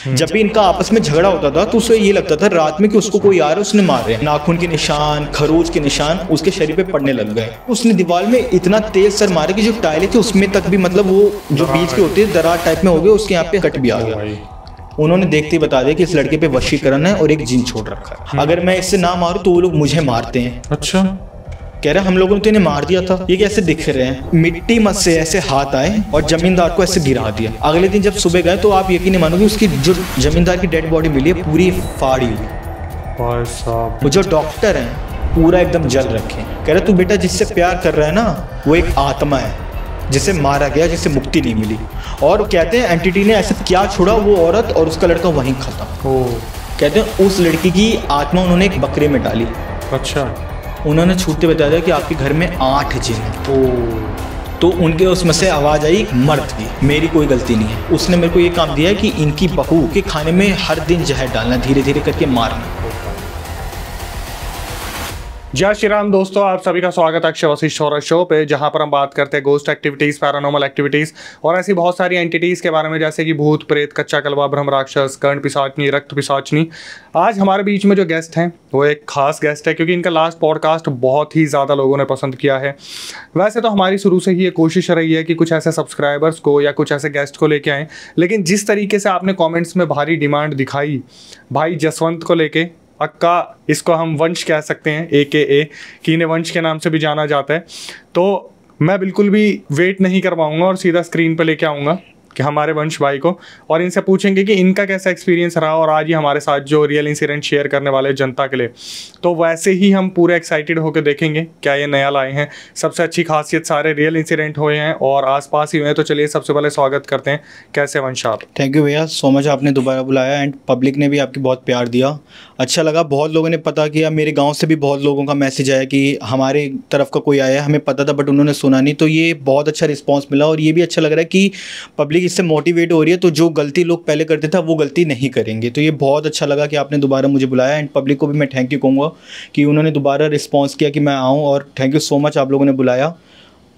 जब भी इनका आपस में झगड़ा होता था तो उसे ये लगता था रात में कि उसको कोई आ रहा है, उसने मार रहे हैं। नाखून के निशान, खरोच के निशान उसके शरीर पे पड़ने लग गए। उसने दीवार में इतना तेज सर मारा कि जो टाइलें थी उसमें तक भी मतलब वो जो बीच की होती है दरार टाइप में हो गया, उसके यहाँ पे कट भी आ गया। उन्होंने देखते ही बता दिया कि इस लड़के पे वशीकरण है और एक जिन छोड़ रखा है, अगर मैं इससे ना मारूं तो वो लोग मुझे मारते हैं। अच्छा, कह रहे हम लोगों ने तो इन्हें मार दिया था, ये कैसे दिख रहे हैं। मिट्टी मत से ऐसे हाथ आए और जमींदार को ऐसे गिरा दिया। अगले दिन जब सुबह गए तो आप यकीन नहीं मानोगे उसकी जो जमींदार की डेड बॉडी मिली है पूरी फाड़ी हुई। भाई साहब, वो जो डॉक्टर हैं पूरा एकदम जल रखे। कह रहे तू बेटा जिससे प्यार कर रहा है ना वो एक आत्मा है जिसे मारा गया, जिसे मुक्ति नहीं मिली। और कहते हैं एंटिटी ने ऐसा क्या छोड़ा, वो औरत और उसका लड़का वहीं खत्म। कहते हैं उस लड़की की आत्मा उन्होंने एक बकरे में डाली। अच्छा, उन्होंने छूटते बता दिया कि आपके घर में 8 जिन हैं। तो उनके उसमें से आवाज़ आई मर्द की, मेरी कोई गलती नहीं है। उसने मेरे को ये काम दिया है कि इनकी बहू के खाने में हर दिन जहर डालना, धीरे धीरे करके मारना। जय श्री राम दोस्तों, आप सभी का स्वागत है अक्षय वशिष्ठ हॉरर शो पे, जहां पर हम बात करते हैं गोस्ट एक्टिविटीज़, पैरानॉर्मल एक्टिविटीज़ और ऐसी बहुत सारी एंटिटीज़ के बारे में, जैसे कि भूत प्रेत, कच्चा कलवा, ब्रह्म राक्षस, कर्ण पिशाचनी, रक्त पिशाचनी। आज हमारे बीच में जो गेस्ट हैं वो एक खास गेस्ट है, क्योंकि इनका लास्ट पॉडकास्ट बहुत ही ज़्यादा लोगों ने पसंद किया है। वैसे तो हमारी शुरू से ही ये कोशिश रही है कि कुछ ऐसे सब्सक्राइबर्स को या कुछ ऐसे गेस्ट को लेके आएँ, लेकिन जिस तरीके से आपने कॉमेंट्स में भारी डिमांड दिखाई भाई जसवंत को लेके, अक्का इसको हम वंश कह सकते हैं, AKA कीने वंश के नाम से भी जाना जाता है, तो मैं बिल्कुल भी वेट नहीं करवाऊंगा और सीधा स्क्रीन पे लेके आऊँगा कि हमारे वंश भाई को, और इनसे पूछेंगे कि इनका कैसा एक्सपीरियंस रहा। और आज ही हमारे साथ जो रियल इंसिडेंट शेयर करने वाले जनता के लिए, तो वैसे ही हम पूरे एक्साइटेड होकर देखेंगे क्या ये नया लाए हैं। सबसे अच्छी खासियत सारे रियल इंसिडेंट हुए हैं और आसपास ही हुए हैं। तो चलिए सबसे पहले स्वागत करते हैं, कैसे वंश आप? थैंक यू भैया, सो मच, आपने दोबारा बुलाया एंड पब्लिक ने भी आपकी बहुत प्यार दिया, अच्छा लगा। बहुत लोगों ने पता किया, मेरे गाँव से भी बहुत लोगों का मैसेज आया कि हमारे तरफ का कोई आया, हमें पता था बट उन्होंने सुना नहीं। तो ये बहुत अच्छा रिस्पॉन्स मिला और ये भी अच्छा लग रहा है कि पब्लिक इससे मोटिवेट हो रही है, तो जो गलती लोग पहले करते थे वो गलती नहीं करेंगे। तो ये बहुत अच्छा लगा कि आपने दोबारा मुझे बुलाया एंड पब्लिक को भी मैं थैंक यू कहूँगा कि उन्होंने दोबारा रिस्पॉन्स किया कि मैं आऊँ, और थैंक यू सो मच आप लोगों ने बुलाया।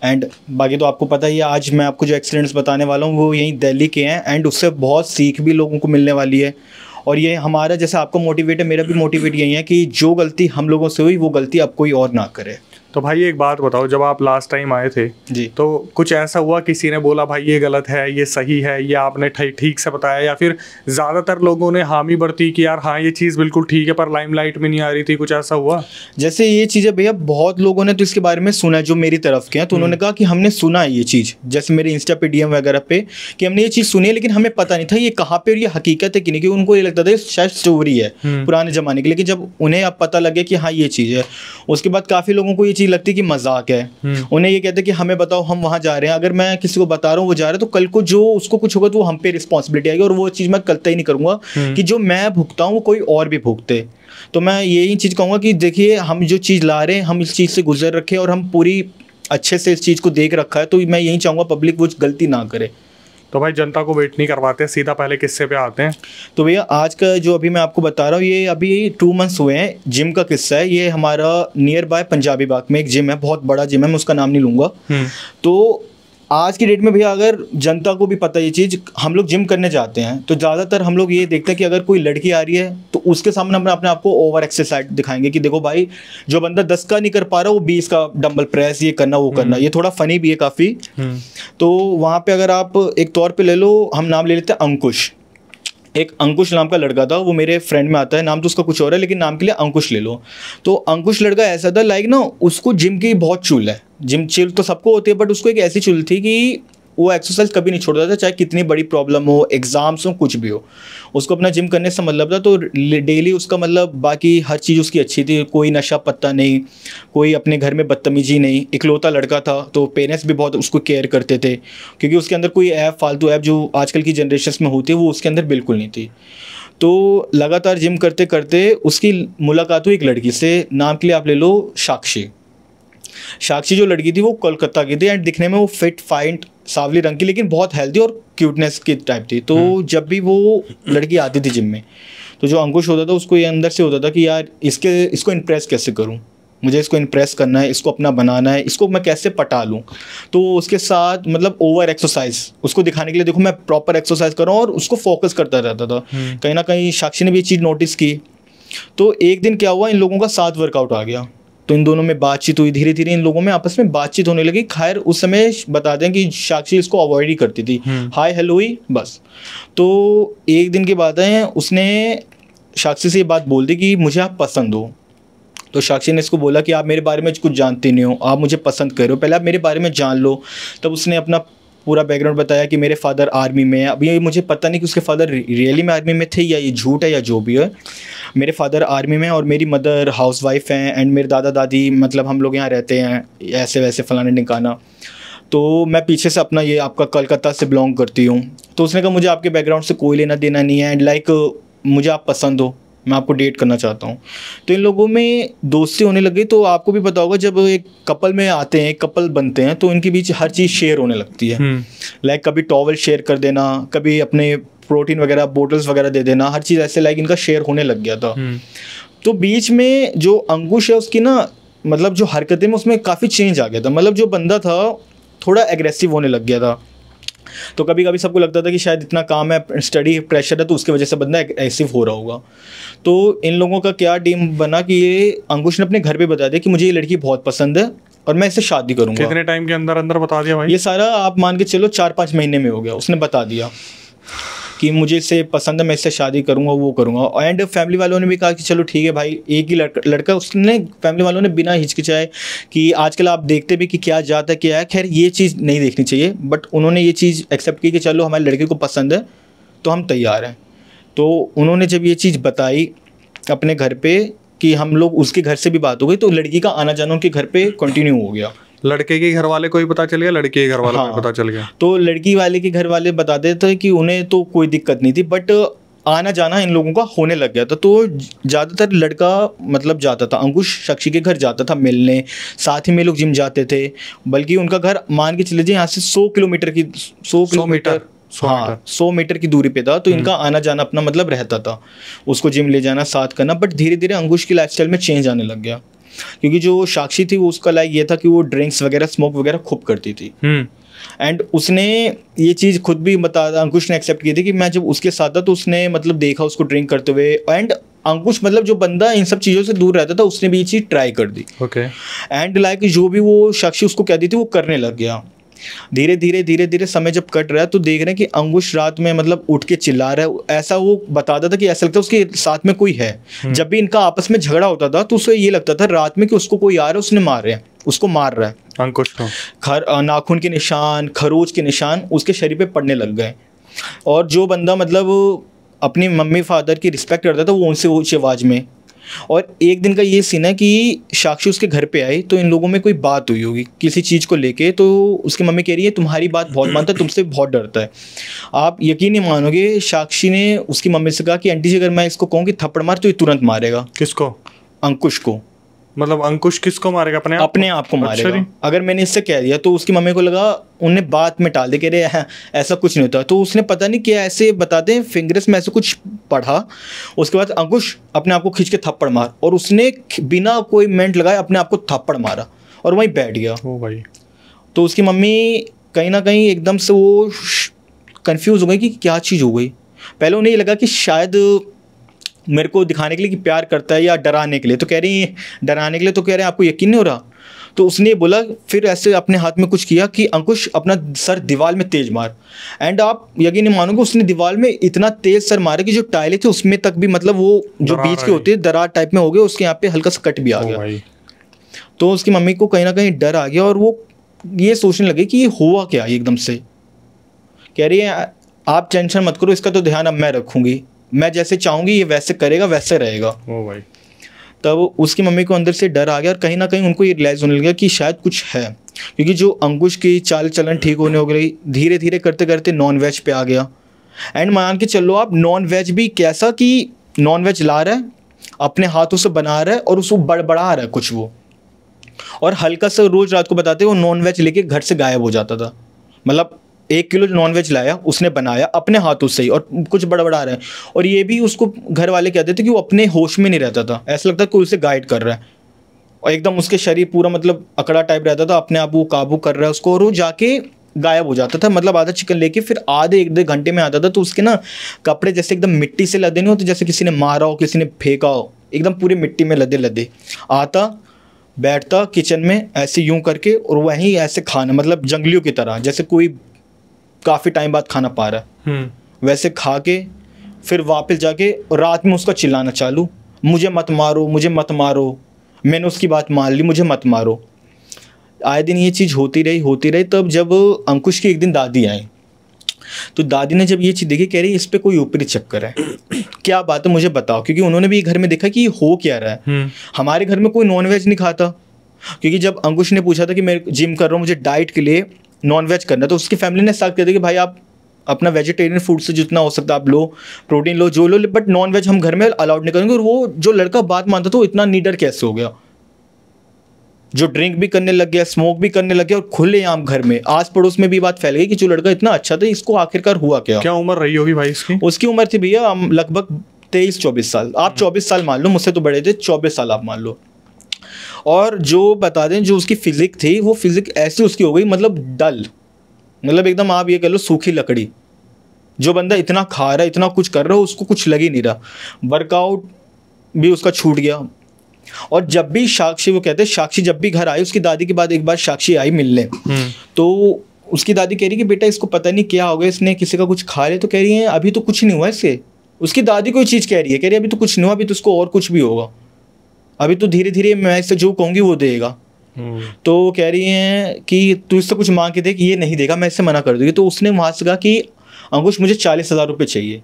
एंड बाकी तो आपको पता ही है, आज मैं आपको जो एक्सीडेंट्स बताने वाला हूँ वो यहीं दिल्ली के हैं एंड उससे बहुत सीख भी लोगों को मिलने वाली है। और ये हमारा जैसे आपको मोटिवेट है, मेरा भी मोटिवेट यही है कि जो गलती हम लोगों से हुई वो गलती अब कोई और ना करे। तो भाई एक बात बताओ, जब आप लास्ट टाइम आए थे जी, तो कुछ ऐसा हुआ किसी ने बोला भाई ये गलत है, ये सही है, ये आपने ठीक से बताया, या फिर ज़्यादातर लोगों ने हामी भरती कि यार हाँ ये चीज़ बिल्कुल ठीक है पर लाइमलाइट में नहीं आ रही थी, कुछ ऐसा हुआ? जैसे ये चीज़ें भैया बहुत लोगों ने तो इसके बारे में सुना है जो मेरी तरफ के हैं, तो उन्होंने कहा कि हमने सुना है ये चीज़, जैसे मेरे इंस्टा पे DM वगैरह पे कि हमने ये चीज़ सुनी है, लेकिन हमें पता नहीं था ये कहाँ पे और ये हकीकत है कि नहीं, क्योंकि उनको ये लगता था शायद स्टोरी है पुराने ज़माने की। लेकिन जब उन्हें अब पता लगे कि हाँ ये चीज़ है, उसके बाद काफ़ी लोगों को ये चीज़ लगती है कि मजाक है। उन्हें ये कहते हैं कि हमें बताओ, हम वहां जा रहे हैं, अगर मैं किसी को बता रहा हूँ वो जा रहा है तो कल को जो उसको कुछ होगा तो वो हम पे रिस्पॉन्सिबिलिटी आएगी, और वो चीज़ मैं कलता ही नहीं करूँगा कि जो मैं भुगता हूँ वो कोई और भी भुगते। तो मैं यही चीज़ कहूँगा कि देखिए हम जो चीज़ ला रहे हैं हम इस चीज़ से गुजर रखे और हम पूरी अच्छे से इस चीज़ को देख रखा है, तो मैं यही चाहूँगा पब्लिक वो गलती ना करे। तो भाई जनता को वेट नहीं करवाते, सीधा पहले किस्से पे आते हैं। तो भैया आज का जो अभी मैं आपको बता रहा हूँ ये अभी 2 मंथ्स हुए हैं, जिम का किस्सा है। ये हमारा नियर बाय पंजाबी बाग में एक जिम है, बहुत बड़ा जिम है, मैं उसका नाम नहीं लूँगा। तो आज की डेट में भैया अगर जनता को भी पता ये चीज़, हम लोग जिम करने जाते हैं तो ज़्यादातर हम लोग ये देखते हैं कि अगर कोई लड़की आ रही है तो उसके सामने हम अपने आप को ओवर एक्सरसाइज दिखाएंगे कि देखो भाई जो बंदा 10 का नहीं कर पा रहा वो 20 का डंबल प्रेस ये करना वो करना। ये थोड़ा फनी भी है काफ़ी। तो वहाँ पे अगर आप एक तौर पे ले लो, हम नाम ले लेते हैं अंकुश। एक अंकुश नाम का लड़का था, वो मेरे फ्रेंड में आता है, नाम तो उसका कुछ और है लेकिन नाम के लिए अंकुश ले लो। तो अंकुश लड़का ऐसा था लाइक ना, उसको जिम की बहुत चुल है। जिम चिल तो सबको होती है बट उसको एक ऐसी चुल थी कि वो एक्सरसाइज कभी नहीं छोड़ता था, चाहे कितनी बड़ी प्रॉब्लम हो, एग्जाम्स हो, कुछ भी हो, उसको अपना जिम करने से मतलब था। तो डेली उसका मतलब बाकी हर चीज़ उसकी अच्छी थी, कोई नशा पत्ता नहीं, कोई अपने घर में बदतमीजी नहीं, इकलौता लड़का था। तो पेरेंट्स भी बहुत उसको केयर करते थे क्योंकि उसके अंदर कोई ऐप, फालतू ऐप जो आजकल की जनरेशन में होती है वो उसके अंदर बिल्कुल नहीं थी। तो लगातार जिम करते करते उसकी मुलाकात हुई एक लड़की से, नाम के लिए आप ले लो साक्षी। साक्षी जो लड़की थी वो कोलकाता की थी एंड दिखने में वो फिट फाइन सांवली रंग की, लेकिन बहुत हेल्दी और क्यूटनेस की टाइप थी। तो जब भी वो लड़की आती थी जिम में तो जो अंकुश होता था उसको ये अंदर से होता था कि यार इसको इम्प्रेस कैसे करूं। मुझे इसको इम्प्रेस करना है, इसको अपना बनाना है, इसको मैं कैसे पटा लूँ। तो उसके साथ मतलब ओवर एक्सरसाइज उसको दिखाने के लिए, देखो मैं प्रॉपर एक्सरसाइज कर रहा हूँ और उसको फोकस करता रहता था। कहीं ना कहीं साक्षी ने भी ये चीज़ नोटिस की। तो एक दिन क्या हुआ, इन लोगों का साथ वर्कआउट आ गया, तो इन दोनों में बातचीत हुई, धीरे धीरे इन लोगों में आपस में बातचीत होने लगी। खैर उस समय बता दें कि साक्षी इसको अवॉइड ही करती थी, हाय हेलो ही बस। तो एक दिन की बात है, उसने साक्षी से ये बात बोल दी कि मुझे आप पसंद हो। तो साक्षी ने इसको बोला कि आप मेरे बारे में कुछ जानते नहीं हो, आप मुझे पसंद कर रहे हो, पहले आप मेरे बारे में जान लो। तब उसने अपना पूरा बैकग्राउंड बताया कि मेरे फादर आर्मी में है। अब ये मुझे पता नहीं कि उसके फादर रियली में आर्मी में थे या ये झूठ है या जो भी है। मेरे फादर आर्मी में और मेरी मदर हाउसवाइफ हैं, एंड मेरे दादा दादी मतलब हम लोग यहाँ रहते हैं, ऐसे वैसे फलाने निकाना। तो मैं पीछे से अपना ये आपका कलकत्ता से बिलोंग करती हूँ। तो उसने कहा मुझे आपके बैकग्राउंड से कोई लेना देना नहीं है, एंड लाइक मुझे आप पसंद हो, मैं आपको डेट करना चाहता हूँ। तो इन लोगों में दोस्ती होने लगी। तो आपको भी पता होगा जब एक कपल में आते हैं, एक कपल बनते हैं, तो इनके बीच हर चीज़ शेयर होने लगती है। लाइक कभी टॉवल शेयर कर देना, कभी अपने प्रोटीन वगैरह बोटल्स वगैरह दे देना, हर चीज़ ऐसे लाइक इनका शेयर होने लग गया था। तो बीच में जो अंकुश है उसकी ना मतलब जो हरकतें में उसमें काफ़ी चेंज आ गया था। मतलब जो बंदा था थोड़ा एग्रेसिव होने लग गया था। तो कभी कभी सबको लगता था कि शायद इतना काम है, स्टडी प्रेशर है, तो उसकी वजह से बंदा एग्रेसिव हो रहा होगा। तो इन लोगों का क्या टीम बना कि ये अंकुश ने अपने घर पे बता दिया कि मुझे ये लड़की बहुत पसंद है और मैं इससे शादी करूंगा। कितने टाइम के अंदर अंदर बता दिया भाई? ये सारा आप मान के चलो 4-5 महीने में हो गया। उसने बता दिया कि मुझे इससे पसंद है, मैं इससे शादी करूंगा, वो करूंगा। एंड फैमिली वालों ने भी कहा कि चलो ठीक है भाई, एक ही लड़का उसने फैमिली वालों ने बिना हिचकिचाए कि आजकल आप देखते भी कि क्या जात है क्या है, खैर ये चीज़ नहीं देखनी चाहिए, बट उन्होंने ये चीज़ एक्सेप्ट की कि चलो हमारे लड़के को पसंद है तो हम तैयार हैं। तो उन्होंने जब ये चीज़ बताई अपने घर पे कि हम लोग, उसके घर से भी बात हो गई, तो लड़की का आना जाना उनके घर पे कंटिन्यू हो गया। लड़के के घर वाले को ही पता चल गया, लड़के के घर वाले को पता चल गया? तो लड़की वाले के घर वाले बताते थे कि उन्हें तो कोई दिक्कत नहीं थी, बट आना जाना इन लोगों का होने लग गया था। तो ज़्यादातर लड़का मतलब जाता था, अंकुश साक्षी के घर जाता था मिलने, साथ ही में लोग जिम जाते थे। बल्कि उनका घर मान के चले जाए यहाँ से 100 किलोमीटर की 100 किलोमीटर, हाँ 100 मीटर की दूरी पे था। तो इनका आना जाना अपना मतलब रहता था, उसको जिम ले जाना, साथ करना। बट धीरे धीरे अंकुश की लाइफस्टाइल में चेंज आने लग गया, क्योंकि जो साक्षी थी वो उसका लाइक ये था कि वो ड्रिंक्स वगैरह स्मोक वगैरह खूब करती थी। एंड उसने ये चीज़ खुद भी बता, अंकुश ने एक्सेप्ट की थी कि मैं जब उसके साथ था तो उसने मतलब देखा उसको ड्रिंक करते हुए। एंड अंकुश मतलब जो बंदा इन सब चीज़ों से दूर रहता था, उसने भी ये चीज़ ट्राई कर दी। ओके। एंड लाइक जो भी वो साक्षी उसको कहती थी वो करने लग गया। धीरे धीरे समय जब कट रहा है तो देख रहे हैं कि अंकुश रात में मतलब उठ के चिल्ला रहा है। ऐसा वो बताता था कि ऐसा लगता है उसके साथ में कोई है। जब भी इनका आपस में झगड़ा होता था तो उसे ये लगता था रात में कि उसको कोई आ रहा है, उसने मार रहे हैं, उसको मार रहा है। अंकुश को नाखून के निशान, खरोच के निशान उसके शरीर पे पड़ने लग गए। और जो बंदा मतलब अपनी मम्मी फादर की रिस्पेक्ट करता था वो उनसे ऊंची आवाज़ में। और एक दिन का ये सीन है कि साक्षी उसके घर पे आई तो इन लोगों में कोई बात हुई होगी किसी चीज़ को लेके। तो उसकी मम्मी कह रही है तुम्हारी बात बहुत मानता है, तुमसे बहुत डरता है। आप यकीन नहीं मानोगे, साक्षी ने उसकी मम्मी से कहा कि आंटी जी अगर मैं इसको कहूँ कि थप्पड़ मार तो ये तुरंत मारेगा। किसको? अंकुश को। मतलब अंकुश किसको मारेगा? अपने आप को मारेगा। अगर मैंने इससे कह दिया तो उसकी मम्मी को लगा, उन्हें बात में टाल दे, कह रहे ऐसा कुछ नहीं होता। तो उसने पता नहीं क्या ऐसे बताते हैं फिंगर्स में ऐसे कुछ पढ़ा। उसके बाद अंकुश अपने आप को खींच के थप्पड़ मार, और उसने बिना कोई मिनट लगाए अपने आप को थप्पड़ मारा और वहीं बैठ गया। ओ भाई। तो उसकी मम्मी कहीं ना कहीं एकदम से वो कंफ्यूज हो गई कि क्या चीज़ हो गई। पहले उन्हें ये लगा कि शायद मेरे को दिखाने के लिए कि प्यार करता है या डराने के लिए। तो कह रही है डराने के लिए, तो कह रहे हैं आपको यकीन नहीं हो रहा। तो उसने बोला, फिर ऐसे अपने हाथ में कुछ किया कि अंकुश अपना सर दीवार में तेज मार। एंड आप यकीन नहीं मानोगे, उसने दीवार में इतना तेज सर मारा कि जो टाइलें थी उसमें तक भी मतलब वो जो बीच के होते हैं दरार टाइप में हो गए, उसके यहाँ पे हल्का सा कट भी आ गया। तो उसकी मम्मी को कहीं ना कहीं डर आ गया और वो ये सोचने लगे कि ये हुआ क्या एकदम से। कह रही है आप टेंशन मत करो, इसका तो ध्यान अब मैं रखूँगी, मैं जैसे चाहूँगी ये वैसे करेगा, वैसे रहेगा। ओ भाई। तब उसकी मम्मी को अंदर से डर आ गया और कहीं ना कहीं उनको ये रियलाइज़ होने लगा कि शायद कुछ है, क्योंकि जो अंकुश की चाल चलन ठीक होने हो गई, धीरे धीरे करते करते नॉन वेज पे आ गया। एंड मान के चलो आप, नॉन वेज भी कैसा कि नॉन वेज ला रहा है, अपने हाथों से बना रहा है और उसको बड़बड़ा रहा है कुछ वो, और हल्का सा रोज़ रात को बताते वो नॉन वेज लेके घर से गायब हो जाता था। मतलब 1 किलो नॉन वेज लाया, उसने बनाया अपने हाथों से ही और कुछ बड़बड़ा रहा है। और ये भी उसको घर वाले कहते थे कि वो अपने होश में नहीं रहता था, ऐसा लगता कोई उसे गाइड कर रहा है। और एकदम उसके शरीर पूरा मतलब अकड़ा टाइप रहता था, अपने आप वो काबू कर रहा है उसको, और वो जाके गायब हो जाता था। मतलब आधा चिकन लेके फिर आधे 1-2 घंटे में आता था। तो उसके ना कपड़े जैसे एकदम मिट्टी से लदे नहीं होते, जैसे किसी ने मारा हो, किसी ने फेंका हो, एकदम पूरे मिट्टी में लदे लदे। आता, बैठता किचन में ऐसे यूं करके, और वहीं ऐसे खाना, मतलब जंगलियों की तरह, जैसे कोई काफ़ी टाइम बाद खाना पा रहा है वैसे खा के फिर वापस जाके रात में उसका चिल्लाना चालू, मुझे मत मारो, मुझे मत मारो, मैंने उसकी बात मान ली, मुझे मत मारो। आए दिन ये चीज़ होती रही। तब जब अंकुश की एक दिन दादी आई, तो दादी ने जब ये चीज़ देखी, कह रही इस पे कोई ऊपरी चक्कर है, क्या बात है मुझे बताओ, क्योंकि उन्होंने भी घर में देखा कि ये हो क्या रहा है। हमारे घर में कोई नॉनवेज नहीं खाता, क्योंकि जब अंकुश ने पूछा था कि मैं जिम कर रहा हूँ, मुझे डाइट के लिए नॉनवेज करना, तो उसकी फैमिली ने साथ कर दिया कि भाई आप अपना वेजिटेरियन फूड से जितना हो सकता है आप लो, प्रोटीन लो, जो लो, बट नॉनवेज हम घर में अलाउड नहीं करेंगे। और वो जो लड़का बात मानता था वो इतना नीडर कैसे हो गया, जो ड्रिंक भी करने लग गया, स्मोक भी करने लग गया, और खुलेआम घर में, आस पड़ोस में भी बात फैल गई कि जो लड़का इतना अच्छा था, इसको आखिरकार हुआ क्या। क्या उम्र रही होगी भाई इसकी? उसकी उम्र थी भैया लगभग 23-24 साल। आप 24 साल मान लो, मुझसे तो बड़े थे, 24 साल आप मान लो। और जो बता दें, जो उसकी फिजिक थी, वो फिजिक ऐसी उसकी हो गई, मतलब डल, मतलब एकदम आप ये कह लो सूखी लकड़ी। जो बंदा इतना खा रहा है, इतना कुछ कर रहा है, उसको कुछ लग ही नहीं रहा। वर्कआउट भी उसका छूट गया। और जब भी साक्षी, वो कहते हैं साक्षी जब भी घर आई, उसकी दादी के बाद एक बार साक्षी आई मिलने, तो उसकी दादी कह रही कि बेटा इसको पता नहीं क्या हो गया, इसने किसी का कुछ खा लिया। तो कह रही है अभी तो कुछ नहीं हुआ इससे। उसकी दादी कोई चीज़ कह रही है अभी तो कुछ नहीं हुआ, अभी तो उसको और कुछ भी होगा, अभी तो धीरे धीरे मैं इससे जो कहूँगी वो देगा। तो कह रही हैं कि तू इससे कुछ मांग के देख, ये नहीं देगा, मैं इससे मना कर दूँगी। तो उसने वहाँ से कहा कि अंकुश मुझे 40,000 रुपये चाहिए,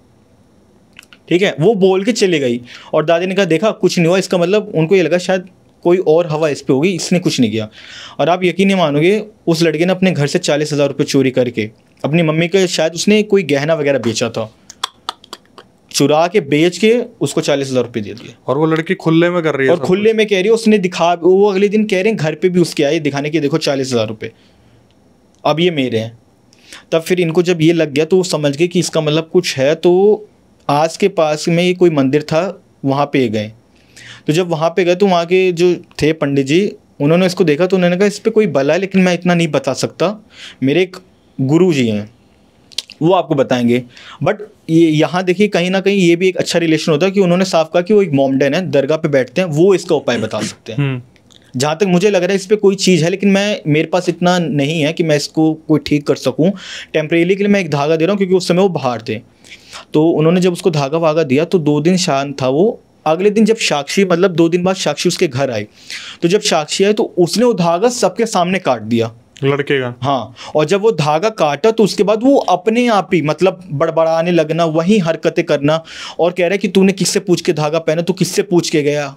ठीक है। वो बोल के चली गई, और दादी ने कहा देखा कुछ नहीं हुआ, इसका मतलब उनको ये लगा शायद कोई और हवा इस पे होगी, इसने कुछ नहीं किया। और आप यकीन नहीं मानोगे, उस लड़के ने अपने घर से 40,000 रुपये चोरी करके अपनी मम्मी के, शायद उसने कोई गहना वगैरह बेचा था, चुरा के बेच के उसको 40,000 रुपये दे दिए। और वो लड़की खुले में कर रही है, और खुले में कह रही है, उसने दिखा, वो अगले दिन कह रहे हैं घर पे भी उसके आए दिखाने के, देखो 40,000 रुपये अब ये मेरे हैं। तब फिर इनको जब ये लग गया तो वो समझ गए कि इसका मतलब कुछ है। तो आज के पास में ये कोई मंदिर था, वहाँ पे गए। तो जब वहाँ पे गए तो वहाँ के जो थे पंडित जी, उन्होंने इसको देखा, तो उन्होंने कहा इस पर कोई बला है, लेकिन मैं इतना नहीं बता सकता, मेरे एक गुरु जी हैं वो आपको बताएंगे। बट ये यहाँ देखिए कहीं ना कहीं ये भी एक अच्छा रिलेशन होता है कि उन्होंने साफ कहा कि वो एक मोमडन है, दरगाह पे बैठते हैं, वो इसका उपाय बता सकते हैं। जहाँ तक मुझे लग रहा है इस पर कोई चीज़ है, लेकिन मेरे पास इतना नहीं है कि मैं इसको कोई ठीक कर सकूँ। टेम्परेरी के लिए मैं एक धागा दे रहा हूँ, क्योंकि उस समय वो बाहर थे। तो उन्होंने जब उसको धागा वागा दिया तो 2 दिन शांत था वो। अगले दिन जब साक्षी, मतलब 2 दिन बाद साक्षी उसके घर आई, तो जब साक्षी आई तो उसने वो धागा सबके सामने काट दिया, लड़के का। हाँ। और जब वो धागा काटा तो उसके बाद वो अपने आप ही मतलब बड़बड़ाने लगना, वही हरकतें करना, और कह रहा है कि तूने किससे पूछ के धागा पहना, तू किससे पूछ के गया,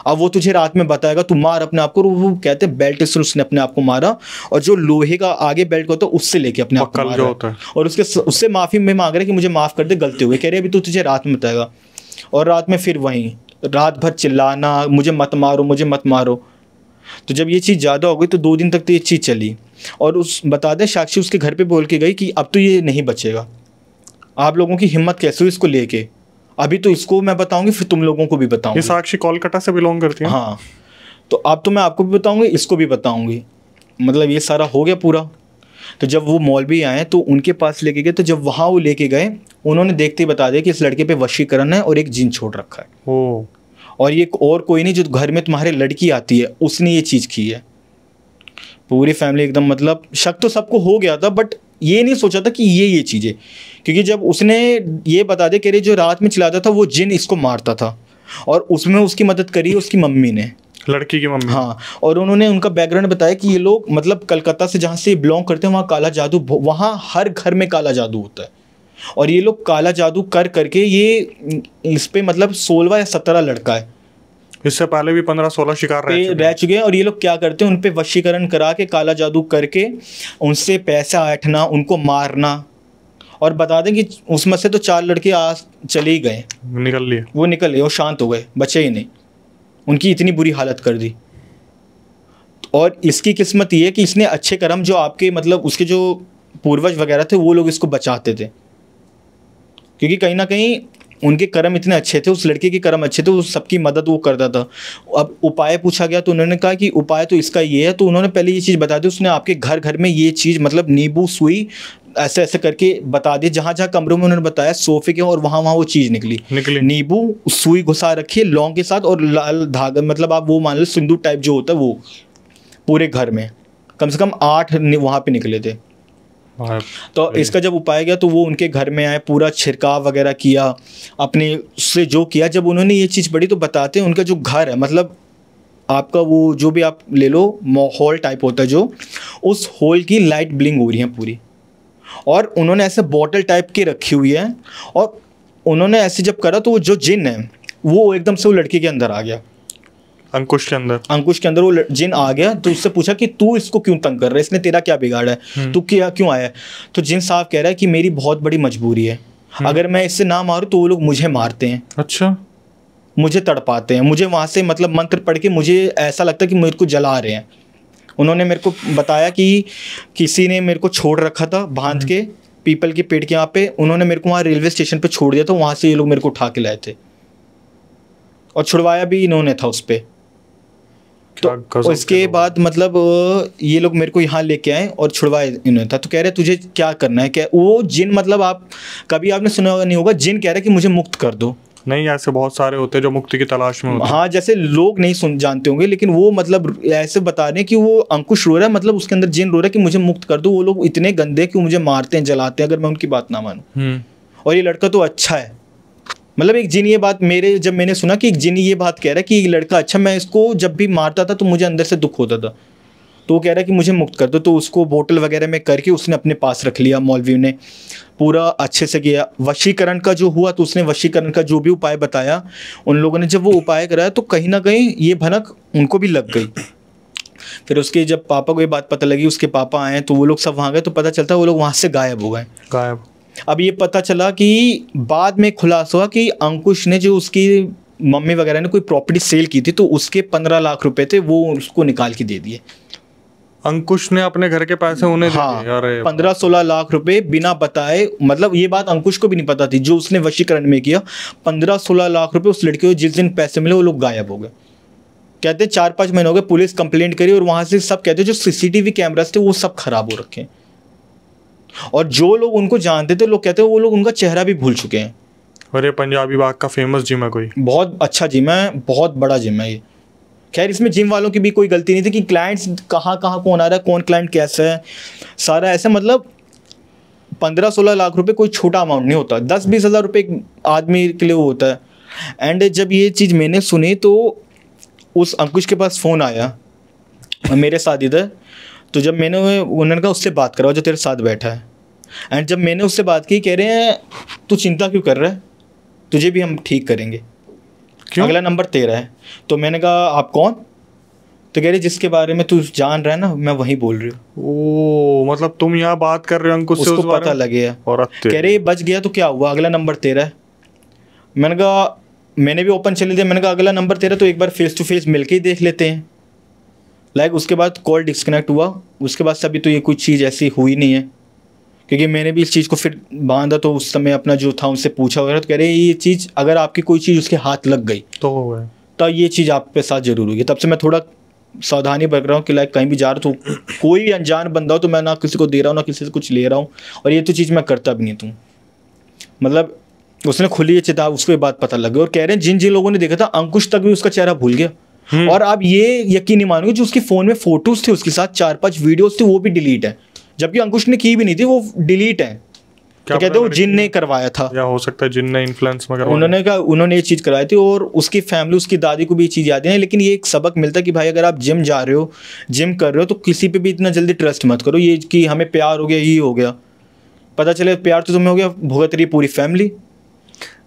अब वो तुझे रात में बताएगा, तू मार अपने आप को। वो कहते हैं बेल्ट से उसने अपने आप को मारा, और जो लोहे का आगे बेल्ट होता है उससे लेके अपने आप को मारा होता है। और उससे माफ़ी में मांग रहे कि मुझे माफ़ कर दे, गलती हुई। कह रहे अभी तो तुझे रात में बताएगा। और रात में फिर वहीं रात भर चिल्लाना, मुझे मत मारो, मुझे मत मारो। तो जब ये चीज़ ज़्यादा हो गई तो 2 दिन तक तो ये चीज़ चली। और उस बता दें साक्षी उसके घर पे बोल के गई कि अब तो ये नहीं बचेगा, आप लोगों की हिम्मत कैसे हुई इसको लेके, अभी तो इसको मैं बताऊंगी, फिर तुम लोगों को भी बताऊंगी। ये साक्षी कोलकाता से बिलोंग करती है। हाँ, तो अब तो मैं आपको भी बताऊंगी, इसको भी बताऊंगी। मतलब ये सारा हो गया पूरा। तो जब वो मौलवी आए तो उनके पास लेके गए, तो जब वहाँ वो लेके गए, उन्होंने देखते ही बता दिया कि इस लड़के पे वशीकरण है और एक जिन छोड़ रखा है। ओ। और ये और कोई नहीं, जो घर में तुम्हारे लड़की आती है उसने ये चीज़ की है। पूरी फैमिली एकदम, मतलब शक तो सबको हो गया था, बट ये नहीं सोचा था कि ये चीज़ें, क्योंकि जब उसने ये बता दिया कि जो रात में चिल्लाता था वो जिन इसको मारता था, और उसमें उसकी मदद करी उसकी मम्मी ने, लड़की की मम्मी। हाँ। और उन्होंने उनका बैकग्राउंड बताया कि ये लोग मतलब कलकत्ता से जहाँ से बिलोंग करते हैं वहाँ काला जादू, वहाँ हर घर में काला जादू होता है, और ये लोग काला जादू कर करके ये इस पे मतलब 16 या 17 लड़का है, इससे पहले भी 15-16 शिकार रह चुके हैं। और ये लोग क्या करते हैं, उन पे वशीकरण करा के काला जादू करके उनसे पैसा ऐंठना, उनको मारना। और बता दें कि उसमें से तो 4 लड़के आज चले ही गए, निकल लिए, वो निकल गए, वो शांत हो गए, बचे ही नहीं, उनकी इतनी बुरी हालत कर दी। और इसकी किस्मत ये है कि इसने अच्छे कर्म, जो आपके मतलब उसके जो पूर्वज वगैरह थे वो लोग इसको बचाते थे, क्योंकि कहीं ना कहीं उनके कर्म इतने अच्छे थे, उस लड़के के कर्म अच्छे थे, वो सबकी मदद वो करता था। अब उपाय पूछा गया तो उन्होंने कहा कि उपाय तो इसका ये है, तो उन्होंने पहले ये चीज़ बता दी, उसने आपके घर घर में ये चीज़ मतलब नींबू सुई ऐसे ऐसे करके बता दिए, जहाँ जहाँ कमरों में उन्होंने बताया सोफे के, और वहाँ वहाँ वो चीज़ निकली। नींबू सुई घुसा रखी है लौंग के साथ, और लाल धागा, मतलब आप वो मान लो सिंदूर टाइप जो होता है वो, पूरे घर में कम से कम 8 वहाँ पे निकले थे। तो इसका जब उपाय गया तो वो उनके घर में आए, पूरा छिड़काव वगैरह किया, अपने से जो किया। जब उन्होंने ये चीज़ पढ़ी तो बताते हैं उनका जो घर है, मतलब आपका वो जो भी आप ले लो हॉल टाइप होता है जो, उस हॉल की लाइट ब्लिंक हो रही है पूरी, और उन्होंने ऐसे बॉटल टाइप की रखी हुई है, और उन्होंने ऐसे जब करा तो वो जो जिन है वो एकदम से वो लड़के के अंदर आ गया, अंकुश के अंदर वो जिन आ गया। तो उससे पूछा कि तू इसको क्यों तंग कर रहा है, इसने तेरा क्या बिगाड़ा है, तू क्या क्यों आया है? तो जिन साहब कह रहा है कि मेरी बहुत बड़ी मजबूरी है, अगर मैं इससे ना मारूं तो वो लोग मुझे मारते हैं, अच्छा, मुझे तड़पाते हैं, मुझे वहाँ से मतलब मंत्र पढ़ के मुझे ऐसा लगता है कि मेरे को जला रहे हैं। उन्होंने मेरे को बताया कि किसी ने मेरे को छोड़ रखा था बांध के पीपल के पेड़ के यहाँ पे, उन्होंने मेरे को वहाँ रेलवे स्टेशन पे छोड़ दिया था, वहाँ से ये लोग मेरे को उठा के लाए थे, और छुड़वाया भी इन्होंने था उस पर। तो इसके बाद मतलब ये लोग मेरे को यहाँ लेके आए और छुड़वाए इन्होंने था। तो कह रहे तुझे क्या करना है, क्या वो जिन, मतलब आप कभी आपने सुना नहीं होगा, जिन कह रहे कि मुझे मुक्त कर दो। नहीं, ऐसे बहुत सारे होते हैं जो मुक्ति की तलाश में होते हैं। हाँ, जैसे लोग नहीं जानते होंगे, लेकिन वो मतलब ऐसे बता रहे हैं कि वो अंकुश रो रहा है, मतलब उसके अंदर जिन रो रहा है कि मुझे मुक्त कर दो। वो लोग इतने गंदे कि वो मुझे मारते हैं, जलाते हैं अगर मैं उनकी बात ना मानूं। और ये लड़का तो अच्छा है, मतलब एक जिन ये बात जब मैंने सुना कि एक जिन ये बात कह रहा है कि ये लड़का अच्छा, मैं इसको जब भी मारता था तो मुझे अंदर से दुख होता था, तो वो कह रहा है कि मुझे मुक्त कर दो। तो उसको बोतल वगैरह में करके उसने अपने पास रख लिया, मौलवी ने पूरा अच्छे से किया। वशीकरण का जो हुआ तो उसने वशीकरण का जो भी उपाय बताया, उन लोगों ने जब वो उपाय कराया तो कहीं ना कहीं ये भनक उनको भी लग गई। फिर उसके जब पापा को ये बात पता लगी, उसके पापा आए तो वो लोग सब वहाँ गए, तो पता चलता वो लोग वहाँ से गायब हो गए। अब ये पता चला कि बाद में खुलासा हुआ कि अंकुश ने जो उसकी मम्मी वगैरह ने कोई प्रॉपर्टी सेल की थी, तो उसके 15 लाख रुपए थे, वो उसको निकाल के दे दिए। अंकुश ने अपने घर के पैसे उन्हें हाँ, 15-16 लाख रुपए बिना बताए, मतलब ये बात अंकुश को भी नहीं पता थी जो उसने वशीकरण में किया। 15-16 लाख रुपए उस लड़के को जिस दिन पैसे मिले वो लोग गायब हो गए। कहते 4-5 महीने हो गए, पुलिस कंप्लेंट करी, और वहां से सब कहते जो CCTV कैमरास थे वो सब खराब हो रखे हैं, और जो लोग उनको जानते थे लोग कहते हैं वो लोग उनका चेहरा भी भूल चुके हैं। और ये पंजाबी बाग का फेमस जिम है, कोई बहुत अच्छा जिम है, बहुत बड़ा जिम है ये। खैर इसमें जिम वालों की भी कोई गलती नहीं थी कि क्लाइंट्स कहाँ कौन आ रहा है, कौन क्लाइंट कैसा है, सारा ऐसा। मतलब 15-16 लाख रुपए कोई छोटा अमाउंट नहीं होता, 10-20 हज़ार रुपये एक आदमी के लिए वो होता है। एंड जब ये चीज़ मैंने सुनी तो उस अंकुश के पास फ़ोन आया मेरे साथ इधर, तो जब उन्होंने कहा उससे बात कराओ जो तेरे साथ बैठा है। एंड जब मैंने उससे बात की, कह रहे हैं तू चिंता क्यों कर रहा है, तुझे भी हम ठीक करेंगे, क्यों, अगला नंबर तेरा है। तो मैंने कहा आप कौन? तो कह रहे जिसके बारे में तू जान रहा है ना, मैं वही बोल रही हूँ। ओ, मतलब तुम यहाँ बात कर रहे हो अंकुश से, उसको पता लग गया। कह रहे बच गया तो क्या हुआ, अगला नंबर तेरा है। मैंने कहा मैंने भी ओपन चले दिया, मैंने कहा अगला नंबर तेरा तो एक बार फेस टू फेस मिल के ही देख लेते हैं। उसके बाद कॉल डिस्कनेक्ट हुआ, उसके बाद से अभी तो ये कोई चीज़ ऐसी हुई नहीं है, क्योंकि मैंने भी इस चीज़ को फिर बांधा तो उस समय अपना जो था उनसे पूछा वगैरह, तो कह रहे ये चीज़ अगर आपकी कोई चीज़ उसके हाथ लग गई तो ये चीज़ आप पे साथ जरूर होगी। तब से मैं थोड़ा सावधानी बरत रहा हूँ कि कहीं भी जा रहा हूँ तो कोई भी अनजान बंदा हो तो मैं ना किसी को दे रहा हूँ ना किसी से कुछ ले रहा हूँ, और ये तो चीज़ मैं करता भी नहीं हूँ। मतलब उसने खुली ये चेताव, उसको ये बात पता लग गई, और कह रहे हैं जिन जिन लोगों ने देखा था अंकुश तक भी उसका चेहरा भूल गया। और आप ये यकीन नहीं मानोगे, जो उसके फ़ोन में फोटोज़ थे उसके साथ 4-5 वीडियोज़ थे वो भी डिलीट है, जबकि अंकुश ने की भी नहीं थी, वो डिलीट है। तो कहते हैं वो जिन ने करवाया था, या हो सकता है जिन ने इन्फ्लुएंस में करवाया। उन्होंने कहा उन्होंने ये चीज़ कराई थी, और उसकी फैमिली उसकी दादी को भी ये चीज़ याद है। लेकिन ये एक सबक मिलता है कि भाई अगर आप जिम जा रहे हो, जिम कर रहे हो, तो किसी पे भी इतना जल्दी ट्रस्ट मत करो। ये कि हमें प्यार हो गया, ये हो गया, पता चले प्यार तो तुम्हें हो गया, भुगत रही पूरी फैमिली।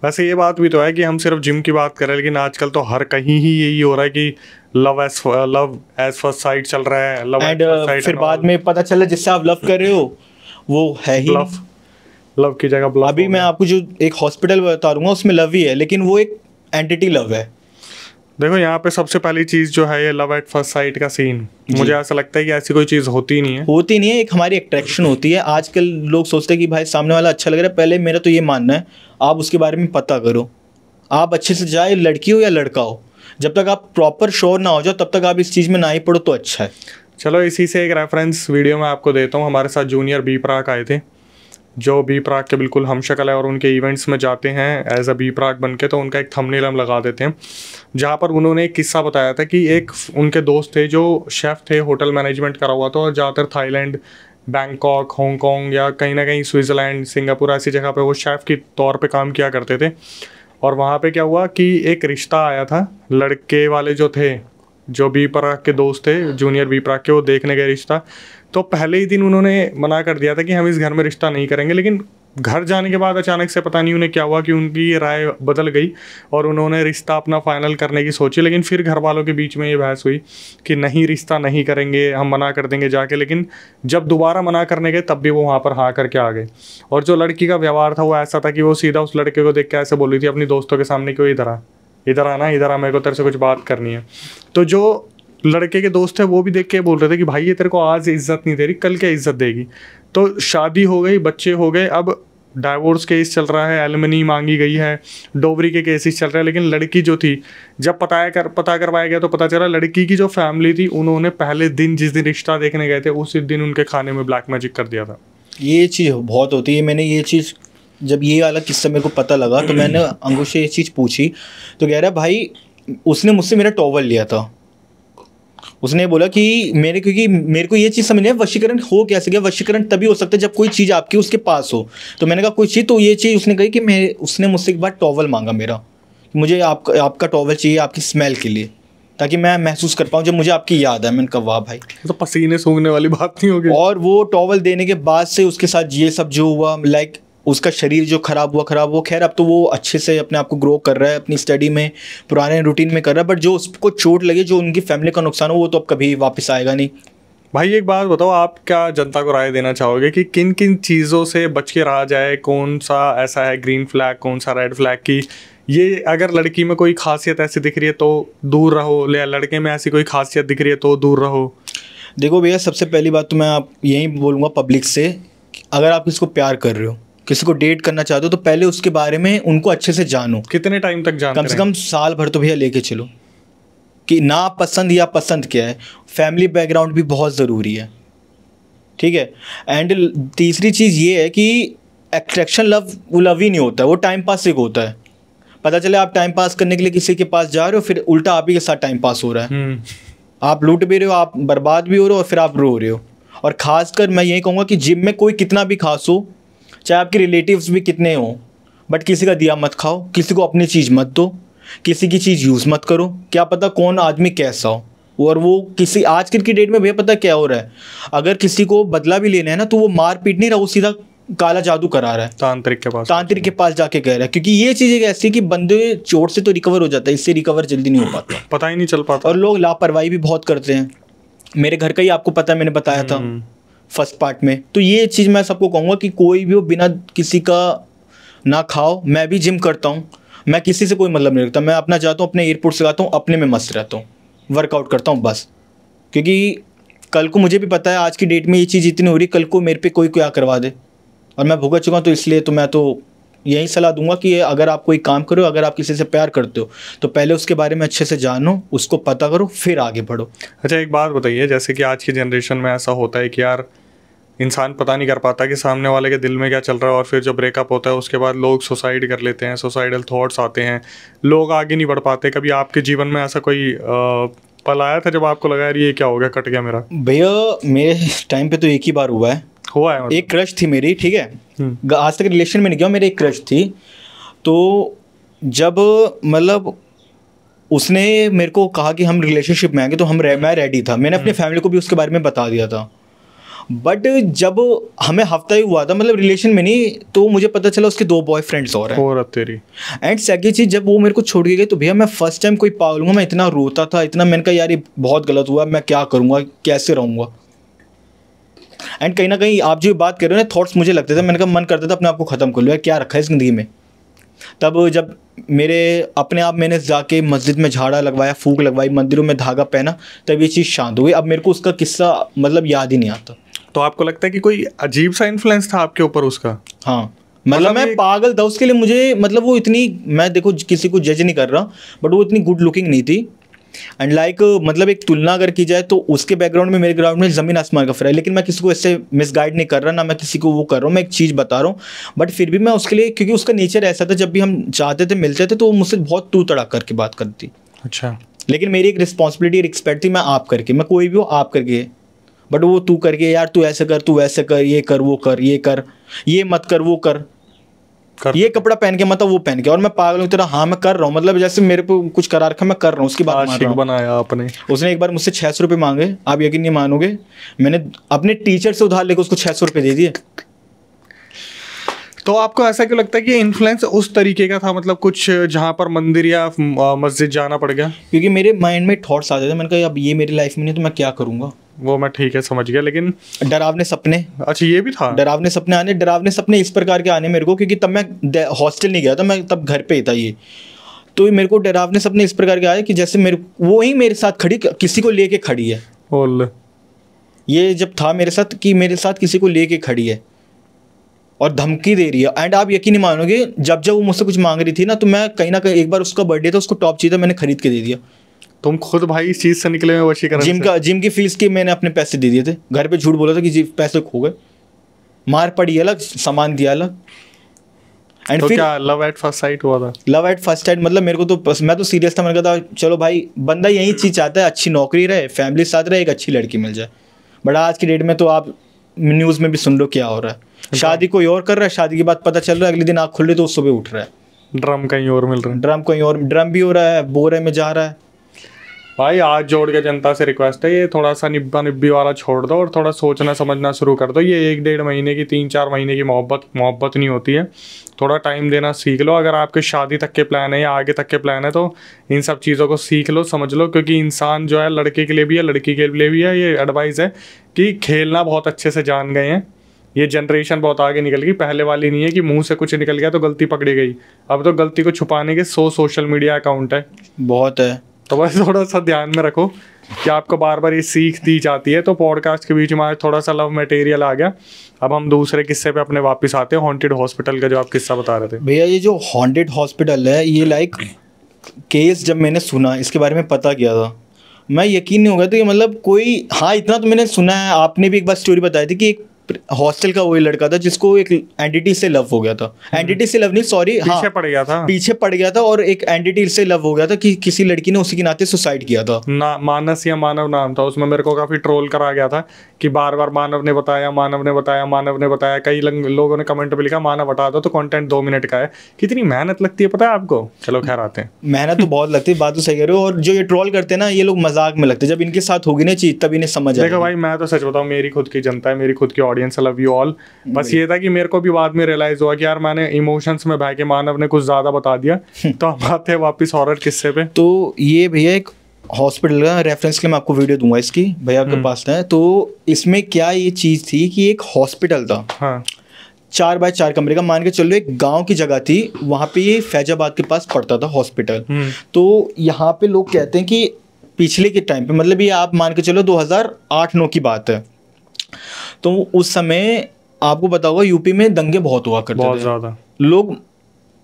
वैसे ये बात भी तो है कि हम सिर्फ जिम की बात कर रहे हैं, लेकिन आजकल तो हर कहीं ही यही हो रहा है कि लव एज फर्स्ट साइट चल रहा है। एंड फिर बाद में पता चला जिससे आप लव कर रहे हो वो है ही लव की जगह ब्लफ। अभी मैं आपको जो एक हॉस्पिटल बता दूंगा उसमें लव ही है, लेकिन वो एक एंटिटी लव है। देखो यहाँ पे सबसे पहली चीज़ जो है ये लव एट फर्स्ट साइट का सीन, मुझे ऐसा लगता है कि ऐसी कोई चीज़ होती नहीं है। होती नहीं है, एक हमारी अट्रैक्शन होती है। आजकल लोग सोचते हैं कि भाई सामने वाला अच्छा लग रहा है, पहले मेरा तो ये मानना है आप उसके बारे में पता करो, आप अच्छे से जाए, लड़की हो या लड़का हो, जब तक आप प्रॉपर श्योर ना हो जाओ तब तक आप इस चीज़ में ना ही पड़ो तो अच्छा है। चलो इसी से एक रेफरेंस वीडियो मैं आपको देता हूँ। हमारे साथ जूनियर बी प्राक आए थे, जो बी प्राक के बिल्कुल हमशक्ल है और उनके इवेंट्स में जाते हैं एज अ बी प्राक बन के, तो उनका एक थंबनेल हम लगा देते हैं जहाँ पर उन्होंने एक किस्सा बताया था कि एक उनके दोस्त थे जो शेफ़ थे, होटल मैनेजमेंट करा हुआ था और ज़्यादातर थाईलैंड, बैंकॉक, हांगकॉन्ग या कहीं ना कहीं स्विट्ज़रलैंड, सिंगापुर ऐसी जगह पे वो शेफ़ के तौर पे काम किया करते थे। और वहाँ पे क्या हुआ कि एक रिश्ता आया था, लड़के वाले जो थे, जो बी प्राक के दोस्त थे, जूनियर बी प्राक के, वो देखने गए रिश्ता। तो पहले ही दिन उन्होंने मना कर दिया था कि हम इस घर में रिश्ता नहीं करेंगे, लेकिन घर जाने के बाद अचानक से पता नहीं उन्हें क्या हुआ कि उनकी ये राय बदल गई और उन्होंने रिश्ता अपना फाइनल करने की सोची। लेकिन फिर घर वालों के बीच में ये बहस हुई कि नहीं, रिश्ता नहीं करेंगे, हम मना कर देंगे जाके। लेकिन जब दोबारा मना करने गए तब भी वो वहाँ पर हाँ करके आ गए। और जो लड़की का व्यवहार था वो ऐसा था कि वो सीधा उस लड़के को देख के ऐसे बोल रही थी अपनी दोस्तों के सामने कि वो इधर आना, इधर आ, मेरे को तेरे से कुछ बात करनी है। तो जो लड़के के दोस्त है वो भी देख के बोल रहे थे कि भाई ये तेरे को आज इज्जत नहीं दे रही, कल क्या इज्जत देगी। तो शादी हो गई, बच्चे हो गए, अब डाइवोर्स केस चल रहा है, एलिमनी मांगी गई है, डोबरी के केसेस चल रहे हैं। लेकिन लड़की जो थी, जब पता करवाया गया तो पता चला लड़की की जो फैमिली थी उन्होंने पहले दिन, जिस दिन रिश्ता देखने गए थे, उसी दिन उनके खाने में ब्लैक मैजिक कर दिया था। ये चीज़ बहुत होती है। मैंने ये चीज़, जब ये वाला किस्सा मेरे को पता लगा तो मैंने अंकुश से ये चीज़ पूछी तो कह रहा भाई उसने मुझसे मेरा टॉवल लिया था। उसने बोला कि क्योंकि मेरे को ये चीज़ समझ नहीं है वशीकरण हो कैसे गया। वशीकरण तभी हो सकता है जब कोई चीज़ आपकी उसके पास हो। तो मैंने कहा कोई चीज़, तो ये चीज़ उसने कही कि उसने मुझसे एक बार टॉवल मांगा मेरा, मुझे आपका टॉवल चाहिए आपकी स्मेल के लिए, ताकि मैं महसूस कर पाऊँ जब मुझे आपकी याद है। मैंने कहा वाह भाई, तो पसीने सूंघने वाली बात नहीं होगी। और वो टॉवल देने के बाद से उसके साथ ये सब जो हुआ, लाइक उसका शरीर जो खराब हुआ, खैर अब तो वो अच्छे से अपने आप को ग्रो कर रहा है, अपनी स्टडी में, पुराने रूटीन में कर रहा है। बट जो उसको चोट लगे, जो उनकी फैमिली का नुकसान हो, वो तो अब कभी वापस आएगा नहीं। भाई एक बात बताओ, आप क्या जनता को राय देना चाहोगे कि किन किन चीज़ों से बच के रहा जाए? कौन सा ऐसा है ग्रीन फ्लैग, कौन सा रेड फ्लैग की ये अगर लड़की में कोई खासियत ऐसी दिख रही है तो दूर रहो, या लड़के में ऐसी कोई खासियत दिख रही है तो दूर रहो? देखो भैया, सबसे पहली बात तो मैं आप यही बोलूँगा पब्लिक से, अगर आप किसी को प्यार कर रहे हो, किसी को डेट करना चाहते हो, तो पहले उसके बारे में उनको अच्छे से जानो। कितने टाइम तक जानो? कम से कम साल भर तो भैया लेके चलो कि ना पसंद या पसंद क्या है। फैमिली बैकग्राउंड भी बहुत ज़रूरी है, ठीक है। एंड तीसरी चीज़ ये है कि अट्रैक्शन लव ही नहीं होता है, वो टाइम पास एक होता है। पता चले आप टाइम पास करने के लिए किसी के पास जा रहे हो, फिर उल्टा आप ही के साथ टाइम पास हो रहा है। आप लूट भी रहे हो, आप बर्बाद भी हो रहे हो, और फिर आप रो रहे हो। और ख़ासकर मैं यही कहूँगा कि जिम में कोई कितना भी खास हो, चाहे आपके रिलेटिव्स भी कितने हों, बट किसी का दिया मत खाओ, किसी को अपनी चीज़ मत दो, किसी की चीज़ यूज़ मत करो। क्या पता कौन आदमी कैसा हो, और वो किसी आजकल की डेट में भैया पता क्या हो रहा है, अगर किसी को बदला भी लेना है ना, तो वो मार पीट नहीं रहा, वो सीधा काला जादू करा रहा है, तांत्रिक के पास जाके कह रहा है। क्योंकि ये चीज़ एक ऐसी कि बंदे चोट से तो रिकवर हो जाता है, इससे रिकवर जल्दी नहीं हो पाता, पता ही नहीं चल पाता। और लोग लापरवाही भी बहुत करते हैं। मेरे घर का ही आपको पता है, मैंने बताया था फर्स्ट पार्ट में। तो ये चीज़ मैं सबको कहूँगा कि कोई भी हो, बिना किसी का ना खाओ। मैं भी जिम करता हूँ, मैं किसी से कोई मतलब नहीं रखता। मैं अपना जाता हूँ, अपने एयरपोर्ट से आता हूँ, अपने में मस्त रहता हूँ, वर्कआउट करता हूँ बस। क्योंकि कल को मुझे भी पता है आज की डेट में ये चीज़ इतनी हो रही, कल को मेरे पे कोई क्या करवा दे, और मैं भुगत चुका हूँ। तो इसलिए तो मैं तो यही सलाह दूंगा कि अगर आप कोई काम करो, अगर आप किसी से प्यार करते हो, तो पहले उसके बारे में अच्छे से जानो, उसको पता करो, फिर आगे बढ़ो। अच्छा एक बात बताइए, जैसे कि आज की जनरेशन में ऐसा होता है कि यार इंसान पता नहीं कर पाता कि सामने वाले के दिल में क्या चल रहा है, और फिर जब ब्रेकअप होता है उसके बाद लोग सुसाइड कर लेते हैं, सुसाइडल थॉट्स आते हैं, लोग आगे नहीं बढ़ पाते। कभी आपके जीवन में ऐसा कोई पल आया था जब आपको लगा यार ये क्या हो गया, कट गया मेरा? भैया मेरे टाइम पे तो एक ही बार हुआ है मतलब। एक क्रश थी मेरी, ठीक है, आज तक रिलेशन में नहीं गया, मेरी एक क्रश थी। तो जब मतलब उसने मेरे को कहा कि हम रिलेशनशिप में आएंगे, तो मैं रेडी था। मैंने अपने फैमिली को भी उसके बारे में बता दिया था। बट जब हमें हफ्ता ही हुआ था, मतलब रिलेशन में नहीं, तो मुझे पता चला उसके 2 बॉयफ्रेंड्स और हैं। एंड सेकंड चीज़, जब वो मेरे को छोड़ के गई, तो भैया मैं फर्स्ट टाइम कोई पागल हूँ, मैं इतना रोता था, इतना, मैंने कहा यार ये बहुत गलत हुआ, मैं क्या करूँगा, कैसे रहूँगा। एंड कहीं ना कहीं आप जो बात कर रहे हो ना, थॉट्स मुझे लगते थे, मैंने कहा मन करता था अपने आप को ख़त्म कर लो यार, क्या रखा है ज़िंदगी में। तब जब मेरे अपने आप मैंने जाके मस्जिद में झाड़ा लगवाया, फूक लगवाई, मंदिरों में धागा पहना, तब ये चीज़ शांत हो गई। अब मेरे को उसका किस्सा मतलब याद ही नहीं आता। तो आपको लगता है कि कोई अजीब सा इन्फ्लुएंस था आपके ऊपर उसका? हाँ, मतलब मैं पागल था उसके लिए। मुझे मतलब वो इतनी, मैं देखो किसी को जज नहीं कर रहा, बट वो इतनी गुड लुकिंग नहीं थी। एंड लाइक मतलब एक तुलना अगर की जाए तो उसके बैकग्राउंड में मेरे ग्राउंड में ज़मीन आसमान का फर्क है। लेकिन मैं किसी को ऐसे मिसगाइड नहीं कर रहा, ना मैं किसी को वो कर रहा हूँ, मैं एक चीज़ बता रहा हूँ। बट फिर भी मैं उसके लिए, क्योंकि उसका नेचर ऐसा था, जब भी हम जाते थे मिलते थे तो वो मुझसे बहुत तू तड़ाक करके बात करती। अच्छा। लेकिन मेरी एक रिस्पॉन्सिबिलिटी, रिस्पेक्ट थी, मैं आप करके, मैं कोई भी हो आप करके। बट वो तू करके, यार तू ऐसे कर, तू वैसे कर, ये कर, वो कर, ये कर, ये मत कर, वो कर, ये कपड़ा पहन के मत, वो पहन के। और मैं पागल हूँ तेरा, हाँ मैं कर रहा हूँ, मतलब जैसे मेरे पे कुछ करा रखा, मैं कर रहा हूँ, उसकी बात मान रहा हूँ। बनाया आपने। उसने एक बार मुझसे 600 रुपये मांगे, आप यकीन नहीं मानोगे, मैंने अपने टीचर से उधार लेकर उसको 600 रुपये दे दिए। तो आपको ऐसा क्यों लगता है कि इन्फ्लुएंस उस तरीके का था, मतलब कुछ जहाँ पर मंदिर या मस्जिद जाना पड़ गया? क्योंकि मेरे माइंड में थॉट्स आ जाते, मैंने कहा अब ये मेरी लाइफ में नहीं तो मैं क्या करूँगा। वो मैं ठीक है समझ गया, लेकिन डरावने सपने। अच्छा, ये भी था? डरावने सपने इस प्रकार के आने मेरे को, क्योंकि तब मैं हॉस्टल नहीं गया था, मैं तब घर पे ही था। ये तो मेरे को डरावने सपने इस प्रकार के आए कि जैसे वो ही मेरे साथ खड़ी, किसी को लेके खड़ी है। ये जब था मेरे साथ कि मेरे साथ किसी को लेके खड़ी है और धमकी दे रही है। एंड आप यकीन नहीं मानोगे, जब वो मुझसे कुछ मांग रही थी ना, तो मैं कहीं ना कहीं, एक बार उसका बर्थडे था, उसको टॉप चाहिए था, मैंने खरीद के दे दिया। तुम खुद भाई इस चीज से निकले हुए वशीकरण? जिम की फीस की मैंने अपने पैसे दे दिए थे। घर पे झूठ बोला था कि पैसे खो गए, मार पड़ी अलग, सामान दिया अलग। एंड तो फिर क्या लव एट फर्स्ट साइट हुआ था? लव एट फर्स्ट साइट मतलब मेरे को तो, मैं तो सीरियस था। मैंने कहा था चलो भाई, बंदा यही चीज़ चाहता है, अच्छी नौकरी रहे, फैमिली साथ रहे, एक अच्छी लड़की मिल जाए। बट आज की डेट में तो आप न्यूज़ में भी सुन लो क्या हो रहा है, शादी कोई और कर रहा है, शादी के बाद पता चल रहा है, अगले दिन आँख खुल रही तो सुबह उठ रहा है, ड्रम कहीं और मिल रहा है, ड्रम कहीं और, ड्रम भी हो रहा है, बोरे में जा रहा है। भाई आज जोड़ के जनता से रिक्वेस्ट है, ये थोड़ा सा निब्बा निब्बी वाला छोड़ दो और थोड़ा सोचना समझना शुरू कर दो। ये 1-1.5 महीने की, 3-4 महीने की मोहब्बत नहीं होती है। थोड़ा टाइम देना सीख लो। अगर आपके शादी तक के प्लान है या आगे तक के प्लान है तो इन सब चीज़ों को सीख लो, समझ लो। क्योंकि इंसान जो है, लड़के के लिए भी है, लड़की के लिए भी है, ये एडवाइस है कि खेलना बहुत अच्छे से जान गए हैं। ये जनरेशन बहुत आगे निकल गई, पहले वाली नहीं है कि मुंह से कुछ निकल गया तो गलती पकड़ी गई। अब तो गलती को छुपाने के 100 सोशल मीडिया अकाउंट है, बहुत है। तो बस थोड़ा सा ध्यान में रखो कि आपको बार बार ये सीख दी जाती है। तो पॉडकास्ट के बीच में आज थोड़ा सा लव मटेरियल आ गया। अब हम दूसरे किस्से पे अपने वापस आते हैं, हॉन्टेड हॉस्पिटल का जो आप किस्सा बता रहे थे। भैया ये जो हॉन्टेड हॉस्पिटल है, ये लाइक केस जब मैंने सुना, इसके बारे में पता किया था, मैं यकीन नहीं हो गया था कि मतलब कोई, हाँ इतना तो मैंने सुना है, आपने भी एक बार स्टोरी बताई थी कि एक हॉस्टल का वही लड़का था जिसको एक एंटिटी से लव हो गया था। एंटिटी से लव नहीं, सॉरी, पीछे पड़ गया था, पीछे पड़ गया था और एक एंटिटी से लव हो गया था कि किसी लड़की ने उसी के नाते सुसाइड किया था। मानस या मानव नाम था। उसमें मेरे को काफी ट्रोल करा गया था कि बार बार मानव ने बताया, मानव ने बताया, मानव ने बताया। कई लोगों ने कमेंट में लिखा मानव हटा दो तो कंटेंट 2 मिनट का है। कितनी मेहनत लगती है पता है आपको? चलो खैर आते हैं, मेहनत तो बहुत लगती है, बात तो सही कह रहे हो। और जो ये ट्रोल करते हैं ना, ये लोग मजाक में लगते हैं, जब इनके साथ होगी ना चीज तब इन्हें समझ आएगा। देखो भाई, मैं तो सच बताऊं, मेरी खुद की जनता है, मेरी खुद की ऑडियंस, लव यू ऑल। बस ये था कि मेरे को भी बाद में रियलाइज हुआ कि यार मैंने इमोशंस में बह के मानव ने कुछ ज्यादा बता दिया। तो हम आते हैं वापस हॉरर किस्से पे। तो ये भैया एक हॉस्पिटल का रेफरेंस के लिए मैं आपको वीडियो दूंगा इसकी, भैया के पास है। तो इसमें क्या ये चीज़ थी कि एक हॉस्पिटल था, हाँ, 4 बाय 4 कमरे का, मान के चलो एक गांव की जगह थी, वहाँ पे ये फैजाबाद के पास पड़ता था हॉस्पिटल। तो यहाँ पे लोग कहते हैं कि पिछले के टाइम पे, मतलब ये आप मान के चलो 2008-9 की बात है, तो उस समय आपको पता होगा यूपी में दंगे बहुत हुआ करते थे, बहुत ज़्यादा। लोग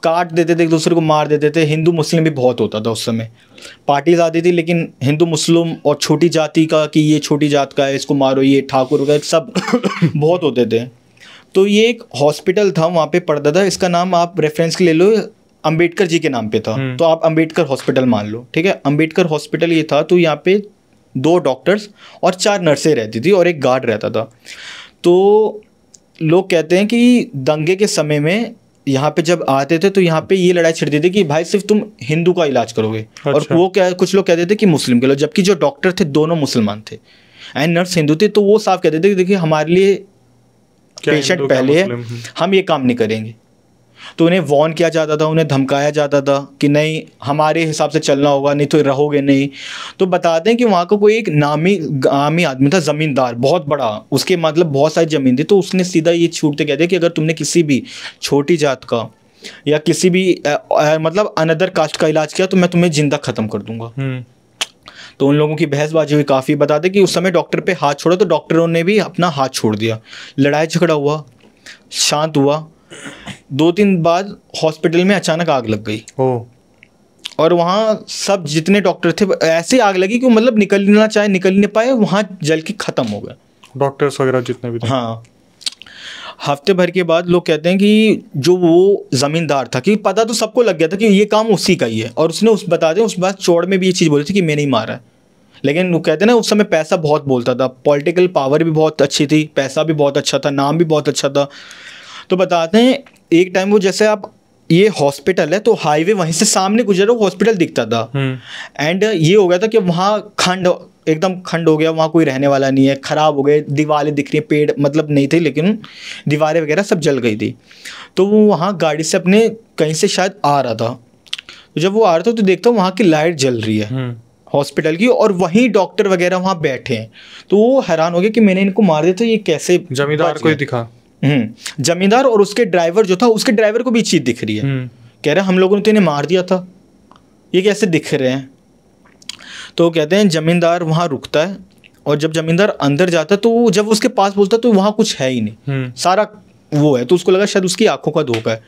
काट देते थे, एक दूसरे को मार देते थे। हिंदू मुस्लिम भी बहुत होता था उस समय, पार्टीज आती थी, लेकिन हिंदू मुस्लिम और छोटी जाति का कि ये छोटी जात का है इसको मारो, ये ठाकुर का, सब बहुत होते थे। तो ये एक हॉस्पिटल था, वहाँ पे पड़ता था। इसका नाम आप रेफरेंस के ले लो, अंबेडकर जी के नाम पे था, तो आप अंबेडकर हॉस्पिटल मान लो, ठीक है। अंबेडकर हॉस्पिटल ये था। तो यहाँ पे 2 डॉक्टर्स और 4 नर्सें रहती थी और एक गार्ड रहता था। तो लोग कहते हैं कि दंगे के समय में यहाँ पे जब आते थे तो यहाँ पे ये लड़ाई छिड़ती थी कि भाई सिर्फ तुम हिंदू का इलाज करोगे। अच्छा। और वो क्या, कुछ लोग कहते थे कि मुस्लिम के लोग, जबकि जो डॉक्टर थे दोनों मुसलमान थे एंड नर्स हिंदू थे। तो वो साफ कहते थे कि देखिए हमारे लिए पेशेंट पहले है, हम ये काम नहीं करेंगे। तो उन्हें वॉर्न किया जाता था, उन्हें धमकाया जाता था कि नहीं हमारे हिसाब से चलना होगा, नहीं तो रहोगे नहीं। तो बताते हैं कि वहाँ का कोई एक नामी आदमी था, ज़मींदार बहुत बड़ा, उसके मतलब बहुत सारी ज़मीन थी। तो उसने सीधा ये छूटते कहते कि अगर तुमने किसी भी छोटी जात का या किसी भी मतलब अनदर कास्ट का इलाज किया तो मैं तुम्हें जिंदा ख़त्म कर दूंगा। तो उन लोगों की बहसबाजी हुई काफ़ी। बताते कि उस समय डॉक्टर पे हाथ छोड़ा तो डॉक्टरों ने भी अपना हाथ छोड़ दिया। लड़ाई झगड़ा हुआ, शांत हुआ। 2-3 बाद हॉस्पिटल में अचानक आग लग गई। और वहाँ सब जितने डॉक्टर थे ऐसे आग लगी कि मतलब निकलना चाहे निकल नहीं पाए, वहाँ जल के ख़त्म हो गए डॉक्टर्स वगैरह जितने भी थे। हाँ। हफ्ते भर के बाद लोग कहते हैं कि जो वो ज़मींदार था, कि पता तो सबको लग गया था कि ये काम उसी का ही है, और उसने उस बात चौड़ में भी ये चीज़ बोली थी कि मैंने ही मारा है। लेकिन वो कहते हैं ना, उस समय पैसा बहुत बोलता था, पॉलिटिकल पावर भी बहुत अच्छी थी, पैसा भी बहुत अच्छा था, नाम भी बहुत अच्छा था। तो बताते हैं एक टाइम वो, जैसे आप ये हॉस्पिटल है तो हाईवे वहीं से सामने गुजरा, हॉस्पिटल दिखता था। एंड ये हो गया था कि वहाँ एकदम खंड हो गया, वहाँ कोई रहने वाला नहीं है, ख़राब हो गए, दीवारें दिख रही हैं, पेड़ मतलब नहीं थे लेकिन दीवारें वगैरह सब जल गई थी। तो वो वहाँ गाड़ी से अपने कहीं से शायद आ रहा था। तो जब वो आ रहा था तो देखता हूँ वहाँ की लाइट जल रही है हॉस्पिटल की, और वहीं डॉक्टर वगैरह वहाँ बैठे हैं। तो वो हैरान हो गया कि मैंने इनको मार दिया, तो ये कैसे। जमींदार को ही दिखा। जमींदार और उसके ड्राइवर जो था, उसके ड्राइवर को भी चीज दिख रही है। कह रहे हम लोगों ने तो इन्हें मार दिया था, ये कैसे दिख रहे हैं। तो कहते हैं जमींदार वहाँ रुकता है, और जब जमींदार अंदर जाता है तो जब उसके पास बोलता है तो वहाँ कुछ है ही नहीं, सारा वो है। तो उसको लगा शायद उसकी आंखों का धोखा है।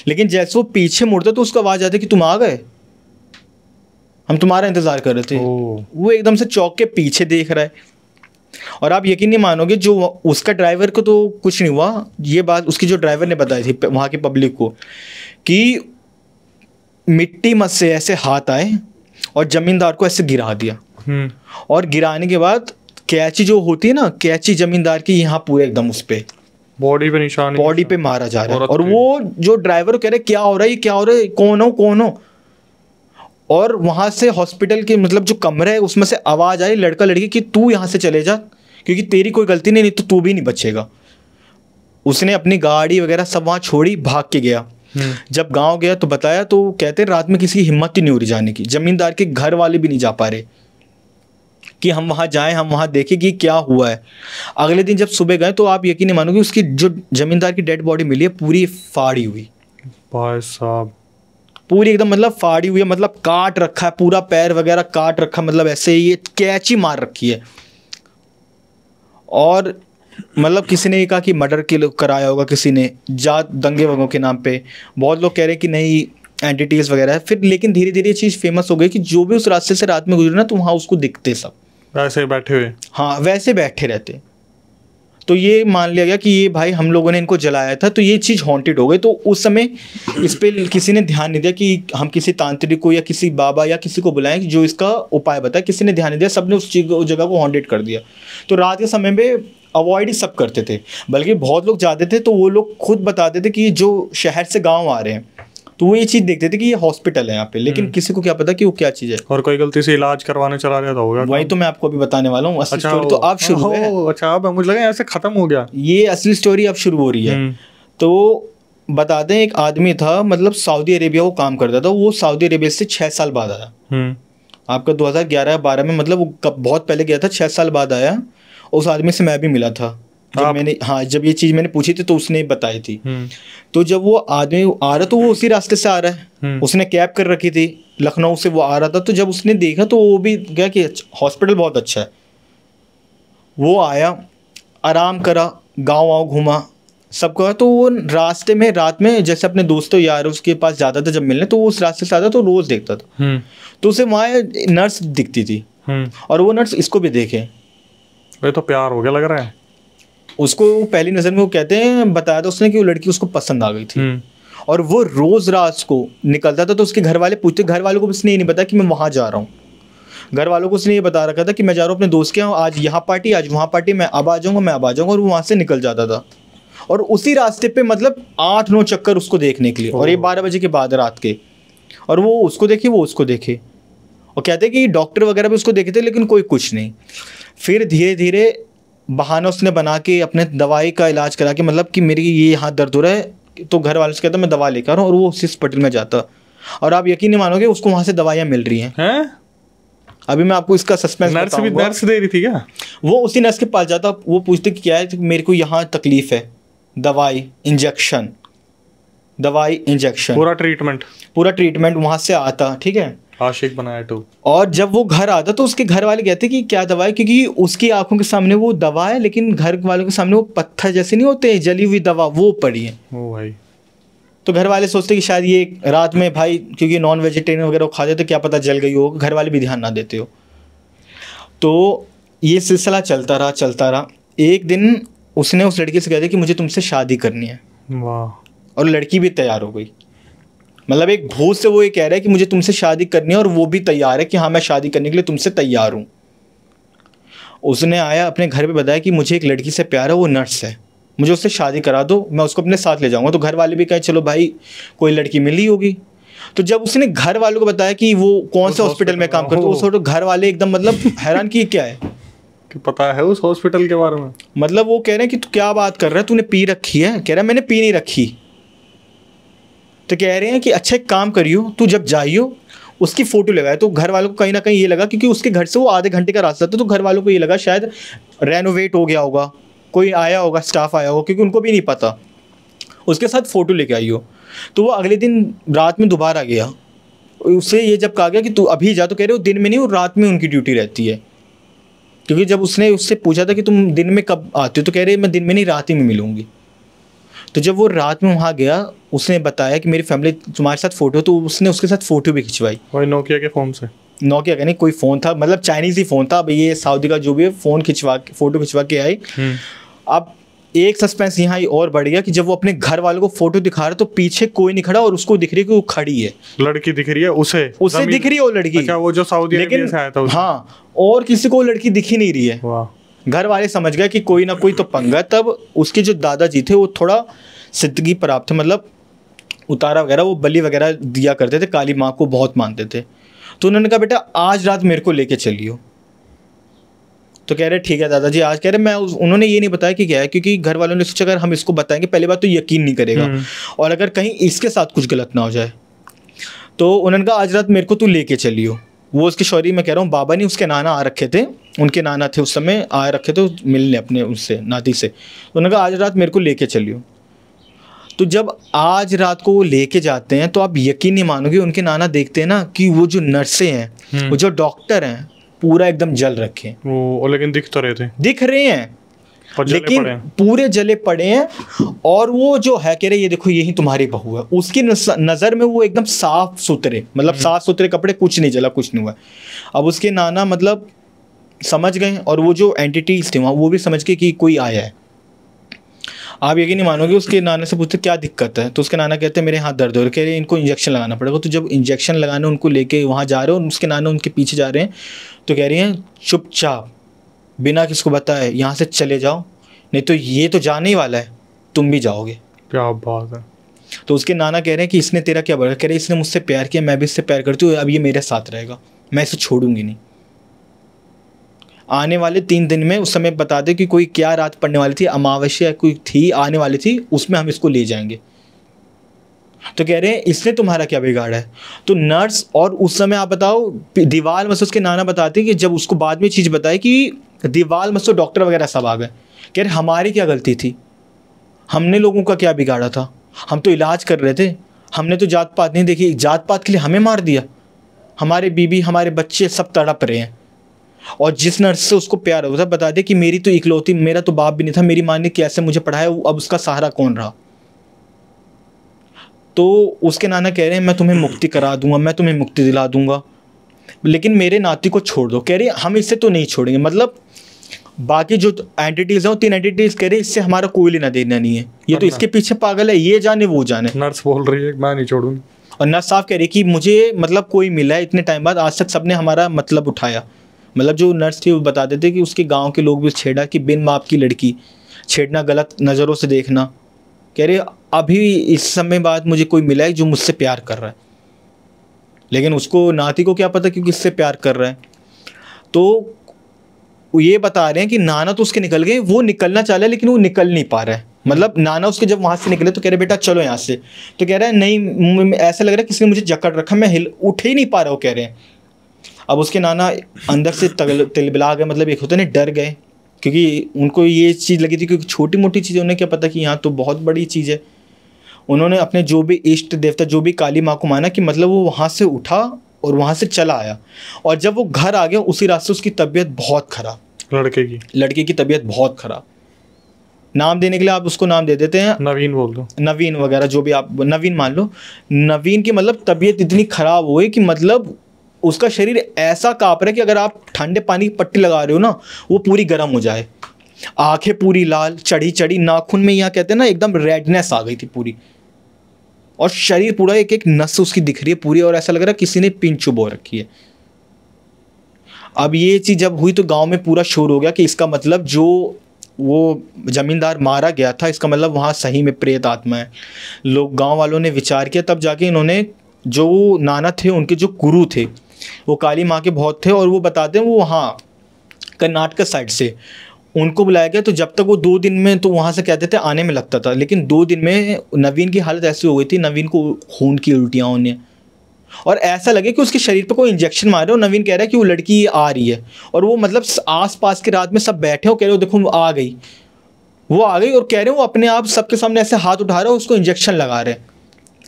लेकिन जैसे वो पीछे मुड़ता तो उसको आवाज़ आती है कि तुम आ गए, हम तुम्हारा इंतजार कर रहे थे। वो एकदम से चौंक के पीछे देख रहा है, और आप यकीन नहीं मानोगे, जो उसका ड्राइवर को तो कुछ नहीं हुआ। ये बात उसकी जो ड्राइवर ने बताई थी वहाँ की पब्लिक को, कि मिट्टी मत से ऐसे हाथ आए और जमींदार को ऐसे गिरा दिया। और गिराने के बाद कैची जो होती है ना, कैची जमींदार की यहाँ पूरे एकदम उस पे बॉडी पे निशान, बॉडी पे मारा जा रहा है। और वो जो ड्राइवर कह रहे क्या हो रहा है, क्या हो रहा है, कौन हो। और वहाँ से हॉस्पिटल के मतलब जो कमरा है उसमें से आवाज़ आई लड़का लड़की कि तू यहाँ से चले जा, क्योंकि तेरी कोई गलती नहीं तो तू भी नहीं बचेगा। उसने अपनी गाड़ी वगैरह सब वहाँ छोड़ी, भाग के गया। जब गांव गया तो बताया, तो कहते रात में किसी की हिम्मत ही नहीं हो रही जाने की। जमींदार के घर वाले भी नहीं जा पा रहे कि हम वहाँ जाएं, हम वहाँ देखें कि क्या हुआ है। अगले दिन जब सुबह गए तो आप यकीन नहीं मानोगे, उसकी जो जमींदार की डेड बॉडी मिली है पूरी फाड़ी हुई। भाई साहब, पूरी एकदम मतलब फाड़ी हुई है, मतलब काट रखा है पूरा, पैर वगैरह काट रखा, मतलब ऐसे ही ये कैची मार रखी है। और मतलब किसी ने ये कहा कि मर्डर के लोग कराया होगा किसी ने, जात दंगे वगों के नाम पे। बहुत लोग कह रहे हैं कि नहीं एंटिटीज वगैरह है। फिर लेकिन धीरे धीरे ये चीज़ फेमस हो गई कि जो भी उस रास्ते से रात में गुजरे ना तो वहाँ उसको दिखते सब वैसे बैठे हुए। हाँ, वैसे बैठे रहते। तो ये मान लिया गया कि ये भाई हम लोगों ने इनको जलाया था, तो ये चीज़ हॉन्टेड हो गई। तो उस समय इस पर किसी ने ध्यान नहीं दिया कि हम किसी तांत्रिक को या किसी बाबा या किसी को बुलाएं कि जो इसका उपाय बताए। किसी ने ध्यान नहीं दिया, सबने उस जगह को हॉन्टेड कर दिया। तो रात के समय में अवॉइड ही सब करते थे, बल्कि बहुत लोग जाते थे तो वो लोग खुद बताते थे कि जो शहर से गाँव आ रहे हैं तो वो ये चीज़ देखते थे कि ये हॉस्पिटल है यहाँ पे, लेकिन किसी को क्या पता कि वो क्या चीज़ है। और कोई गलती से इलाज करवाने चला गया था होगा। वही तो मैं आपको अभी बताने वाला हूँ। असली स्टोरी तो अब शुरू है। अच्छा, अब मुझे लगा ऐसे खत्म हो गया। ये असली स्टोरी अब शुरू हो रही है। तो बताते हैं एक आदमी था, मतलब सऊदी अरेबिया वो काम करता था। वो सऊदी अरेबिया से 6 साल बाद आया। आपका 2011-12 में, मतलब वो बहुत पहले गया था, 6 साल बाद आया। उस आदमी से मैं भी मिला था जब ये चीज़ मैंने पूछी थी तो उसने बताई थी। तो जब वो आदमी आ रहा तो वो उसी रास्ते से आ रहा है। उसने कैब कर रखी थी, लखनऊ से वो आ रहा था। तो जब उसने देखा तो वो भी गया कि हॉस्पिटल बहुत अच्छा है। वो आया, आराम करा, गाँव घूमा, सब कहा। तो वो रास्ते में रात में जैसे अपने दोस्तों यार उसके पास जाता था जब मिलने, तो वो उस रास्ते से आता तो रोज़ देखता था। तो उसे वहाँ नर्स दिखती थी, और वो नर्स इसको भी देखे। ये तो प्यार हो गया लग रहा है उसको। पहली नज़र में वो कहते हैं बताया था उसने कि वो लड़की उसको पसंद आ गई थी। और वो रोज़ रात को निकलता था तो उसके घर वाले पूछते, घर वालों को उसने ये नहीं बताया कि मैं वहाँ जा रहा हूँ। घर वालों को उसने ये बता रखा था कि मैं जा रहा हूँ अपने दोस्त के यहाँ, आज यहाँ पार्टी, आज वहाँ पार्टी, मैं अब आ जाऊँगा। और वो वहाँ से निकल जाता था। और उसी रास्ते पे मतलब 8-9 चक्कर उसको देखने के लिए, और ये 12 बजे के बाद रात के। और वो उसको देखे, वो उसको देखे, और कहते कि डॉक्टर वगैरह भी उसको देखे थे लेकिन कोई कुछ नहीं। फिर धीरे धीरे बहाना उसने बना के अपने दवाई का इलाज करा के, मतलब कि मेरी ये यहाँ दर्द हो रहा है, तो घर वालों से कहता मैं दवा लेकर आ रहा हूँ। और वो उसी हॉस्पिटल में जाता, और आप यकीन नहीं मानोगे उसको वहाँ से दवाइयाँ मिल रही हैं। अभी मैं आपको इसका सस्पेंस बताऊंगा। नर्स दे रही थी क्या? वो उसी नर्स के पास जाता, वो पूछते कि क्या है, तो मेरे को यहाँ तकलीफ है, दवाई, इंजेक्शन। दवाई, इंजेक्शन, पूरा ट्रीटमेंट वहाँ से आता, ठीक है। आशिक बनाया टू। और जब वो घर आता तो उसके घर वाले कहते कि क्या दवा है, क्योंकि उसकी आंखों के सामने वो दवा है, लेकिन घर वालों के सामने वो पत्थर जैसे नहीं होते जली हुई दवा, वो पड़ी है। ओ भाई। तो घर वाले सोचते कि शायद ये रात में भाई, क्योंकि नॉन वेजिटेरियन वगैरह खाते तो क्या पता जल गई हो, घर वाले भी ध्यान ना देते हो। तो ये सिलसिला चलता रहा। एक दिन उसने उस लड़की से कह दिया कि मुझे तुमसे शादी करनी है। वाह। और लड़की भी तैयार हो गई। मतलब एक भूत से वो ये कह रहा है कि मुझे तुमसे शादी करनी है, और वो भी तैयार है कि हाँ मैं शादी करने के लिए तुमसे तैयार हूँ। उसने आया अपने घर पे बताया कि मुझे एक लड़की से प्यार है, वो नर्स है, मुझे उससे शादी करा दो, मैं उसको अपने साथ ले जाऊँगा। तो घर वाले भी कहे चलो भाई कोई लड़की मिली होगी। तो जब उसने घर वालों को बताया कि वो कौन से हॉस्पिटल में काम करते, उस घर वाले एकदम मतलब हैरान कि क्या है, कि पता है उस हॉस्पिटल के बारे में। मतलब वो कह रहे हैं कि तू क्या बात कर रहा है, तूने पी रखी है? कह रहा है मैंने पी नहीं रखी। तो कह रहे हैं कि अच्छा एक काम करियो, तू जब जाइयो उसकी फ़ोटो लगाए। तो घर वालों को कहीं ना कहीं ये लगा, क्योंकि उसके घर से वो आधे घंटे का रास्ता था, तो घर वालों को ये लगा शायद रेनोवेट हो गया होगा, कोई आया होगा, स्टाफ आया होगा, क्योंकि उनको भी नहीं पता। उसके साथ फ़ोटो लेके आई हो। तो वो अगले दिन रात में दोबारा गया, उससे ये जब कहा गया कि तू अभी जा, तो कह रहे हो दिन में नहीं, वो रात में उनकी ड्यूटी रहती है। क्योंकि जब उसने उससे पूछा था कि तुम दिन में कब आते हो, तो कह रहे मैं दिन में नहीं, रात ही में मिलूंगी। तो जब वो रात में वहाँ गया, उसने बताया कि मेरी फैमिली तुम्हारे साथ फ़ोटो, तो उसने उसके साथ फ़ोटो भी खिंचवाई। वही नोकिया के फ़ोन से, नोकिया का नहीं, कोई फ़ोन था, मतलब चाइनीज़ ही फ़ोन था। अब ये सऊदी का जो भी है, फ़ोन फ़ोटो खिंचवा के आई। अब एक सस्पेंस यहाँ और बढ़ गया कि जब वो अपने घर वालों को फोटो दिखा रहा है, तो पीछे कोई नहीं खड़ा, और उसको दिख रही है कि वो खड़ी है, लड़की दिख रही है, उसे दिख रही है वो लड़की। अच्छा, वो जो सऊदी अरेबिया से आया था उसे। हाँ, और किसी को लड़की दिख ही नहीं रही है। वाह। घर वाले समझ गए कि कोई ना कोई तो पंगा। तब उसके जो दादाजी थे वो थोड़ा सिद्धगी प्राप्त थे, मतलब उतारा वगैरह, वो बलि वगैरह दिया करते थे, काली माँ को बहुत मानते थे। तो उन्होंने कहा बेटा आज रात मेरे को लेके चलियो। तो कह रहे ठीक है दादाजी आज। कह रहे मैं उन्होंने ये नहीं बताया कि क्या है, क्योंकि घर वालों ने सोचा अगर हम इसको बताएंगे पहली बात तो यकीन नहीं करेगा, और अगर कहीं इसके साथ कुछ गलत ना हो जाए। तो उन्होंने कहा आज रात मेरे को तू लेके चलियो। वो उसके शौरी, मैं कह रहा हूँ बाबा नहीं, उसके नाना आ रखे थे, उनके नाना थे उस समय, आ रखे थे मिलने अपने उससे नाती से। तो उन्होंने कहा आज रात मेरे को लेके चलियो। तो जब आज रात को वो लेके जाते हैं, तो आप यकीन नहीं मानोगे, उनके नाना देखते हैं ना कि वो जो नर्सें हैं, वो जो डॉक्टर हैं, पूरा एकदम जल रखे हैं। वो लेकिन दिख तो रहे थे, दिख रहे हैं, लेकिन पूरे जले पड़े हैं। और वो जो है कह रहे ये देखो यही तुम्हारी बहू है, उसकी नज़र में वो एकदम साफ सुथरे, मतलब साफ सुथरे कपड़े, कुछ नहीं जला, कुछ नहीं हुआ। अब उसके नाना मतलब समझ गए, और वो जो एंटिटीज थे वहाँ वो भी समझ गए कि कोई आया है। आप यकीन नहीं मानोगे, उसके नाना से पूछते क्या दिक्कत है, तो उसके नाना कहते हैं मेरे हाथ दर्द हो रहे, कह रहे इनको इंजेक्शन लगाना पड़ेगा। तो जब इंजेक्शन लगाने उनको लेके वहाँ जा रहे हो, उसके नाना उनके पीछे जा रहे हैं, तो कह रही हैं चुपचाप बिना किसको बताए यहाँ से चले जाओ, नहीं तो ये तो जाने ही वाला है, तुम भी जाओगे। क्या बात है। तो उसके नाना कह रहे हैं कि इसने तेरा क्या बड़ा, कह रहे इसने मुझसे प्यार किया, मैं भी इससे प्यार करती हूँ, अब ये मेरे साथ रहेगा, मैं इसे छोड़ूंगी नहीं। आने वाले 3 दिन में, उस समय बता दे कि कोई क्या रात पड़ने वाली थी, अमावस्या कोई थी आने वाली थी, उसमें हम इसको ले जाएंगे। तो कह रहे हैं इसने तुम्हारा क्या बिगाड़ा है। तो नर्स, और उस समय आप बताओ दीवार में से उसके नाना बताते कि जब उसको बाद में चीज़ बताई कि दीवार में से डॉक्टर वगैरह सब आ गए, कह रहे हमारी क्या गलती थी, हमने लोगों का क्या बिगाड़ा था, हम तो इलाज कर रहे थे, हमने तो जात पात नहीं देखी, जात पात के लिए हमें मार दिया, हमारे बीबी हमारे बच्चे सब तड़प रहे हैं। और जिस नर्स से उसको प्यार होता बता दे कि मेरी तो इकलौती, मेरा तो बाप भी नहीं था, मेरी माँ ने कैसे मुझे पढ़ाया, अब उसका सहारा कौन रहा। तो उसके नाना कह रहे हैं मैं तुम्हें मुक्ति करा दूंगा, मैं तुम्हें मुक्ति दिला दूंगा, लेकिन मेरे नाती को छोड़ दो। कह रहे हम इससे तो नहीं छोड़ेंगे, मतलब बाकी जो एंटिटीज हैं वो 3 एंटिटीज कह रहे इससे हमारा कोई लेना देना नहीं है, ये तो इसके पीछे पागल है, ये जाने वो जाने। नर्स बोल रही है मैं नहीं छोड़ूंगी, और नर्स साहब कह रही कि मुझे मतलब कोई मिला है इतने टाइम बाद, आज तक सबने हमारा मतलब उठाया। मतलब जो नर्स थी वो बता देते कि उसके गांव के लोग भी छेड़ा कि बिन बाप की लड़की छेड़ना, गलत नज़रों से देखना। कह रहे अभी इस समय बाद मुझे कोई मिला है जो मुझसे प्यार कर रहा है, लेकिन उसको नाती को क्या पता कि किससे प्यार कर रहा है। तो ये बता रहे हैं कि नाना तो उसके निकल गए, वो निकलना चाह रहा है लेकिन वो निकल नहीं पा रहा है। मतलब नाना उसके जब वहाँ से निकले तो कह रहे बेटा चलो यहाँ से, तो कह रहा है नहीं, ऐसा लग रहा है किसी ने मुझे जकड़ रखा, मैं उठ ही नहीं पा रहा हूँ, कह रहे हैं। अब उसके नाना अंदर से तिलबिला गए, मतलब एक होते ना डर गए, क्योंकि उनको ये चीज़ लगी थी, क्योंकि छोटी मोटी चीज़ें उन्हें क्या पता कि यहाँ तो बहुत बड़ी चीज़ है। उन्होंने अपने जो भी इष्ट देवता, जो भी काली माँ को माना कि मतलब वो वहाँ से उठा और वहाँ से चला आया। और जब वो घर आ गया उसी रात से उसकी तबीयत बहुत खराब, लड़के की तबीयत बहुत खराब। नाम देने के लिए आप उसको नाम दे देते हैं, नवीन बोल दो, नवीन वगैरह जो भी आप नवीन मान लो। नवीन की मतलब तबीयत इतनी खराब हुई कि मतलब उसका शरीर ऐसा काँप रहा है कि अगर आप ठंडे पानी की पट्टी लगा रहे हो ना वो पूरी गर्म हो जाए। आंखें पूरी लाल, चढ़ी नाखून में, यहाँ कहते हैं ना एकदम रेडनेस आ गई थी पूरी, और शरीर पूरा एक एक नस उसकी दिख रही है पूरी, और ऐसा लग रहा है किसी ने पिन चुबो रखी है। अब ये चीज़ जब हुई तो गांव में पूरा शोर हो गया कि इसका मतलब जो वो जमींदार मारा गया था, इसका मतलब वहाँ सही में प्रेत आत्मा है। लोग, गांव वालों ने विचार किया, तब जाके इन्होंने, जो नाना थे उनके जो गुरु थे वो काली माँ के बहुत थे, और वो बताते हैं वो वहाँ कर्नाटक साइड से उनको बुलाया गया। तो जब तक वो 2 दिन में, तो वहाँ से कहते थे आने में लगता था, लेकिन 2 दिन में नवीन की हालत ऐसी हो गई थी, नवीन को खून की उल्टियाँ होने, और ऐसा लगे कि उसके शरीर पे कोई इंजेक्शन मारे। और नवीन कह रहा है कि वो लड़की आ रही है, और वो मतलब आस पास के रात में सब बैठे हो, कह रहे हो देखो वो आ गई, वो आ गई, और कह रहे हो वो अपने आप सबके सामने ऐसे हाथ उठा रहा है, उसको इंजेक्शन लगा रहे हैं।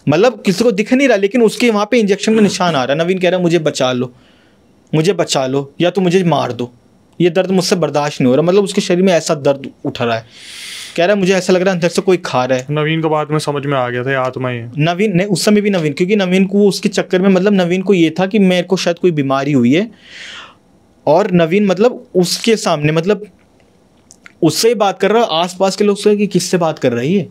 मतलब किसी को दिख नहीं रहा, लेकिन उसके वहाँ पे इंजेक्शन का निशान आ रहा है। नवीन कह रहा है मुझे बचा लो, मुझे बचा लो, या तो मुझे मार दो, ये दर्द मुझसे बर्दाश्त नहीं हो रहा। मतलब उसके शरीर में ऐसा दर्द उठ रहा है, कह रहा है मुझे ऐसा लग रहा है अंदर से कोई खा रहा है। नवीन को बाद में समझ में आ गया था ये आत्मा ही है। नवीन ने उस समय भी नवीन, क्योंकि नवीन को उसके चक्कर में, मतलब नवीन को ये था कि मेरे को शायद कोई बीमारी हुई है, और नवीन मतलब उसके सामने, मतलब उससे बात कर रहा है, आसपास के लोग से कि किससे बात कर रही है,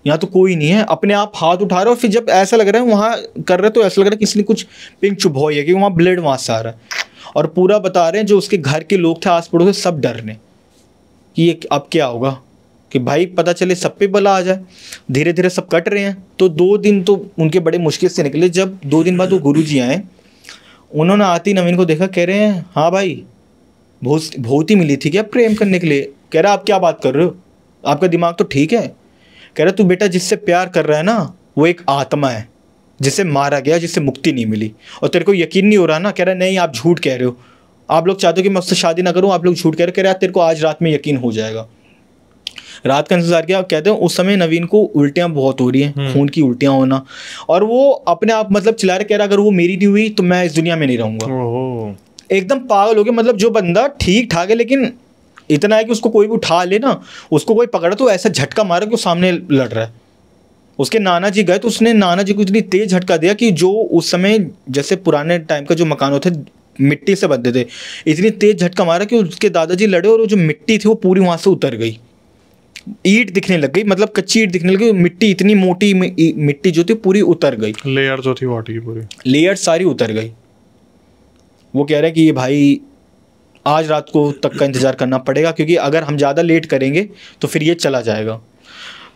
यहाँ तो कोई नहीं है, अपने आप हाथ उठा रहा है। और फिर जब ऐसा लग रहा है वहाँ कर रहे, तो ऐसा लग रहा है किसी ने कुछ पिंक चुभोई है, कि वहाँ ब्लड वहाँ से आ रहा है। और पूरा बता रहे हैं जो उसके घर के लोग थे, आस पड़ोस, सब डर रहे कि ये अब क्या होगा, कि भाई पता चले सब पे बला आ जाए। धीरे धीरे सब कट रहे हैं। तो 2 दिन तो उनके बड़े मुश्किल से निकले। जब 2 दिन बाद वो गुरुजी आए, उन्होंने आते ही नवीन को देखा, कह रहे हैं हाँ भाई बहुत ही मिली थी क्या प्रेम करने के लिए? कह रहा आप क्या बात कर रहे हो, आपका दिमाग तो ठीक है। कह रहा तू बेटा जिससे प्यार कर रहा है ना वो एक आत्मा है, जिसे मारा गया, जिससे मुक्ति नहीं मिली, और तेरे को यकीन नहीं हो रहा ना? कह रहा नहीं आप झूठ कह रहे हो, आप लोग चाहते हो कि मैं उससे शादी ना करूं, आप लोग झूठ कह रहे हो। कह रहा तेरे को आज रात में यकीन हो जाएगा। रात का इंतजार किया। कहते हैं उस समय नवीन को उल्टियाँ बहुत हो रही हैं, खून की उल्टियाँ होना, और वो अपने आप मतलब चिल्ला रहे, कह रहा अगर वो मेरी नहीं हुई तो मैं इस दुनिया में नहीं रहूंगा। एकदम पागल हो गया। मतलब जो बंदा ठीक ठाक है, लेकिन इतना है कि उसको कोई भी उठा ले ना, उसको कोई पकड़ा तो ऐसा झटका मारा कि वो सामने लड़ रहा है। उसके नाना जी गए तो उसने नाना जी को इतनी तेज झटका दिया कि जो उस समय जैसे पुराने टाइम का जो मकान होते मिट्टी से बनते थे, इतनी तेज झटका मारा कि उसके दादाजी लड़े और वो जो मिट्टी थी वो पूरी वहाँ से उतर गई, ईंट दिखने लग गई, मतलब कच्ची ईंट दिखने लगी। मिट्टी इतनी मोटी मिट्टी जो थी पूरी उतर गई, लेयर जो थी वाटर की पूरी लेयर सारी उतर गई। वो कह रहे हैं कि ये भाई आज रात को तक का इंतज़ार करना पड़ेगा, क्योंकि अगर हम ज़्यादा लेट करेंगे तो फिर ये चला जाएगा।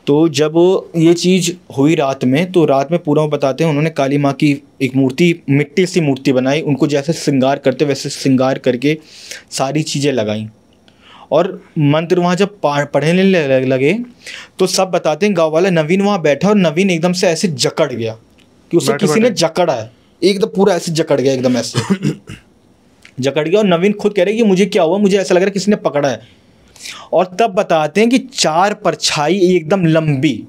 तो जब ये चीज़ हुई रात में, तो रात में पूरा बताते हैं उन्होंने काली माँ की एक मूर्ति, मिट्टी सी मूर्ति बनाई, उनको जैसे श्रृंगार करते वैसे श्रृंगार करके सारी चीज़ें लगाई, और मंत्र वहाँ जब पढ़ने लगे तो सब बताते हैं गाँव वाला नवीन वहाँ बैठा, और नवीन एकदम से ऐसे जकड़ गया कि उसे किसी ने जकड़ा है, एकदम पूरा ऐसे जकड़ गया, एकदम ऐसे जकड़ गया। और नवीन खुद कह रहे कि मुझे क्या हुआ, मुझे ऐसा लग रहा है किसी ने पकड़ा है। और तब बताते हैं कि 4 परछाई एकदम लंबी,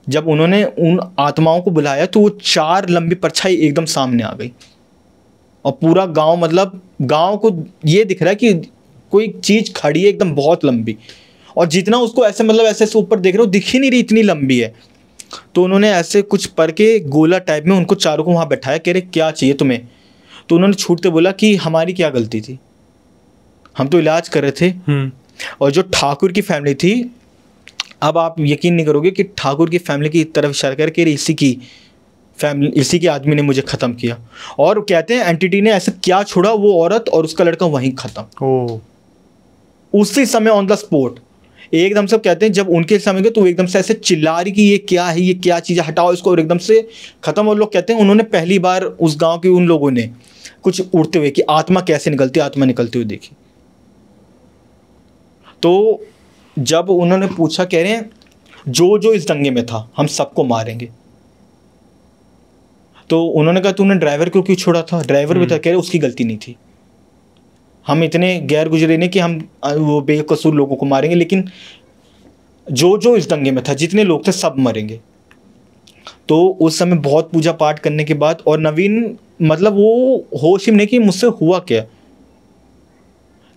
जब उन्होंने उन आत्माओं को बुलाया तो वो 4 लंबी परछाई एकदम सामने आ गई, और पूरा गांव, मतलब गांव को ये दिख रहा है कि कोई चीज खड़ी है एकदम बहुत लंबी, और जितना उसको ऐसे मतलब ऐसे ऊपर देख रहे हो दिख ही नहीं रही, इतनी लंबी है। तो उन्होंने ऐसे कुछ पढ़ के गोला टाइप में उनको चारों को वहाँ बैठाया, कह रहे क्या चाहिए तुम्हें? तो उन्होंने छूटते बोला कि हमारी क्या गलती थी, हम तो इलाज कर रहे थे। और जो ठाकुर की फैमिली थी, अब आप यकीन नहीं करोगे कि ठाकुर की फैमिली की तरफ इशारा करके इसी की फैमिली, इसी के आदमी ने मुझे ख़त्म किया। और कहते हैं एंटिटी ने ऐसा क्या छोड़ा, वो औरत और उसका लड़का वहीं ख़त्म, उसी समय ऑन द स्पॉट एकदम से। कहते हैं जब उनके समय गए तो एकदम से ऐसे चिल्ला रही कि ये क्या है, ये क्या चीज़ है, हटाओ इसको, और एकदम से ख़त्म। और लोग कहते हैं उन्होंने पहली बार उस गाँव के उन लोगों ने कुछ उड़ते हुए कि आत्मा कैसे निकलती, आत्मा निकलती हुई देखी। तो जब उन्होंने पूछा, कह रहे हैं जो जो इस दंगे में था हम सबको मारेंगे। तो उन्होंने कहा तूने ड्राइवर को क्यों छोड़ा था? ड्राइवर भी था। कह रहे उसकी गलती नहीं थी, हम इतने गैर गुजरे नहीं कि हम वो बेकसूर लोगों को मारेंगे, लेकिन जो जो इस दंगे में था, जितने लोग थे सब मरेंगे। तो उस समय बहुत पूजा पाठ करने के बाद, और नवीन मतलब वो होश ही नहीं कि मुझसे हुआ क्या।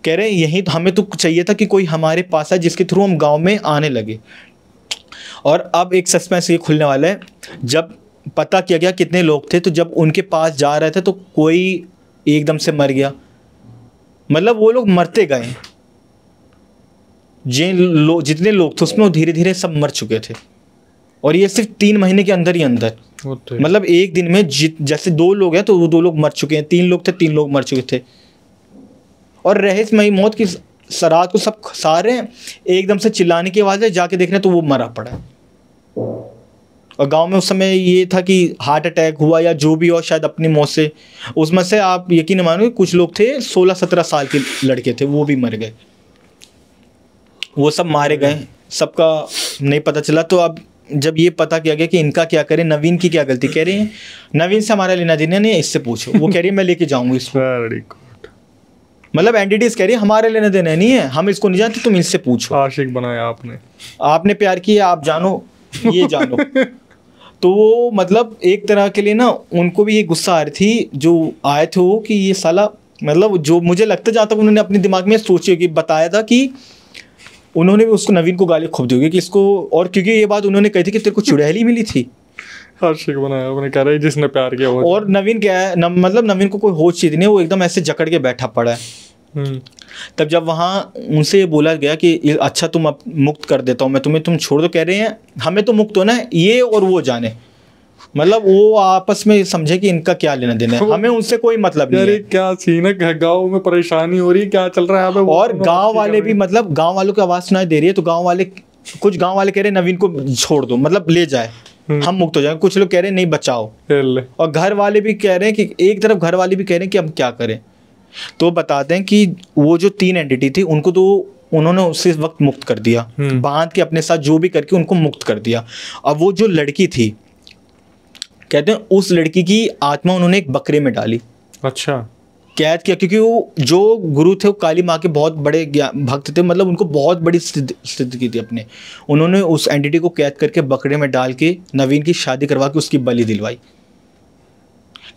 कह रहे यही तो हमें तो चाहिए था कि कोई हमारे पास है जिसके थ्रू हम गांव में आने लगे। और अब एक सस्पेंस ये खुलने वाला है, जब पता किया गया कितने लोग थे, तो जब उनके पास जा रहे थे तो कोई एकदम से मर गया, मतलब वो लोग मरते गए। जितने लोग थे उसमें वो धीरे धीरे सब मर चुके थे, और ये सिर्फ 3 महीने के अंदर ही अंदर, मतलब एक दिन में जैसे 2 लोग हैं तो वो 2 लोग मर चुके हैं, 3 लोग थे 3 लोग मर चुके थे। और रहस्यमयी मौत की सरात को सब सारे एकदम से चिल्लाने की आवाज़ है, जाके देख रहे तो वो मरा पड़ा है। और गांव में उस समय ये था कि हार्ट अटैक हुआ या जो भी हो, शायद अपनी मौत से, उसमें से आप यकीन नहीं मानोगे कुछ लोग थे 16-17 साल के लड़के थे, वो भी मर गए, वो सब मारे गए, सबका नहीं पता चला। तो अब जब ये पता किया गया कि इनका क्या करें, नवीन की क्या गलती, कह रही है नवीन से हमारा लेना देना नहीं, इससे पूछो। वो कह रही है मैं लेके जाऊंगी इसको, मतलब एंटिटीज कह रही है हमारे लेने देने नहीं है, हम इसको नहीं जानते, तुम इससे पूछो। आशिक बनाया आपने प्यार किया, आप जानो, ये जानो। तो वो मतलब एक तरह के लिए ना उनको भी ये गुस्सा आ रही थी जो आए थे वो, कि ये साला, मतलब जो मुझे लगता जहाँ तक उन्होंने अपने दिमाग में सोची होगी, बताया था कि उन्होंने भी उसको नवीन को गाली खूब दी होगी कि इसको, और क्योंकि ये बात उन्होंने कही थी कि तेरे को चुड़ैली मिली थी, आशिक बनाया उन्हें, कह रहा है जिसने प्यार किया। और नवीन क्या है मतलब नवीन को कोई होश चीज नहीं, वो एकदम ऐसे जकड़ के बैठा पड़ा है। तब जब वहाँ उनसे ये बोला गया कि अच्छा तुम अब मुक्त कर देता हूँ मैं तुम्हें, तुम छोड़ दो, कह रहे हैं हमें तो मुक्त होना है, ये और वो जाने, मतलब वो आपस में समझे कि इनका क्या लेना देना है, हमें उनसे कोई मतलब नहीं है। क्या सीन है, गाँव में परेशानी हो रही है, क्या चल रहा है। और गाँव वाले भी, मतलब गाँव वालों की आवाज़ सुनाई दे रही है, तो गाँव वाले, कुछ गाँव वाले कह रहे हैं नवीन को छोड़ दो, मतलब ले जाए, हम मुक्त हो जाएंगे। कुछ लोग कह रहे हैं नहीं बचाओ, और घर वाले भी कह रहे हैं कि एक तरफ घर वाले भी कह रहे हैं कि हम क्या करें। तो बताते हैं कि वो जो 3 एंटिटी थी उनको तो उन्होंने उसी वक्त मुक्त कर दिया, बांध के अपने साथ जो भी करके उनको मुक्त कर दिया। अब वो जो लड़की थी, कहते हैं उस लड़की की आत्मा उन्होंने एक बकरे में डाली, अच्छा कैद किया, क्योंकि वो जो गुरु थे वो काली माँ के बहुत बड़े भक्त थे, मतलब उनको बहुत बड़ी सिद्ध की थी अपने। उन्होंने उस एंटिटी को कैद करके बकरे में डाल के नवीन की शादी करवा के उसकी बलि दिलवाई।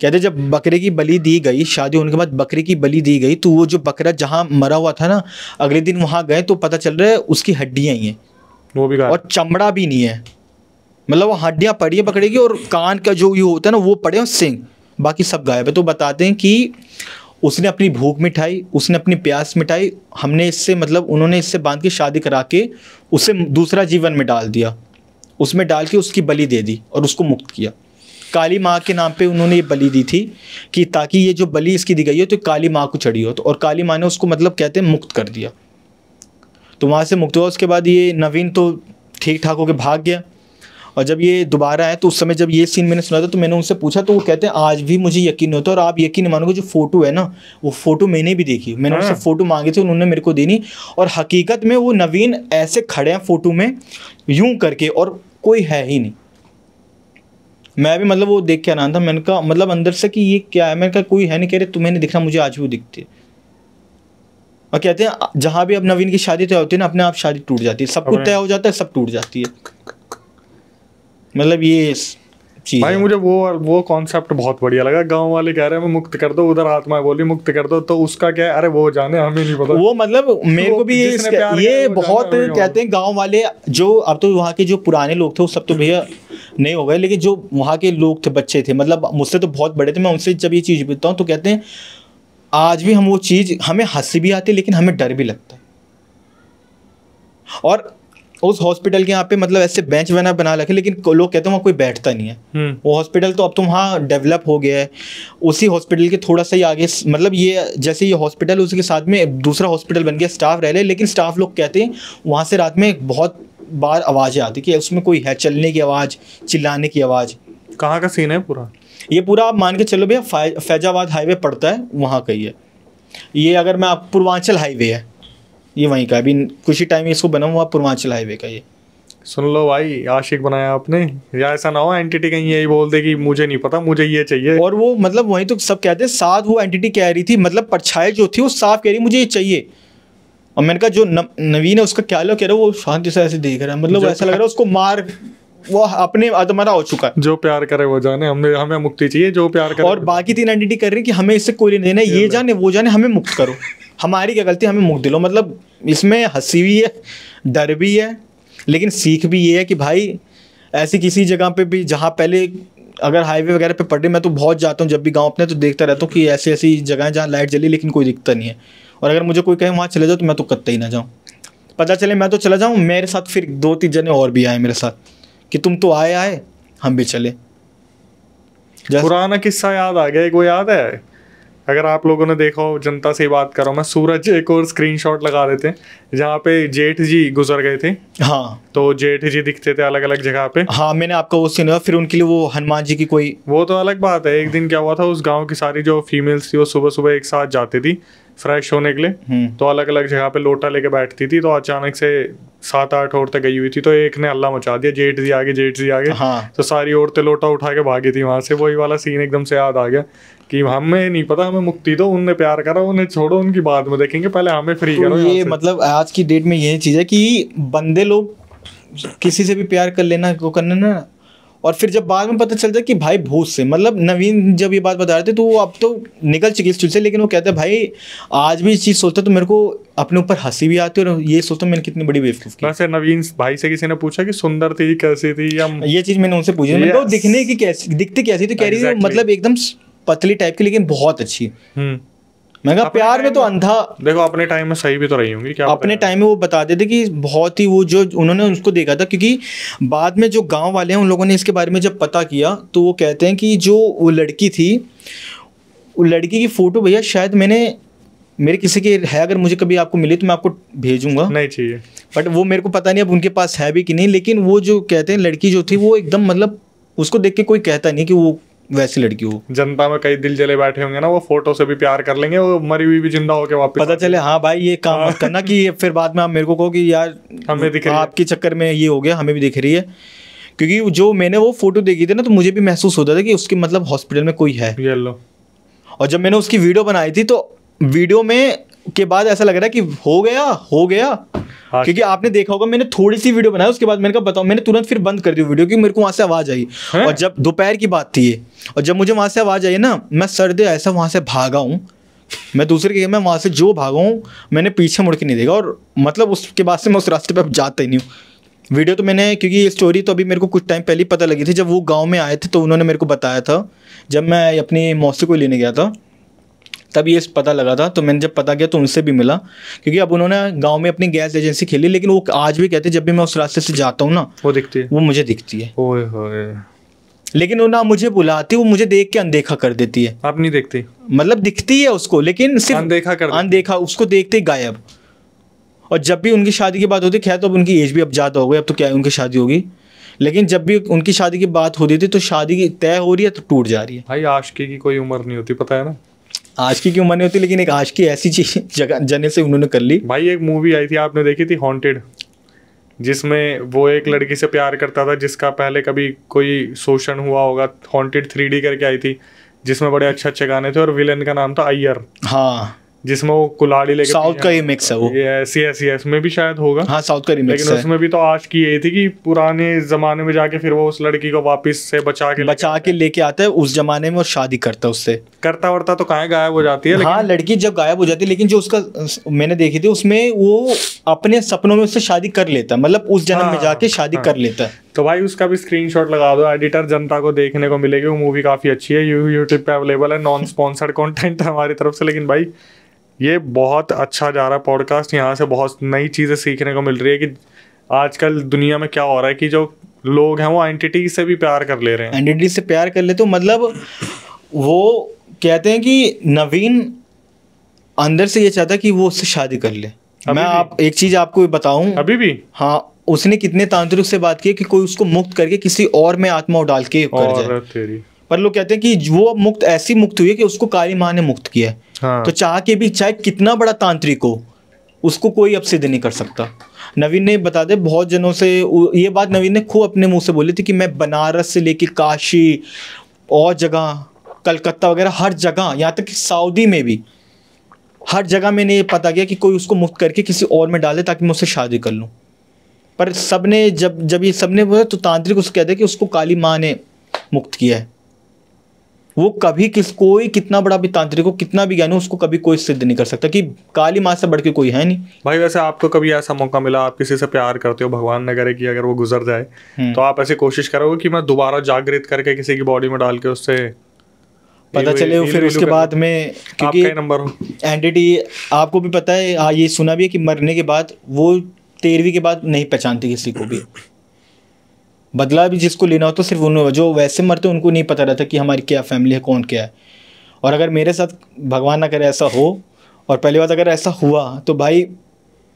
कहते जब बकरे की बलि दी गई, शादी होने के बाद बकरे की बलि दी गई, तो वो जो बकरा जहाँ मरा हुआ था ना, अगले दिन वहाँ गए तो पता चल रहा है उसकी हड्डियाँ ही हैं, वो भी और चमड़ा भी नहीं है, मतलब वो हड्डियाँ पड़ी है बकरे की, और कान का जो ये होता है ना वो पड़े, और सिंग, बाकी सब गायब है। तो बताते हैं कि उसने अपनी भूख मिटाई, उसने अपनी प्यास मिटाई, हमने इससे मतलब उन्होंने इससे बांध के शादी करा के उसे दूसरा जीवन में डाल दिया, उसमें डाल के उसकी बलि दे दी और उसको मुक्त किया। काली माँ के नाम पे उन्होंने ये बलि दी थी कि ताकि ये जो बलि इसकी दी गई हो तो काली माँ को चढ़ी हो, तो और काली माँ ने उसको मतलब कहते हैं मुक्त कर दिया। तो वहाँ से मुक्त हुआ। उसके बाद ये नवीन तो ठीक ठाक होकर भाग गया, और जब ये दोबारा आए तो उस समय जब ये सीन मैंने सुना था तो मैंने उनसे पूछा, तो वो कहते हैं आज भी मुझे यकीन होता है, और आप यकीन नहीं मानोगे जो फ़ोटो है ना, वो फ़ोटो मैंने भी देखी, मैंने उनसे फ़ोटो मांगी थी, उन्होंने मेरे को दी नहीं, और हकीकत में वो नवीन ऐसे खड़े हैं फ़ोटो में यूं करके, और कोई है ही नहीं। मैं भी मतलब वो देख के आना था, मैंने कहा मतलब अंदर से कि ये क्या है, मैंने कहा कोई है नहीं, कह रहे तुम्हें नहीं दिख रहा, मुझे आज भी वो दिखती है। और कहते हैं जहाँ भी अब नवीन की शादी तय होती है ना, अपने आप शादी टूट जाती है, सब कुछ तय हो जाता है, सब टूट जाती है, मतलब ये चीज भाई। मुझे वो कॉन्सेप्ट बहुत बढ़िया लगा। गांव वाले कह रहे हैं मुक्त कर दो, उधर आत्मा बोली मुक्त कर दो, तो उसका क्या है, अरे वो जाने, हमें नहीं पता। वो मतलब मेरे को भी ये बहुत कहते हैं गांव वाले, जो अब तो वहाँ के जो पुराने लोग थे वो सब तो भैया नहीं हो गए, लेकिन जो वहाँ के लोग थे, बच्चे थे, मतलब मुझसे तो बहुत बड़े थे, मैं उनसे जब ये चीज़ पूछता हूँ तो कहते हैं आज भी हम वो चीज़, हमें हंसी भी आती है लेकिन हमें डर भी लगता है। और उस हॉस्पिटल के यहाँ पे मतलब ऐसे बेंच बना रखे, लेकिन लोग कहते हैं वहाँ कोई बैठता नहीं है। वो हॉस्पिटल तो अब तो वहाँ डेवलप हो गया है, उसी हॉस्पिटल के थोड़ा सा ही आगे, मतलब ये जैसे ये हॉस्पिटल उसके साथ में दूसरा हॉस्पिटल बन गया, स्टाफ रह रहे, लेकिन स्टाफ लोग कहते हैं वहाँ से रात में बहुत बार आवाज़ें आती कि उसमें कोई है, चलने की आवाज़, चिल्लाने की आवाज़। कहाँ का सीन है पूरा? ये पूरा आप मान के चलो भैया फैजाबाद हाईवे पड़ता है, वहाँ का ही है ये। अगर मैं आप पूर्वांचल हाईवे है ये, वहीं का, अभी कुछ ही टाइम इसको बना हुआ पूर्वांचल हाईवे का ये। सुन लो भाई, आशिक बनाया आपने, या ऐसा ना हो एंटिटी कहीं यही बोल दे कि मुझे नहीं पता, मुझे ये चाहिए। और वो मतलब वहीं तो सब कहते हैं, साथ वो एंटिटी कह रही थी, मतलब परछाई जो थी वो साफ कह रही मुझे ये चाहिए, और मैंने कहा जो नवीन है उसका क्या लो, कह रहा वो शांति से ऐसे देख रहा है, मतलब ऐसा लग रहा है उसको मार, वो अपने आत्मरा हो चुका है। जो प्यार करे वो जाने, हमें मुक्ति चाहिए, जो प्यार करे। और बाकी 3 एंटिटी कर रही है कि हमें इससे कोई लेना देना, ये जाने वो जाने, हमें मुक्त करो, हमारी क्या गलती, हमें मुक्त दिलो। मतलब इसमें हंसी भी है, डर भी है, लेकिन सीख भी ये है कि भाई ऐसी किसी जगह पे भी जहाँ पहले अगर हाईवे वगैरह पे पड़ रही, मैं तो बहुत जाता हूँ जब भी गाँव अपने, तो देखता रहता हूँ कि ऐसी ऐसी जगह जहाँ लाइट जली लेकिन कोई दिखता नहीं है। और अगर मुझे कोई कहे वहाँ चले जाओ तो मैं तो कतई ही ना जाऊँ, पता चले मैं तो चला जाऊँ, मेरे साथ फिर 2-3 जने और भी आए मेरे साथ कि तुम तो आए हम भी चले। पुराना किस्सा याद आ गया, एक वो याद है, अगर आप लोगों ने देखा हो, जनता से ही बात कर रहा हूँ मैं, सूरज एक और स्क्रीनशॉट लगा देते हैं जहाँ पे जेठ जी गुजर गए थे। हाँ, तो जेठ जी दिखते थे अलग अलग जगह पे। हाँ, मैंने आपका वो सुना, फिर उनके लिए वो हनुमान जी की कोई, वो तो अलग बात है। एक दिन क्या हुआ था, उस गांव की सारी जो फीमेल्स थी वो सुबह सुबह एक साथ जाती थी फ्रेश होने के लिए, तो अलग अलग जगह पे लोटा लेके बैठती थी। तो अचानक से 7-8 औरतें गई हुई थी, तो एक ने हल्ला मचा दिया, जेठ जी आगे, जेठ जी आगे। हाँ, तो सारी औरतें लोटा उठा के भागी थी वहां से। वही वाला सीन एकदम से याद आ गया कि हमें नहीं पता, हमें मुक्ति दो, उनने प्यार करा, उन्हें छोड़ो, उनकी बाद में देखेंगे, पहले हमें फ्री तो करो। ये मतलब आज की डेट में ये चीज़ है कि बंदे लोग किसी से भी प्यार कर लेना को करना ना, और फिर जब बाद में पता चलता है कि भाई भूत से, मतलब नवीन जब ये बात बता रहे थे तो वो अब तो निकल चुकी इस चीज़ से, लेकिन वो कहता है भाई आज भी इस चीज़ सोचता तो मेरे को अपने ऊपर हंसी भी आती है और ये सोचता मैंने कितनी बड़ी बेवकूफ़ की। वैसे नवीन भाई से किसी ने पूछा कि सुंदर थी, कैसी थी, या ये चीज़ मैंने उनसे पूछी, मैंने कहा दिखने की कैसी, दिखती कैसी, तो कह रही है मतलब एकदम पतली टाइप की लेकिन बहुत अच्छी। मैं कहा प्यार में तो अंधा, देखो अपने टाइम में सही भी तो रही होंगी, क्या अपने टाइम में वो बता देते कि बहुत ही वो जो उन्होंने उसको देखा था, क्योंकि बाद में जो गांव वाले हैं उन लोगों ने इसके बारे में जब पता किया तो वो कहते हैं कि जो वो लड़की थी, वो लड़की की फ़ोटो भैया शायद मेरे किसी की है, अगर मुझे कभी आपको मिली तो मैं आपको भेजूंगा, नहीं चाहिए, बट वो मेरे को पता नहीं अब उनके पास है भी कि नहीं, लेकिन वो जो कहते हैं लड़की जो थी वो एकदम मतलब उसको देख के कोई कहता नहीं कि वो वैसी लड़की हो। जनता में कई दिल जले बैठे होंगे ना, वो फोटो से भी प्यार कर लेंगे, वो मरी हुई भी जिंदा होके वापस पता चले हाँ भाई ये काम मत करना कि फिर बाद में आप मेरे को कहो कि यार हमें दिख रही है, आपके चक्कर में ये हो गया, हमें भी दिख रही है। क्योंकि जो मैंने वो फोटो देखी थी ना तो मुझे भी महसूस होता था कि उसके मतलब हॉस्पिटल में कोई है। ये लो। और जब मैंने उसकी वीडियो बनाई थी तो वीडियो में के बाद ऐसा लग रहा है कि हो गया क्योंकि आपने देखा होगा मैंने थोड़ी सी वीडियो बनाई, उसके बाद मैंने कहा बताओ, मैंने तुरंत फिर बंद कर दी वीडियो क्योंकि मेरे को वहाँ से आवाज़ आई। और जब दोपहर की बात थी ये, और जब मुझे वहाँ से आवाज़ आई ना, मैं सर्दे ऐसा वहाँ से भागा हूँ, मैं दूसरे के मैं वहाँ से जो भागा हूँ मैंने पीछे मुड़ के नहीं देखा, और मतलब उसके बाद से मैं उस रास्ते पर अब जाता ही नहीं हूँ। वीडियो तो मैंने, क्योंकि ये स्टोरी तो अभी मेरे को कुछ टाइम पहले ही पता लगी थी, जब वो गाँव में आए थे तो उन्होंने मेरे को बताया था, जब मैं अपनी मौसी को लेने गया था तब ये पता लगा था। तो मैंने जब पता किया तो उनसे भी मिला, क्योंकि अब उन्होंने गांव में अपनी गैस एजेंसी खोली, लेकिन वो आज भी कहते हैं जब भी मैं उस रास्ते से जाता हूँ ना वो दिखती है, वो मुझे दिखती है। ओए होए। लेकिन वो ना मुझे बुलाती, वो मुझे देख के अनदेखा कर देती है। आप नहीं देखती? मतलब दिखती है उसको लेकिन सिर्फ अनदेखा, उसको देखते ही गायब। और जब भी उनकी शादी की बात होती, खैर तो अब उनकी एज भी अब ज़्यादा हो गई, अब तो क्या है उनकी शादी होगी, लेकिन जब भी उनकी शादी की बात होती थी तो शादी की तय हो रही है तो टूट जा रही है। भाई आशिकी की कोई उम्र नहीं होती, पता है ना, आशिकी की उम्र नहीं होती, लेकिन एक आशिकी ऐसी चीज जगह जने से उन्होंने कर ली। भाई एक मूवी आई थी, आपने देखी थी हॉन्टेड, जिसमें वो एक लड़की से प्यार करता था जिसका पहले कभी कोई शोषण हुआ होगा। हॉन्टेड 3D करके आई थी, जिसमें बड़े अच्छे अच्छे गाने थे और विलन का नाम था अय्यर। हाँ, जिसमें वो कुल्हाड़ी लेके, साउथ का ही मिक्स है वो, यस में भी शायद होगा। हाँ साउथ का रिमिक्स है। लेकिन उसमें भी तो आशिकी यही थी कि पुराने जमाने में जाके फिर वो उस लड़की को वापस से बचा के लेके आता है उस जमाने में, और शादी करता है उससे, करता वर्ता तो कहाँ गायब हो जाती है। हाँ लड़की जब गायब हो जाती है, लेकिन जो उसका मैंने देखी थी उसमें वो अपने सपनों में उससे शादी कर लेता है, मतलब उस जन्म में जाके शादी कर लेता है। तो भाई उसका भी स्क्रीनशॉट लगा दो एडिटर, जनता को देखने को मिलेगी। वो मूवी काफी अच्छी है, यूट्यूब पे अवेलेबल है, नॉन स्पॉन्सर्ड कंटेंट है हमारी तरफ से। लेकिन भाई ये बहुत अच्छा जा रहा है पॉडकास्ट, यहाँ से बहुत नई चीज़ें सीखने को मिल रही है कि आजकल दुनिया में क्या हो रहा है कि जो लोग हैं वो एंटिटी से भी प्यार कर ले रहे हैं। एंटिटी से प्यार कर ले तो मतलब वो कहते हैं कि नवीन अंदर से ये चाहता है कि वो उससे शादी कर ले। मैं आप एक चीज़ आपको बताऊं, अभी भी हाँ, उसने कितने तांत्रिक से बात की कि कोई उसको मुक्त करके किसी और में आत्मा डाल के कर जाए, पर लोग कहते हैं कि वो मुक्त ऐसी मुक्त हुई है कि उसको काली माँ ने मुक्त किया है। हाँ। तो चाह के भी चाहे कितना बड़ा तांत्रिक हो उसको कोई अब सिद्ध नहीं कर सकता। नवीन ने बता दे बहुत जनों से ये बात नवीन ने खूब अपने मुंह से बोली थी कि मैं बनारस से लेके काशी और जगह, कलकत्ता वगैरह हर जगह, यहाँ तक कि सऊदी में भी हर जगह मैंने ये पता किया कि कोई उसको मुक्त करके किसी और में डाले ताकि मैं उससे शादी कर लूँ। पर सबने जब ये सबने बोला तो तांत्रिक उसको कहते हैं कि उसको काली माँ ने मुक्त किया है। वो कभी कोई कितना बड़ा भी तांत्रिक हो, कितना भी ज्ञानी हो, उसको कभी कोई सिद्ध नहीं कर सकता कि काली माँ से बढ़ के कोई है नहीं। भाई वैसे आपको कभी ऐसा मौका मिला, आप किसी से प्यार करते हो, भगवान न करे कि अगर वो गुजर जाए, तो आप ऐसी कोशिश करोगे कि मैं दोबारा जागृत करके किसी की बॉडी में डाल के उससे पता चले फिर उसके बाद में, क्योंकि नंबर हो एंटिटी आपको भी पता है, ये सुना भी है कि मरने के बाद वो 13वीं के बाद नहीं पहचानती किसी को भी। बदला भी जिसको लेना हो तो सिर्फ उन्होंने, जो वैसे मरते उनको नहीं पता रहता कि हमारी क्या फैमिली है, कौन क्या है। और अगर मेरे साथ भगवान ना करे ऐसा हो, और पहली बात अगर ऐसा हुआ तो भाई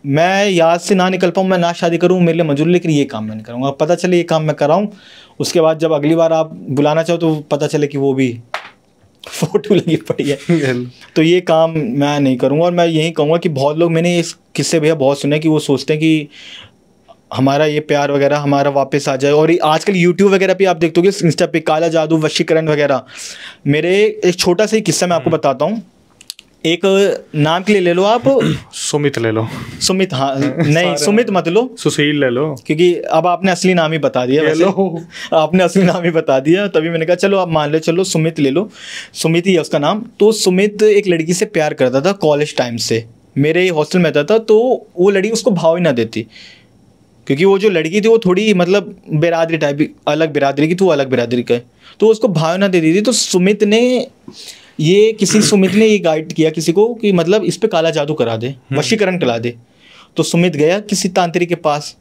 मैं याद से ना निकल पाऊँ, मैं ना शादी करूँ, मेरे लिए मंजूर, लेकिन ये काम मैं नहीं करूँगा। पता चले ये काम मैं कराऊँ, उसके बाद जब अगली बार आप बुलाना चाहो तो पता चले कि वो भी फोटो लगी पड़ी है तो ये काम मैं नहीं करूँगा। और मैं यही कहूँगा कि बहुत लोग, मैंने इस किस्से भैया बहुत सुने कि वो सोचते हैं कि हमारा ये प्यार वगैरह हमारा वापस आ जाए। और आजकल यूट्यूब वगैरह पे आप देखते होगे, इंस्टा पे काला जादू, वशीकरण वगैरह। मेरे एक छोटा सा किस्सा मैं आपको बताता हूँ। एक नाम के लिए ले लो आप, सुमित ले लो। सुमित, हाँ नहीं सुमित मत लो, सुशील ले लो, क्योंकि अब आपने असली नाम ही बता दिया। वैसे आपने असली नाम ही बता दिया, तभी मैंने कहा चलो आप मान लो, चलो सुमित ले लो, सुमित ही है उसका नाम। तो सुमित एक लड़की से प्यार करता था कॉलेज टाइम से, मेरे हॉस्टल में रहता था। तो वो लड़की उसको भाव ही ना देती, क्योंकि वो जो लड़की थी वो थोड़ी मतलब बिरादरी टाइप, अलग बिरादरी की, तो वो अलग बिरादरी का है, तो उसको भाव ना देती थी। तो सुमित ने ये गाइड किया किसी को कि मतलब इस पे काला जादू करा दे, वशीकरण करा दे। तो सुमित गया किसी तांत्रिक के पास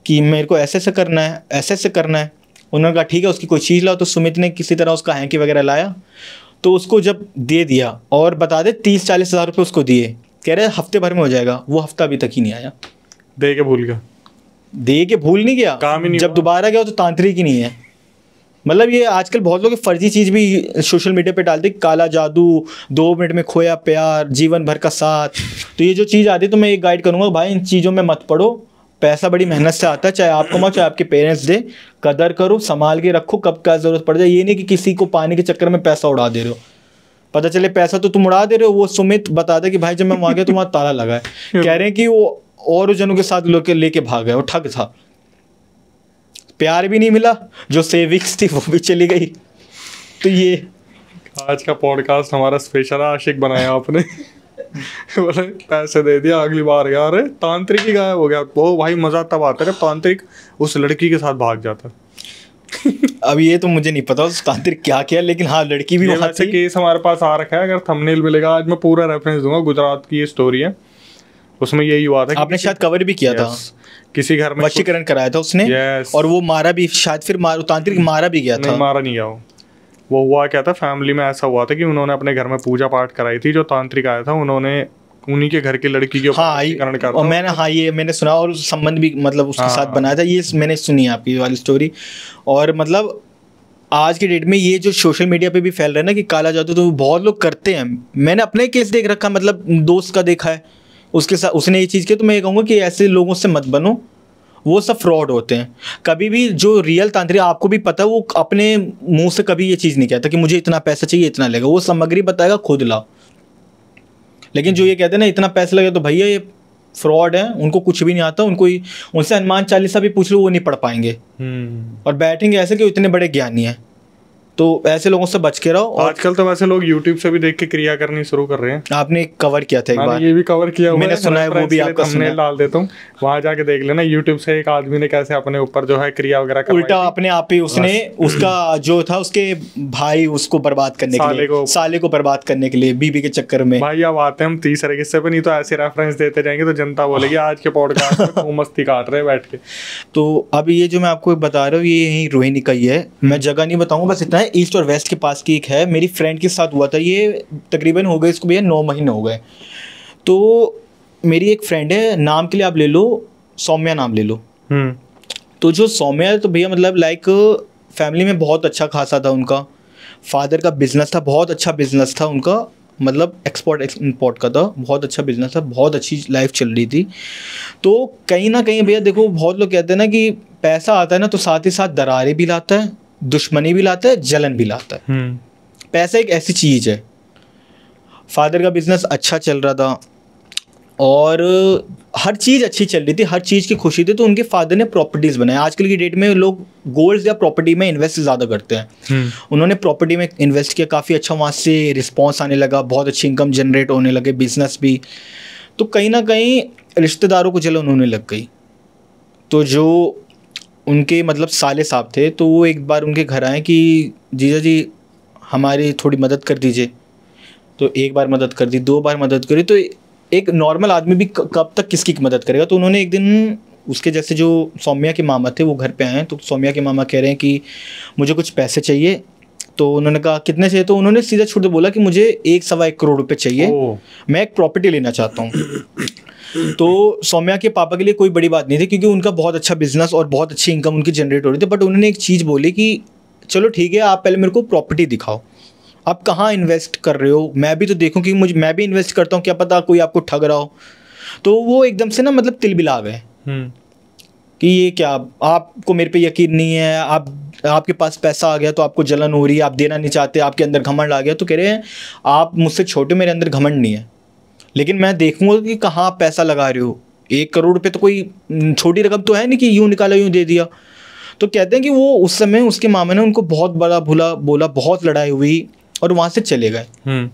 कि मेरे को ऐसे ऐसे करना है, ऐसे ऐसे करना है। उन्होंने कहा ठीक है, उसकी कोई चीज़ लाओ। तो सुमित ने किसी तरह उसका हैंकी वगैरह लाया, तो उसको जब दे दिया, और बता दे 30-40 हज़ार रुपये उसको दिए, कह रहे हफ्ते भर में हो जाएगा। वो हफ्ता अभी तक ही नहीं आया, दे के भूल गया, दे के भूल नहीं गया, काम ही नहीं जब दोबारा गया तो तांत्रिक ही नहीं है। मतलब ये आजकल बहुत लोग फर्जी चीज़ भी सोशल मीडिया पे डालते, काला जादू, 2 मिनट में खोया प्यार, जीवन भर का साथ। तो ये जो चीज़ आती है, तो मैं एक गाइड करूँगा भाई इन चीज़ों में मत पड़ो। पैसा बड़ी मेहनत से आता है, चाहे आप कमाओ चाहे आपके पेरेंट्स दे, कदर करो, संभाल के रखो, कब क्या ज़रूरत पड़ जाए। ये नहीं कि किसी को पाने के चक्कर में पैसा उड़ा दे रहे हो, पता चले पैसा तो तुम उड़ा दे रहे हो। वो सुमित बता दे कि भाई जब मैं वहाँ गया तो वहाँ ताला लगा है, कह रहे हैं कि वो और जनों के साथ लेके भाग गए, वो ठग था, प्यार भी नहीं मिला, जो सेविंग्स थी वो भी चली गई। तो ये आज का पॉडकास्ट हमारा स्पेशल आशिक बनाया आपने बोले पैसे दे दिया, अगली बार यार तांत्रिक ही गायब हो गया। वो भाई मजा तब आता है जब तांत्रिक उस लड़की के साथ भाग जाता। अब ये तो मुझे नहीं पता उस तांत्रिक क्या किया, लेकिन हाँ लड़की भी वहाँ थी। केस हमारे पास आ रखा है, अगर थंबनेल मिलेगा आज मैं पूरा रेफरेंस दूंगा, गुजरात की ये स्टोरी है, उसमें यही हुआ था। आपने शायद कवर भी किया था, किसी घर में वशीकरण कराया था उसने, और वो मारा भी शायद, फिर तांत्रिक मारा भी गया था। नहीं मारा नहीं गया, वो हुआ क्या था, फैमिली में ऐसा हुआ था कि उन्होंने अपने घर में पूजा पाठ कराई थी, जो तांत्रिक आया था उन्होंने उन्हीं के घर की लड़की के ऊपर और मैंने ये मैंने सुना, और संबंध भी मतलब उसके साथ बनाया था, ये मैंने सुनी है आपकी वाली स्टोरी। और मतलब आज की डेट में ये जो सोशल मीडिया पे भी फैल रहा है ना कि काला जादू, तो बहुत लोग करते हैं। मैंने अपने केस देख रखा, मतलब दोस्त का देखा है, उसके साथ उसने ये चीज़ की। तो मैं ये कहूँगा कि ऐसे लोगों से मत बनो, वो सब फ्रॉड होते हैं। कभी भी जो रियल तांत्रिक, आपको भी पता है, वो अपने मुंह से कभी ये चीज़ नहीं कहता कि मुझे इतना पैसा चाहिए, इतना लगेगा। वो सामग्री बताएगा, खुद लाओ। लेकिन जो ये कहते हैं ना इतना पैसा लगेगा, तो भैया ये फ्रॉड है, उनको कुछ भी नहीं आता। उनसे हनुमान चालीसा भी पूछ लो, वो नहीं पढ़ पाएंगे, और बैठेंगे ऐसे कि इतने बड़े ज्ञानी हैं। तो ऐसे लोगों से बच के रहो। आजकल तो वैसे लोग YouTube से भी देख के क्रिया करनी शुरू कर रहे हैं। आपने कवर किया था एक बार, ये भी कवर किया हुआ मैंने सुना है, वो भी आपका थंबनेल डाल देता हूँ, वहां जाके देख लेना। YouTube से एक आदमी ने कैसे अपने ऊपर जो है क्रिया वगैरह करवाई, उल्टा अपने आप ही उसने उसका जो था उसके भाई उसको बर्बाद करने के लिए, साले को बर्बाद करने के लिए, बीबी के चक्कर में। भाई अब आते हैं हम तीसरे किस्से पे, नहीं तो ऐसे रेफरेंस देते जाएंगे तो जनता बोलेगी आज के पॉडकास्ट में मस्ती काट रहे बैठ के। तो अब ये जो मैं आपको बता रहा हूँ, ये यहीं रोहिणी का ही है। मैं जगह नहीं बताऊंगा, बस इतना है, ईस्ट और वेस्ट के पास की एक है। मेरी फ्रेंड के साथ हुआ था ये, तकरीबन हो गए इसको भैया 9 महीने हो गए। तो मेरी एक फ्रेंड है, नाम के लिए आप ले लो सौम्या, नाम ले लो। तो जो सौम्या है, तो भैया मतलब लाइक फैमिली में बहुत अच्छा खासा था उनका, फादर का बिजनेस था, बहुत अच्छा बिजनेस था उनका, मतलब एक्सपोर्ट इम्पोर्ट का था, बहुत अच्छा बिजनेस था, बहुत अच्छी लाइफ चल रही थी। तो कहीं ना कहीं भैया देखो, बहुत लोग कहते हैं ना कि पैसा आता है ना तो साथ ही साथ दरारें भी लाता है, दुश्मनी भी लाता है, जलन भी लाता है। पैसा एक ऐसी चीज़ है, फादर का बिजनेस अच्छा चल रहा था और हर चीज़ अच्छी चल रही थी, हर चीज़ की खुशी थी। तो उनके फादर ने प्रॉपर्टीज़ बनाए। आजकल की डेट में लोग गोल्ड या प्रॉपर्टी में इन्वेस्ट ज़्यादा करते हैं। उन्होंने प्रॉपर्टी में इन्वेस्ट किया, काफ़ी अच्छा वहाँ से रिस्पॉन्स आने लगा, बहुत अच्छी इनकम जनरेट होने लगे, बिजनेस भी। तो कहीं ना कहीं रिश्तेदारों को जलन उन्होंने लग गई। तो जो उनके मतलब साले साहब थे, तो वो एक बार उनके घर आए कि जीजा जी हमारी थोड़ी मदद कर दीजिए। तो एक बार मदद कर दी, 2 बार मदद करी, तो एक नॉर्मल आदमी भी कब तक किसकी मदद करेगा। तो उन्होंने एक दिन उसके जैसे जो सौम्या के मामा थे वो घर पे आए। तो सौम्या के मामा कह रहे हैं कि मुझे कुछ पैसे चाहिए। तो उन्होंने कहा कितने चाहिए। तो उन्होंने सीधा छूट बोला कि मुझे 1-1.25 करोड़ रुपए चाहिए, मैं एक प्रॉपर्टी लेना चाहता हूँ। तो सौम्या के पापा के लिए कोई बड़ी बात नहीं थी, क्योंकि उनका बहुत अच्छा बिजनेस और बहुत अच्छी इनकम उनकी जनरेट हो रही थी। बट उन्होंने एक चीज़ बोली कि चलो ठीक है, आप पहले मेरे को प्रॉपर्टी दिखाओ, आप कहाँ इन्वेस्ट कर रहे हो, मैं भी तो देखूं कि मैं भी इन्वेस्ट करता हूँ, क्या पता कोई आपको ठग रहा हो। तो वो एकदम से ना मतलब तिलबिला गए कि ये क्या, आपको मेरे पे यकीन नहीं है, आपके पास पैसा आ गया तो आपको जलन हो रही है, आप देना नहीं चाहते, आपके अंदर घमंड आ गया। तो कह रहे हैं आप मुझसे छोटे, मेरे अंदर घमंड नहीं है, लेकिन मैं देखूंगा कि कहाँ आप पैसा लगा रहे हो। 1 करोड़ रुपये तो कोई छोटी रकम तो है नहीं कि यूँ निकाला यूँ दे दिया। तो कहते हैं कि वो उस समय उसके मामा ने उनको बहुत बड़ा बोला, बहुत लड़ाई हुई और वहाँ से चले गए।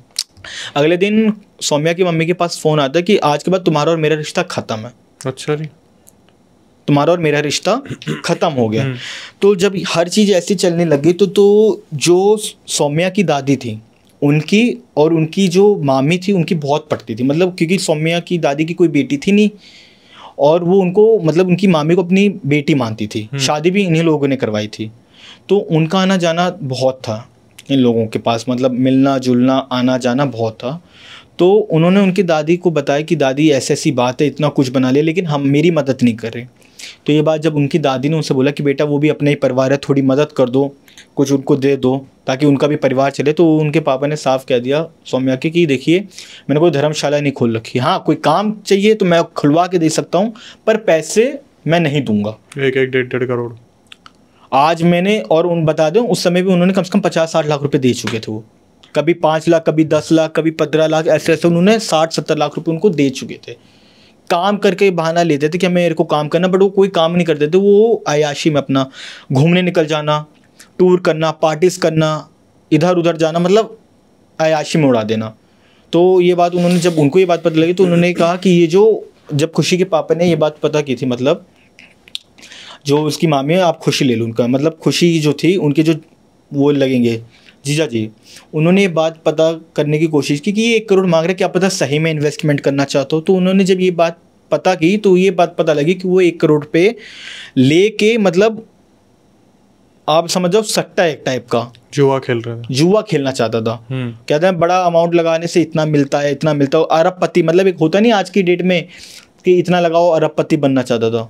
अगले दिन सौम्या की मम्मी के पास फ़ोन आता है कि आज के बाद तुम्हारा और मेरा रिश्ता ख़त्म है। अच्छा जी, तुम्हारा और मेरा रिश्ता ख़त्म हो गया। तो जब हर चीज़ ऐसी चलने लगी तो जो सौम्या की दादी थी उनकी और उनकी जो मामी थी उनकी बहुत पटती थी। मतलब क्योंकि सौम्या की दादी की कोई बेटी थी नहीं और वो उनको मतलब उनकी मामी को अपनी बेटी मानती थी। शादी भी इन्हीं लोगों ने करवाई थी। तो उनका आना जाना बहुत था इन लोगों के पास, मतलब मिलना जुलना आना जाना बहुत था। तो उन्होंने उनकी दादी को बताया कि दादी ऐसी ऐसी बात है, इतना कुछ बना लिया, लेकिन हम मेरी मदद नहीं कर रहे। तो ये बात जब उनकी दादी ने उनसे बोला कि बेटा वो भी अपना ही परिवार है, थोड़ी मदद कर दो, कुछ उनको दे दो ताकि उनका भी परिवार चले। तो उनके पापा ने साफ कह दिया सौम्या के कि देखिए मैंने कोई धर्मशाला नहीं खोल रखी, हाँ कोई काम चाहिए तो मैं खुलवा के दे सकता हूँ, पर पैसे मैं नहीं दूंगा। 1-1.5 करोड़ आज मैंने, और उन बता दूं उस समय भी उन्होंने कम से कम 50-60 लाख रुपए दे चुके थे। वो कभी 5 लाख, कभी 10 लाख, कभी 15 लाख, ऐसे ऐसे उन्होंने 60-70 लाख रुपए उनको दे चुके थे। काम करके बहाना लेते थे कि मेरे को काम करना, बट वो कोई काम नहीं करते थे। वो अयाशी में अपना घूमने निकल जाना, टूर करना, पार्टीज करना, इधर उधर जाना, मतलब अयाशी में उड़ा देना। तो ये बात उन्होंने, जब उनको ये बात पता लगी तो उन्होंने कहा कि ये जो, जब खुशी के पापा ने ये बात पता की थी, मतलब जो उसकी मामी है, आप खुशी ले लो उनका, मतलब खुशी जो थी उनके जो वो लगेंगे जीजा जी, उन्होंने ये बात पता करने की कोशिश की कि ये 1 करोड़ मांग रहे, क्या पता सही में इन्वेस्टमेंट करना चाहते हो। तो उन्होंने जब ये बात पता की तो ये बात पता लगी कि वो 1 करोड़ पे लेके, मतलब आप समझ जाओ सट्टा एक टाइप का जुआ खेल रहे थे, जुआ खेलना चाहता था। कहते हैं बड़ा अमाउंट लगाने से इतना मिलता है, इतना मिलता है, अरबपति, मतलब एक होता नहीं आज की डेट में कि इतना लगाओ अरबपति बनना चाहता था,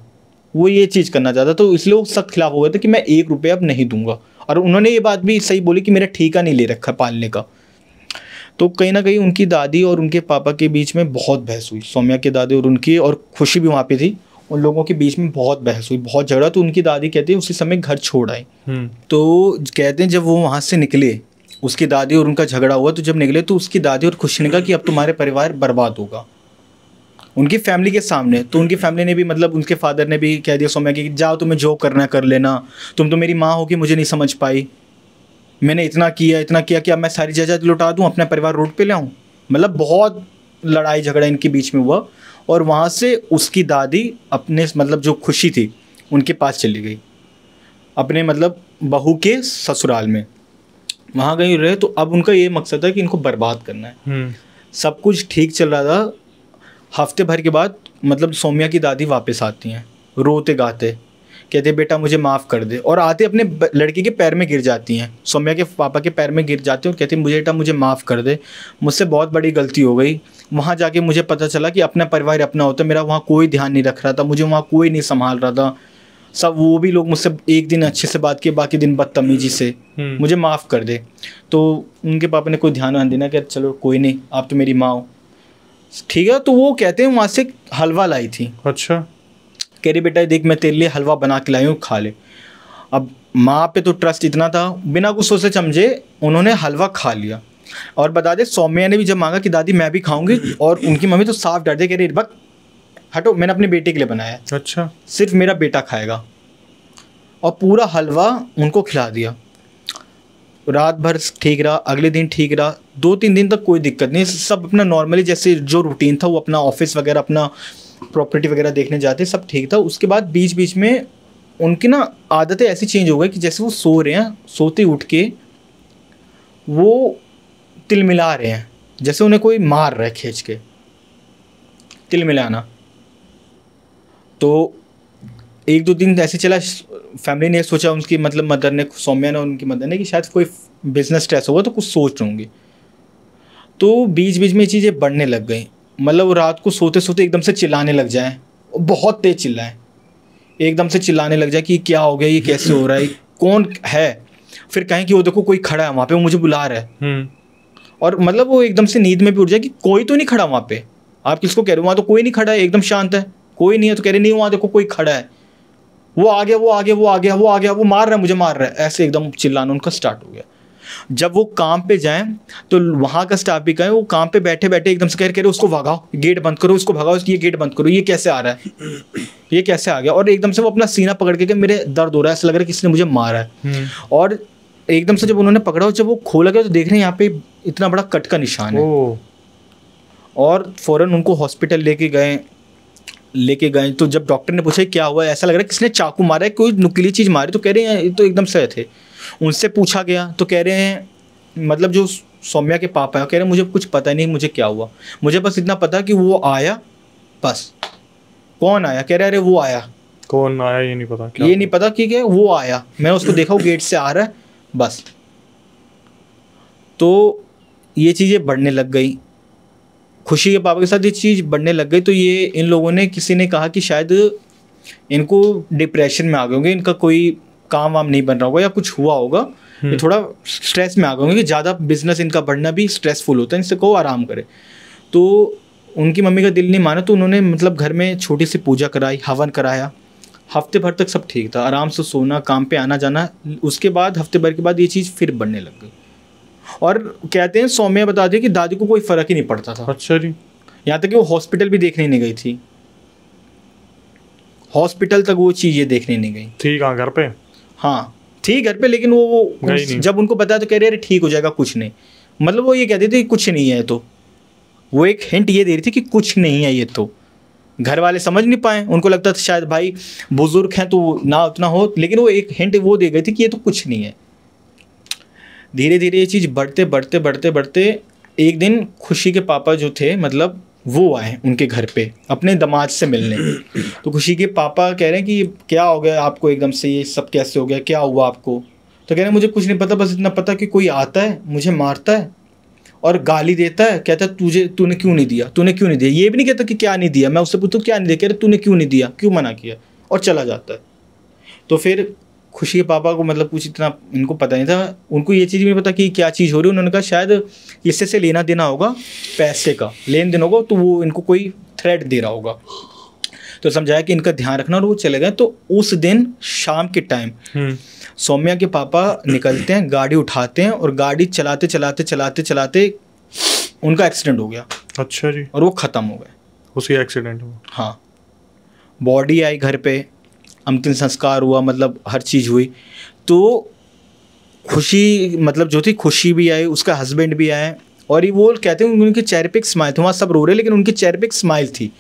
वो ये चीज़ करना चाहता। तो इसलिए वो सख्त खिलाफ हो गए थे कि मैं 1 रुपया अब नहीं दूंगा। और उन्होंने ये बात भी सही बोली कि मेरा ठेका नहीं ले रखा पालने का। तो कहीं ना कहीं उनकी दादी और उनके पापा के बीच में बहुत बहस हुई, सौम्या की दादी और उनकी, और खुशी भी वहाँ पे थी, उन लोगों के बीच में बहुत बहस हुई, बहुत झगड़ा। तो उनकी दादी कहती है उसी समय घर छोड़ आई। तो कहते हैं जब वो वहाँ से निकले, उसकी दादी और उनका झगड़ा हुआ, तो जब निकले तो उसकी दादी और खुशी ने कहा कि अब तुम्हारे परिवार बर्बाद होगा, उनकी फैमिली के सामने। तो उनकी फैमिली ने भी, मतलब उनके फादर ने भी कह दिया सौम्या की जाओ तुम्हें जो करना कर लेना, तुम तो मेरी माँ हो कि मुझे नहीं समझ पाई, मैंने इतना किया कि अब मैं सारी जायदाद लौटा दूँ, अपना परिवार रोड पे लाऊं। मतलब बहुत लड़ाई झगड़ा इनके बीच में हुआ। और वहाँ से उसकी दादी अपने, मतलब जो खुशी थी उनके पास चली गई, अपने मतलब बहू के ससुराल में, वहाँ गई रहे। तो अब उनका ये मकसद है कि इनको बर्बाद करना है। सब कुछ ठीक चल रहा था। हफ्ते भर के बाद मतलब सौम्या की दादी वापस आती हैं रोते गाते, कहते बेटा मुझे माफ़ कर दे, और आते अपने लड़के के पैर में गिर जाती हैं, सौम्या के पापा के पैर में गिर जाती हैं और कहती बेटा मुझे माफ़ कर दे, मुझसे बहुत बड़ी गलती हो गई। वहाँ जाके मुझे पता चला कि अपना परिवार अपना होता है, मेरा वहाँ कोई ध्यान नहीं रख रहा था, मुझे वहाँ कोई नहीं संभाल रहा था, सब वो भी लोग मुझसे एक दिन अच्छे से बात किए, बाकी दिन बदतमीजी से, मुझे माफ़ कर दे। तो उनके पापा ने कोई ध्यान नहीं देना कि चलो कोई नहीं, आप तो मेरी माँ हो, ठीक है। तो वो कहते हैं वहाँ से हलवा लाई थी। अच्छा। कह रही बेटा देख मैं तेरे लिए हलवा बना के लाई हूँ, खा ले। अब माँ पे तो ट्रस्ट इतना था, बिना कुछ सोचे समझे उन्होंने हलवा खा लिया। और बता दे सौम्या ने भी जब मांगा कि दादी मैं भी खाऊंगी, और उनकी मम्मी तो साफ डर दे, कह रही बक हटो, मैंने अपने बेटे के लिए बनाया है, अच्छा, सिर्फ मेरा बेटा खाएगा। और पूरा हलवा उनको खिला दिया। रात भर ठीक रहा, अगले दिन ठीक रहा, 2-3 दिन तक कोई दिक्कत नहीं, सब अपना नॉर्मली जैसे जो रूटीन था, वो अपना ऑफिस वगैरह अपना प्रॉपर्टी वगैरह देखने जाते, सब ठीक था। उसके बाद बीच बीच में उनकी ना आदतें ऐसी चेंज हो गई कि जैसे वो सो रहे हैं, सोते उठ के वो तिलमिला रहे हैं, जैसे उन्हें कोई मार रहा है खींच के, तिलमिलाना। तो 1-2 दिन ऐसे चला, फैमिली ने सोचा, उनकी मतलब मदर ने, सौम्या ने, उनकी मदर ने, कि शायद कोई बिजनेस स्ट्रेस होगा तो कुछ सोच होंगे। तो बीच बीच में चीज़ें बढ़ने लग गई, मतलब रात को सोते सोते एकदम से चिल्लाने लग जाएं, बहुत तेज चिल्लाएं, एकदम से चिल्लाने लग जाए कि क्या हो गया, ये कैसे हो रहा है, कौन है, फिर कहें कि वो देखो कोई खड़ा है वहाँ पे, वो मुझे बुला रहा है। और मतलब वो एकदम से नींद में भी उठ जाए कि कोई तो नहीं खड़ा वहाँ पे, आप किसको कह रहे हो, वहाँ तो कोई नहीं खड़ा है, एकदम शांत है, कोई नहीं है। तो कह रहे नहीं, वहाँ देखो कोई खड़ा है, वो आ गया, वो आ गया, वो आ गया, वो आ गया, वो मार रहा है, मुझे मार रहा है, ऐसे एकदम चिल्लाना उनका स्टार्ट हो गया। जब वो काम पे जाएं तो वहाँ का स्टाफ भी कहे, वो काम पे बैठे बैठे एकदम से कह रहे उसको भगाओ, गेट बंद करो, उसको भगाओ, ये गेट बंद करो, ये कैसे आ रहा है, ये कैसे आ गया। और एकदम से वो अपना सीना पकड़ के मेरे दर्द हो रहा है, ऐसा लग रहा है किसी ने मुझे मारा है। और एकदम से जब उन्होंने पकड़ा, जब वो खोला गया तो देख रहे हैं यहाँ पे इतना बड़ा कट का निशान है। और फौरन उनको हॉस्पिटल लेके गए। तो जब डॉक्टर ने पूछा क्या हुआ, ऐसा लग रहा है किसने चाकू मारा है, कोई नुकीली चीज़ मारी, तो कह रहे हैं ये तो एकदम सही थे। उनसे पूछा गया तो कह रहे हैं, मतलब जो सौम्या के पापा है, कह रहे हैं मुझे कुछ पता नहीं मुझे क्या हुआ, मुझे बस इतना पता कि वो आया, बस। कौन आया, कह रहे अरे वो आया, कौन आया ये नहीं पता, ये नहीं पता कि क्या, वो आया, मैंने उसको देखा, वो गेट से आ रहा है, बस। तो ये चीज़ें बढ़ने लग गई, खुशी के पापा के साथ ये चीज़ बढ़ने लग गई। तो ये इन लोगों ने, किसी ने कहा कि शायद इनको डिप्रेशन में आ गए होंगे, इनका कोई काम वाम नहीं बन रहा होगा या कुछ हुआ होगा, ये थोड़ा स्ट्रेस में आ गए होंगे, कि ज़्यादा बिजनेस इनका बढ़ना भी स्ट्रेसफुल होता है, इनसे कहो आराम करे। तो उनकी मम्मी का दिल नहीं माना, तो उन्होंने मतलब घर में छोटी सी पूजा कराई, हवन कराया, हफ्ते भर तक सब ठीक था, आराम से सोना, काम पे आना जाना। उसके बाद हफ्ते भर के बाद ये चीज़ फिर बढ़ने लग गई। और कहते हैं सौम्या बता दी कि दादी को कोई फ़र्क ही नहीं पड़ता था। अच्छा जी। यहाँ तक कि वो हॉस्पिटल भी देखने नहीं गई थी, हॉस्पिटल तक वो चीज़ें देखने नहीं गई थी। कहाँ, घर पे? हाँ थी घर पे, लेकिन वो जब उनको बताया तो कह रहे अरे ठीक हो जाएगा, कुछ नहीं। मतलब वो ये कहती थी कुछ नहीं है, तो वो एक हिंट ये दे रही थी कि कुछ नहीं है ये। तो घर वाले समझ नहीं पाए, उनको लगता था शायद भाई बुजुर्ग हैं तो ना उतना हो, लेकिन वो एक हिंट वो दे गई थी कि ये तो कुछ नहीं है। धीरे धीरे ये चीज़ बढ़ते बढ़ते बढ़ते बढ़ते एक दिन खुशी के पापा जो थे, मतलब वो आए उनके घर पे अपने दामाद से मिलने। तो खुशी के पापा कह रहे हैं कि क्या हो गया आपको, एकदम से ये सब कैसे हो गया, क्या हुआ आपको? तो कह रहे हैं मुझे कुछ नहीं पता, बस इतना पता कि कोई आता है, मुझे मारता है और गाली देता है, कहता है तूने क्यों नहीं दिया, तूने क्यों नहीं दिया। ये भी नहीं कहता कि क्या नहीं दिया, मैं उससे पूछता हूँ क्या नहीं दिया, कह रहे तूने क्यों नहीं दिया, क्यों मना किया, और चला जाता है। तो फिर खुशी के पापा को मतलब कुछ इतना इनको पता नहीं था, उनको ये चीज़ नहीं पता कि क्या चीज़ हो रही है। उन्होंने कहा शायद इससे से लेना देना होगा, पैसे का लेन देन होगा, तो वो इनको कोई थ्रेट दे रहा होगा। तो समझाया कि इनका ध्यान रखना, और वो चले गए। तो उस दिन शाम के टाइम सौम्या के पापा निकलते हैं, गाड़ी उठाते हैं, और गाड़ी चलाते चलाते चलाते चलाते उनका एक्सीडेंट हो गया। अच्छा जी। और वो ख़त्म हो गए, उसी एक्सीडेंट में। हाँ, बॉडी आई घर पे, अंतिम संस्कार हुआ, मतलब हर चीज़ हुई। तो खुशी मतलब जो थी, खुशी भी आई, उसका हस्बैंड भी आए, और ये वो कहते हैं उनके चेहरे पे एक स्माइल थी, वहाँ सब रो रहे लेकिन उनके चेहरे पे एक स्माइल थी।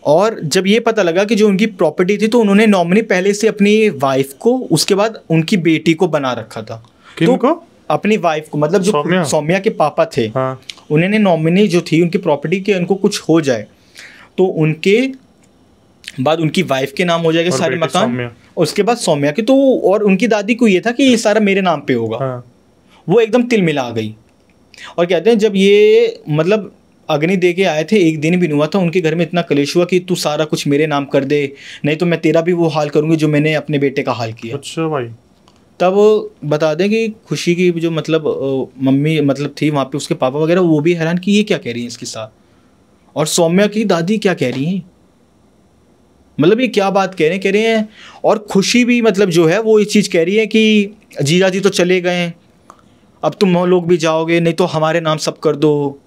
और जब ये पता लगा कि जो उनकी प्रॉपर्टी थी, तो उन्होंने नॉमिनी पहले से अपनी वाइफ को, उसके बाद उनकी बेटी को बना रखा था। किनको? तो अपनी वाइफ को, मतलब जो सौम्या के पापा थे, हाँ। उन्होंने नॉमिनी जो थी उनकी प्रॉपर्टी के, उनको कुछ हो जाए तो उनके बाद उनकी वाइफ के नाम हो जाएगा सारे मकान, उसके बाद सौम्या के। तो और उनकी दादी को ये था कि ये सारा मेरे नाम पे होगा। हाँ। वो एकदम तिल मिला गई। और कहते हैं जब ये मतलब अग्नि दे के आए थे, एक दिन भी नहीं हुआ था, उनके घर में इतना कलेश हुआ कि तू सारा कुछ मेरे नाम कर दे, नहीं तो मैं तेरा भी वो हाल करूँगी जो मैंने अपने बेटे का हाल किया। अच्छा भाई। तब बता दें कि खुशी की जो मतलब मम्मी मतलब थी वहाँ पे, उसके पापा वगैरह, वो भी हैरान कि ये क्या कह रही हैं इसके साथ, और सौम्या की दादी क्या कह रही हैं, मतलब ये क्या बात कह रहे हैं। और खुशी भी मतलब जो है वो ये चीज़ कह रही है कि जीजा जी तो चले गए, अब तुम लोग भी जाओगे, नहीं तो हमारे नाम सब कर दो,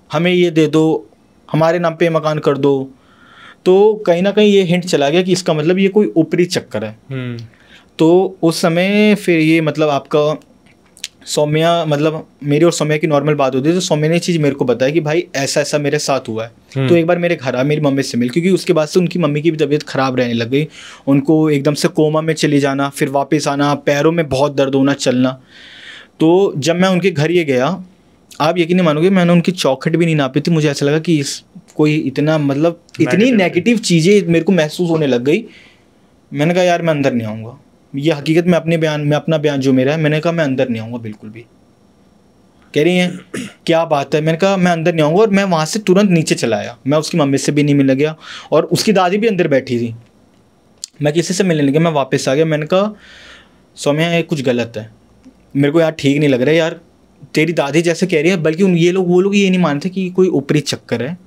हमें ये दे दो, हमारे नाम पे मकान कर दो। तो कहीं ना कहीं ये हिंट चला गया कि इसका मतलब ये कोई ऊपरी चक्कर है। तो उस समय फिर ये मतलब आपका सौम्या, मतलब मेरी और सौम्या की नॉर्मल बात होती है, तो सौम्या ने चीज़ मेरे को बताया कि भाई ऐसा ऐसा मेरे साथ हुआ है। तो एक बार मेरे घर आ, मेरी मम्मी से मिल, क्योंकि उसके बाद से उनकी मम्मी की भी तबीयत ख़राब रहने लग गई, उनको एकदम से कोमा में चली जाना, फिर वापस आना, पैरों में बहुत दर्द होना, चलना। तो जब मैं उनके घर ये गया, आप यकीन नहीं मानोगे, मैंने उनकी चौखट भी नहीं नापी थी। मुझे ऐसा लगा कि कोई इतना मतलब इतनी नेगेटिव चीज़ें मेरे को महसूस होने लग गई। मैंने कहा यार मैं अंदर नहीं आऊँगा, ये हकीकत में अपना बयान जो मेरा है, मैंने कहा मैं अंदर नहीं आऊँगा बिल्कुल भी। कह रही हैं क्या बात है, मैंने कहा मैं अंदर नहीं आऊँगा, और मैं वहाँ से तुरंत नीचे चला आया। मैं उसकी मम्मी से भी नहीं मिल गया, और उसकी दादी भी अंदर बैठी थी, मैं किसी से मिलने लगा, मैं वापस आ गया। मैंने कहा सौम्या ये कुछ गलत है, मेरे को यार ठीक नहीं लग रहा है यार, तेरी दादी जैसे कह रही है, बल्कि वो लोग ये नहीं मानते कि कोई ऊपरी चक्कर है।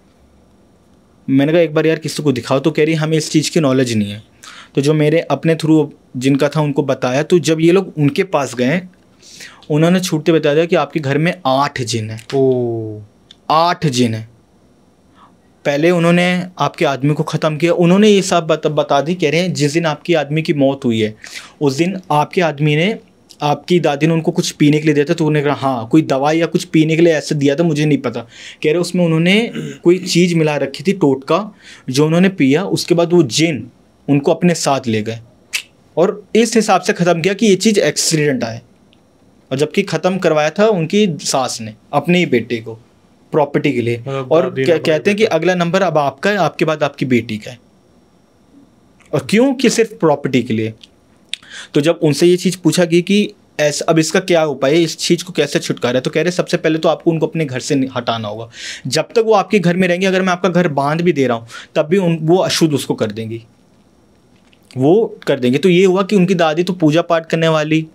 मैंने कहा एक बार यार किसी को दिखाओ। तो कह रही हमें इस चीज़ की नॉलेज नहीं है। तो जो मेरे अपने थ्रू जिनका था उनको बताया, तो जब ये लोग उनके पास गए, उन्होंने छूटते बता दिया कि आपके घर में 8 जिन है। 8 जिन है। पहले उन्होंने आपके आदमी को ख़त्म किया, उन्होंने ये सब बता दी। कह रहे हैं जिस दिन आपकी आदमी की मौत हुई है, उस दिन आपके आदमी ने, आपकी दादी ने उनको कुछ पीने के लिए दिया था। तो उन्होंने कहा हाँ कोई दवाई या कुछ पीने के लिए ऐसे दिया था, मुझे नहीं पता। कह रहे उसमें उन्होंने कोई चीज़ मिला रखी थी, टोटका, जो उन्होंने पिया, उसके बाद वो जिन उनको अपने साथ ले गए, और इस हिसाब से ख़त्म किया कि ये चीज़ एक्सीडेंट आए। और जबकि ख़त्म करवाया था उनकी सास ने अपने ही बेटे को, प्रॉपर्टी के लिए। और कहते हैं कि अगला नंबर अब आपका है, आपके बाद आपकी बेटी का है। और क्यों? कि सिर्फ प्रॉपर्टी के लिए। तो जब उनसे ये चीज़ पूछा गई कि ऐसा अब इसका क्या उपाय है, इस चीज़ को कैसे छुटकारा है, तो कह रहे सबसे पहले तो आपको उनको अपने घर से हटाना होगा। जब तक वो आपके घर में रहेंगे, अगर मैं आपका घर बांध भी दे रहा हूँ, तब भी वो अशुद्ध उसको कर देंगी, वो कर देंगे। तो ये हुआ कि उनकी दादी तो पूजा पाठ करने वाली।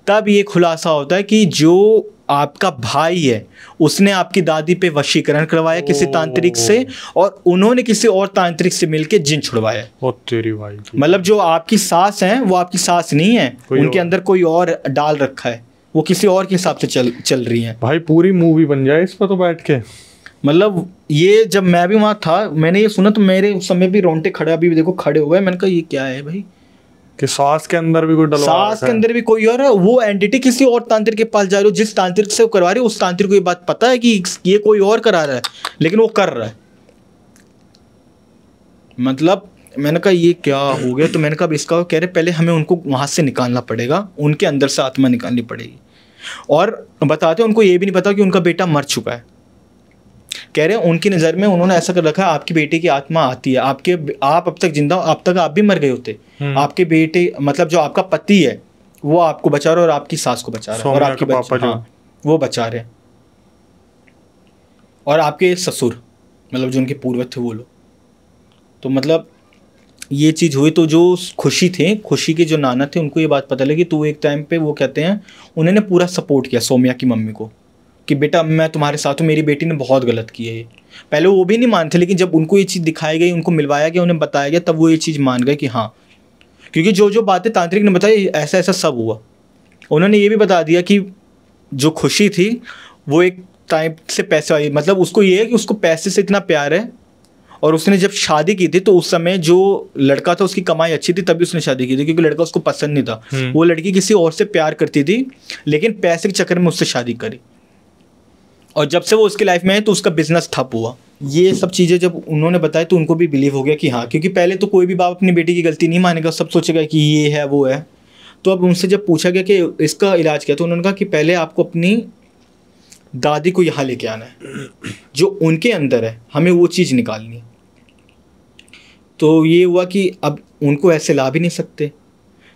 तब ये खुलासा होता है कि जो आपका भाई है उसने आपकी दादी पे वशीकरण करवाया किसी तांत्रिक से, और उन्होंने किसी और तांत्रिक से मिलके जिन छुड़वाया। तेरी भाई, मतलब जो आपकी सास है वो आपकी सास नहीं है, उनके अंदर कोई और डाल रखा है, वो किसी और के हिसाब से चल रही है। भाई पूरी मूवी बन जाए इस पर तो बैठ के। मतलब ये जब मैं भी वहाँ था, मैंने ये सुना, तो मेरे उस समय भी रोंगटे खड़े, अभी भी देखो खड़े हो गए। मैंने कहा ये क्या है भाई, कि सास के अंदर भी कोई डलवा, सास के अंदर भी कोई और है, वो एंटिटी किसी और तांत्रिक के पास जा रही हो, जिस तांत्रिक से वो करवा रही है उस तांत्रिक को ये बात पता है कि ये कोई और करा रहा है, लेकिन वो कर रहा है। मतलब मैंने कहा ये क्या हो गया। तो मैंने कहा इसका, कह रहे पहले हमें उनको वहाँ से निकालना पड़ेगा, उनके अंदर से आत्मा निकालनी पड़ेगी। और बताते उनको ये भी नहीं पता कि उनका बेटा मर चुका है। कह रहे हैं उनकी नज़र में उन्होंने ऐसा कर रखा है, आपकी बेटी की आत्मा आती है, आप अब तक जिंदा हो, अब तक आप भी मर गए होते, आपके बेटे मतलब जो आपका पति है वो आपको बचा रहा है, और आपकी सास को बचा रहा है, और आपके पापा हाँ वो बचा रहे हैं, और आपके ससुर मतलब जो उनके पूर्वज थे वो लोग। तो मतलब ये चीज़ हुई। तो जो खुशी थे, खुशी के जो नाना थे, उनको ये बात पता लगी। तो एक टाइम पे वो कहते हैं उन्होंने पूरा सपोर्ट किया सौम्या की मम्मी को कि बेटा मैं तुम्हारे साथ हूँ, मेरी बेटी ने बहुत गलत की है। ये पहले वो भी नहीं मानते, लेकिन जब उनको ये चीज़ दिखाई गई, उनको मिलवाया गया, उन्हें बताया गया, तब वो ये चीज़ मान गए कि हाँ, क्योंकि जो जो बातें तांत्रिक ने बताई ऐसा ऐसा सब हुआ। उन्होंने ये भी बता दिया कि जो खुशी थी वो एक टाइप से पैसे वाली, मतलब उसको ये है कि उसको पैसे से इतना प्यार है, और उसने जब शादी की थी तो उस समय जो लड़का था उसकी कमाई अच्छी थी, तभी उसने शादी की थी, क्योंकि लड़का उसको पसंद नहीं था। वो लड़की किसी और से प्यार करती थी, लेकिन पैसे के चक्कर में उससे शादी करी, और जब से वो उसकी लाइफ में है तो उसका बिजनेस ठप हुआ। ये सब चीज़ें जब उन्होंने बताया तो उनको भी बिलीव हो गया कि हाँ, क्योंकि पहले तो कोई भी बाप अपनी बेटी की गलती नहीं मानेगा, सब सोचेगा कि ये है वो है। तो अब उनसे जब पूछा गया कि इसका इलाज क्या, तो उन्होंने कहा कि पहले आपको अपनी दादी को यहाँ लेके आना है, जो उनके अंदर है हमें वो चीज़ निकालनी है। तो ये हुआ कि अब उनको ऐसे ला भी नहीं सकते,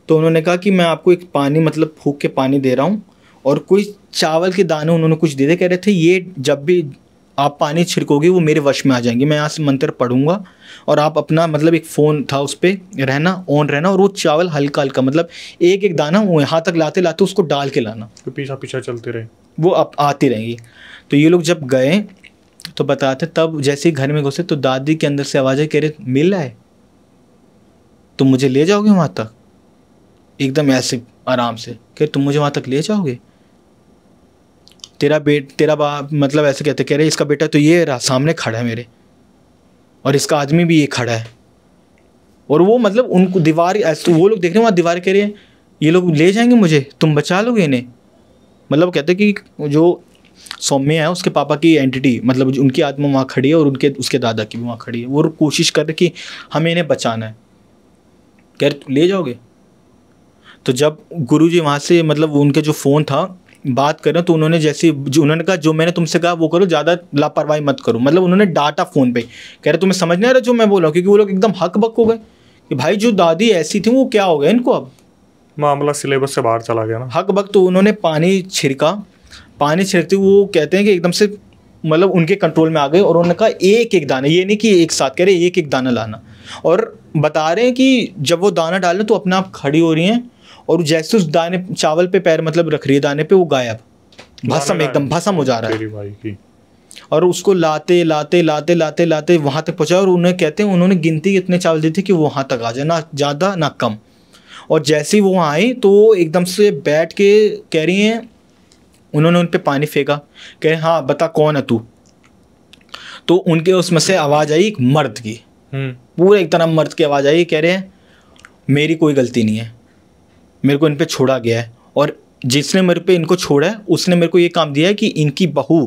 तो उन्होंने कहा कि मैं आपको एक पानी मतलब फूंक के पानी दे रहा हूँ, और कोई चावल के दाने उन्होंने कुछ दे दे। कह रहे थे ये जब भी आप पानी छिड़कोगे वो मेरे वश में आ जाएंगे, मैं यहाँ से मंत्र पढ़ूंगा, और आप अपना मतलब एक फ़ोन था उस पर रहना, ऑन रहना, और वो चावल हल्का हल्का मतलब एक एक दाना वो यहाँ तक लाते लाते उसको डाल के लाना, तो पीछा पीछा चलते रहे, वो अब आती रहेंगी। तो ये लोग जब गए तो बताते, तब जैसे ही घर में घुसे तो दादी के अंदर से आवाज़ आई, कह रहे मिल रहा है तो मुझे ले जाओगे वहाँ तक, एकदम ऐसे आराम से, कह तुम मुझे वहाँ तक ले जाओगे। तेरा बाप मतलब ऐसे कहते, कह रहे इसका बेटा तो ये रहा सामने खड़ा है मेरे, और इसका आदमी भी ये खड़ा है। और वो मतलब उनको दीवार ऐसे, वो लोग देख रहे हैं वहाँ दीवार, कह रहे हैं ये लोग ले जाएंगे मुझे, तुम बचा लोगे इन्हें। मतलब कहते कि जो सौम्य है उसके पापा की एंटिटी, मतलब उनकी आत्मा वहाँ खड़ी है और उसके दादा की भी वहाँ खड़ी है। वो कोशिश कर रहे कि हमें इन्हें बचाना है। कह रहे ले जाओगे। तो जब गुरुजी वहाँ से मतलब उनके जो फ़ोन था बात कर रहे हैं, तो उन्होंने जैसे उन्होंने कहा जो मैंने तुमसे कहा वो करो, ज़्यादा लापरवाही मत करो। मतलब उन्होंने डांटा फ़ोन पे। कह रहे तुम्हें समझ नहीं आ रहा जो मैं बोल रहा हूँ, क्योंकि वो लोग एकदम हक बक हो गए कि भाई जो दादी ऐसी थी वो क्या हो गया इनको, अब मामला सिलेबस से बाहर चला गया ना। हक बक। तो उन्होंने पानी छिड़का, पानी छिड़कते वो कहते हैं कि एकदम से मतलब उनके कंट्रोल में आ गए, और उन्होंने कहा एक एक दाना, ये नहीं कि एक साथ, कह रहे एक एक दाना लाना। और बता रहे हैं कि जब वो दाना डाल रहे तो अपने आप खड़ी हो रही हैं, और जैसे उस दाने चावल पे पैर मतलब रख रही है दाने पे, वो गायब, भस्म, एकदम भस्म हो जा रहा है। भाई की। और उसको लाते लाते लाते लाते लाते वहाँ तक पहुँचा, और उन्हें कहते हैं उन्होंने गिनती इतने चावल दी थी कि वहाँ तक आ जाए, ना ज़्यादा ना कम। और जैसे ही वो वहाँ आई तो एकदम से बैठ के कह रही हैं, उन्होंने उन पर पानी फेंका, कह रहे हाँ बता कौन है तू। तो उनके उसमें से आवाज़ आई एक मर्द की, पूरे एक तरह मर्द की आवाज़ आई। कह रहे हैं मेरी कोई गलती नहीं है, मेरे को इन पे छोड़ा गया है, और जिसने मेरे पे इनको छोड़ा है उसने मेरे को ये काम दिया है कि इनकी बहू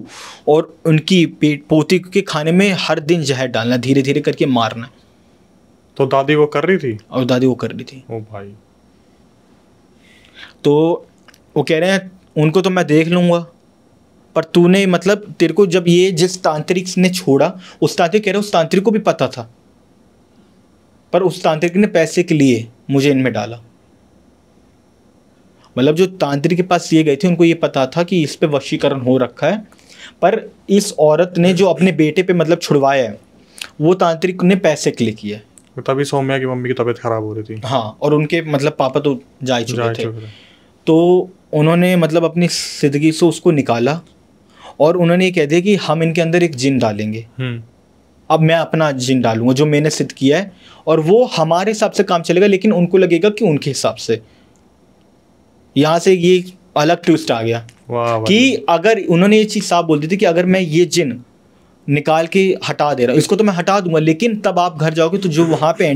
और उनकी पोती के खाने में हर दिन जहर डालना, धीरे धीरे करके मारना। तो दादी वो कर रही थी? और दादी वो कर रही थी। ओ भाई। तो वो कह रहे हैं उनको तो मैं देख लूँगा, पर तूने मतलब तेरे को जब ये जिस तांत्रिक ने छोड़ा, उस तांत्रिक, कह रहे उस तांत्रिक को भी पता था, पर उस तांत्रिक ने पैसे के लिए मुझे इनमें डाला। मतलब जो तांत्रिक के पास ये गए थे उनको ये पता था कि इस पे वशीकरण हो रखा है, पर इस औरत ने जो अपने बेटे पे मतलब छुड़वाया है वो तांत्रिक ने पैसे के लिए किया है। तभी सौम्या की मम्मी की तबीयत खराब हो रही थी। हाँ, और उनके मतलब पापा तो जा चुके थे। तो उन्होंने मतलब अपनी जिंदगी से उसको निकाला, और उन्होंने ये कह दिया कि हम इनके अंदर एक जिन डालेंगे। अब मैं अपना जिन डालूंगा जो मैंने सिद्ध किया है, और वो हमारे हिसाब से काम चलेगा, लेकिन उनको लगेगा कि उनके हिसाब से। यहाँ से ये अलग ट्विस्ट आ गया कि अगर उन्होंने ये चीज़ साफ बोल दी थी कि अगर मैं ये जिन निकाल के हटा दे रहा हूँ, इसको तो मैं हटा दूंगा, लेकिन तब आप घर जाओगे तो जो वहाँ पे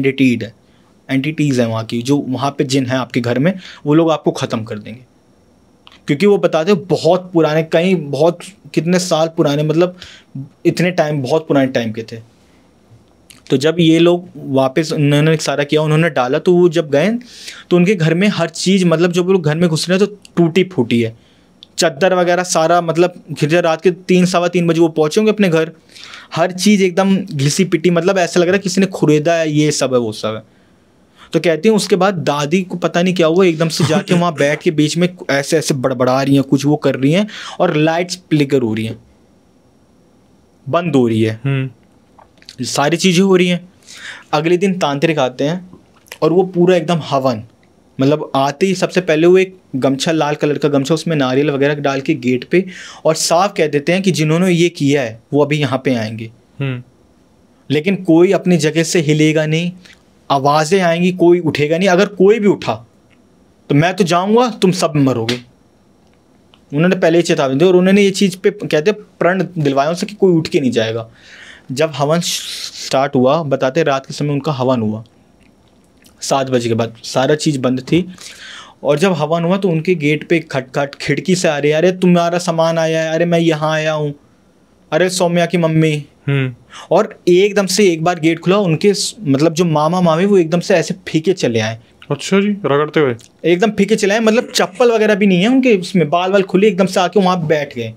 एंटिटीज़ हैं वहाँ की, जो वहाँ पे जिन है आपके घर में, वो लोग आपको ख़त्म कर देंगे। क्योंकि वो बताते हैं बहुत पुराने, कहीं बहुत कितने साल पुराने, मतलब इतने टाइम, बहुत पुराने टाइम के थे। तो जब ये लोग वापस उन्होंने सारा किया, उन्होंने डाला, तो वो जब गए तो उनके घर में हर चीज़, मतलब जब वो लोग घर में घुस रहे हैं तो टूटी फूटी है, चद्दर वगैरह सारा, मतलब फिर रात के 3 सवा 3 बजे वो पहुँचे होंगे अपने घर, हर चीज़ एकदम घिसी पिटी, मतलब ऐसा लग रहा है किसी ने खुरेदा है, ये सब है वो सब है। तो कहती हैं उसके बाद दादी को पता नहीं क्या हुआ, एकदम से जाके वहाँ बैठ के बीच में ऐसे ऐसे बड़बड़ा रही हैं, कुछ वो कर रही हैं, और लाइट्स फ्लिकर हो रही हैं, बंद हो रही है, सारी चीज़ें हो रही हैं। अगले दिन तांत्रिक आते हैं, और वो पूरा एकदम हवन, मतलब आते ही सबसे पहले वो एक गमछा, लाल कलर का गमछा, उसमें नारियल वगैरह डाल के गेट पे, और साफ कह देते हैं कि जिन्होंने ये किया है वो अभी यहाँ पे आएंगे। लेकिन कोई अपनी जगह से हिलेगा नहीं, आवाज़ें आएंगी, कोई उठेगा नहीं। अगर कोई भी उठा तो मैं तो जाऊंगा, तुम सब मरोगे। उन्होंने पहले ही चेतावनी दी, और उन्होंने ये चीज़ पे कहते प्रण दिलवाया उनसे कि कोई उठ के नहीं जाएगा। जब हवन स्टार्ट हुआ, बताते रात के समय उनका हवन हुआ 7 बजे के बाद, सारा चीज़ बंद थी। और जब हवन हुआ तो उनके गेट पे खटखट, खिड़की से आ रही है, अरे तुम्हारा सामान आया है, अरे मैं यहाँ आया हूँ, अरे सौम्या की मम्मी। और एकदम से एक बार गेट खुला, उनके मतलब जो मामा मामी वो एकदम से ऐसे फीके चले आए। अच्छा जी, रगड़ते हुए एकदम फीके चले आए, मतलब चप्पल वगैरह भी नहीं है उनके, उसमें बाल वाल खुले, एकदम से आके वहाँ बैठ गए।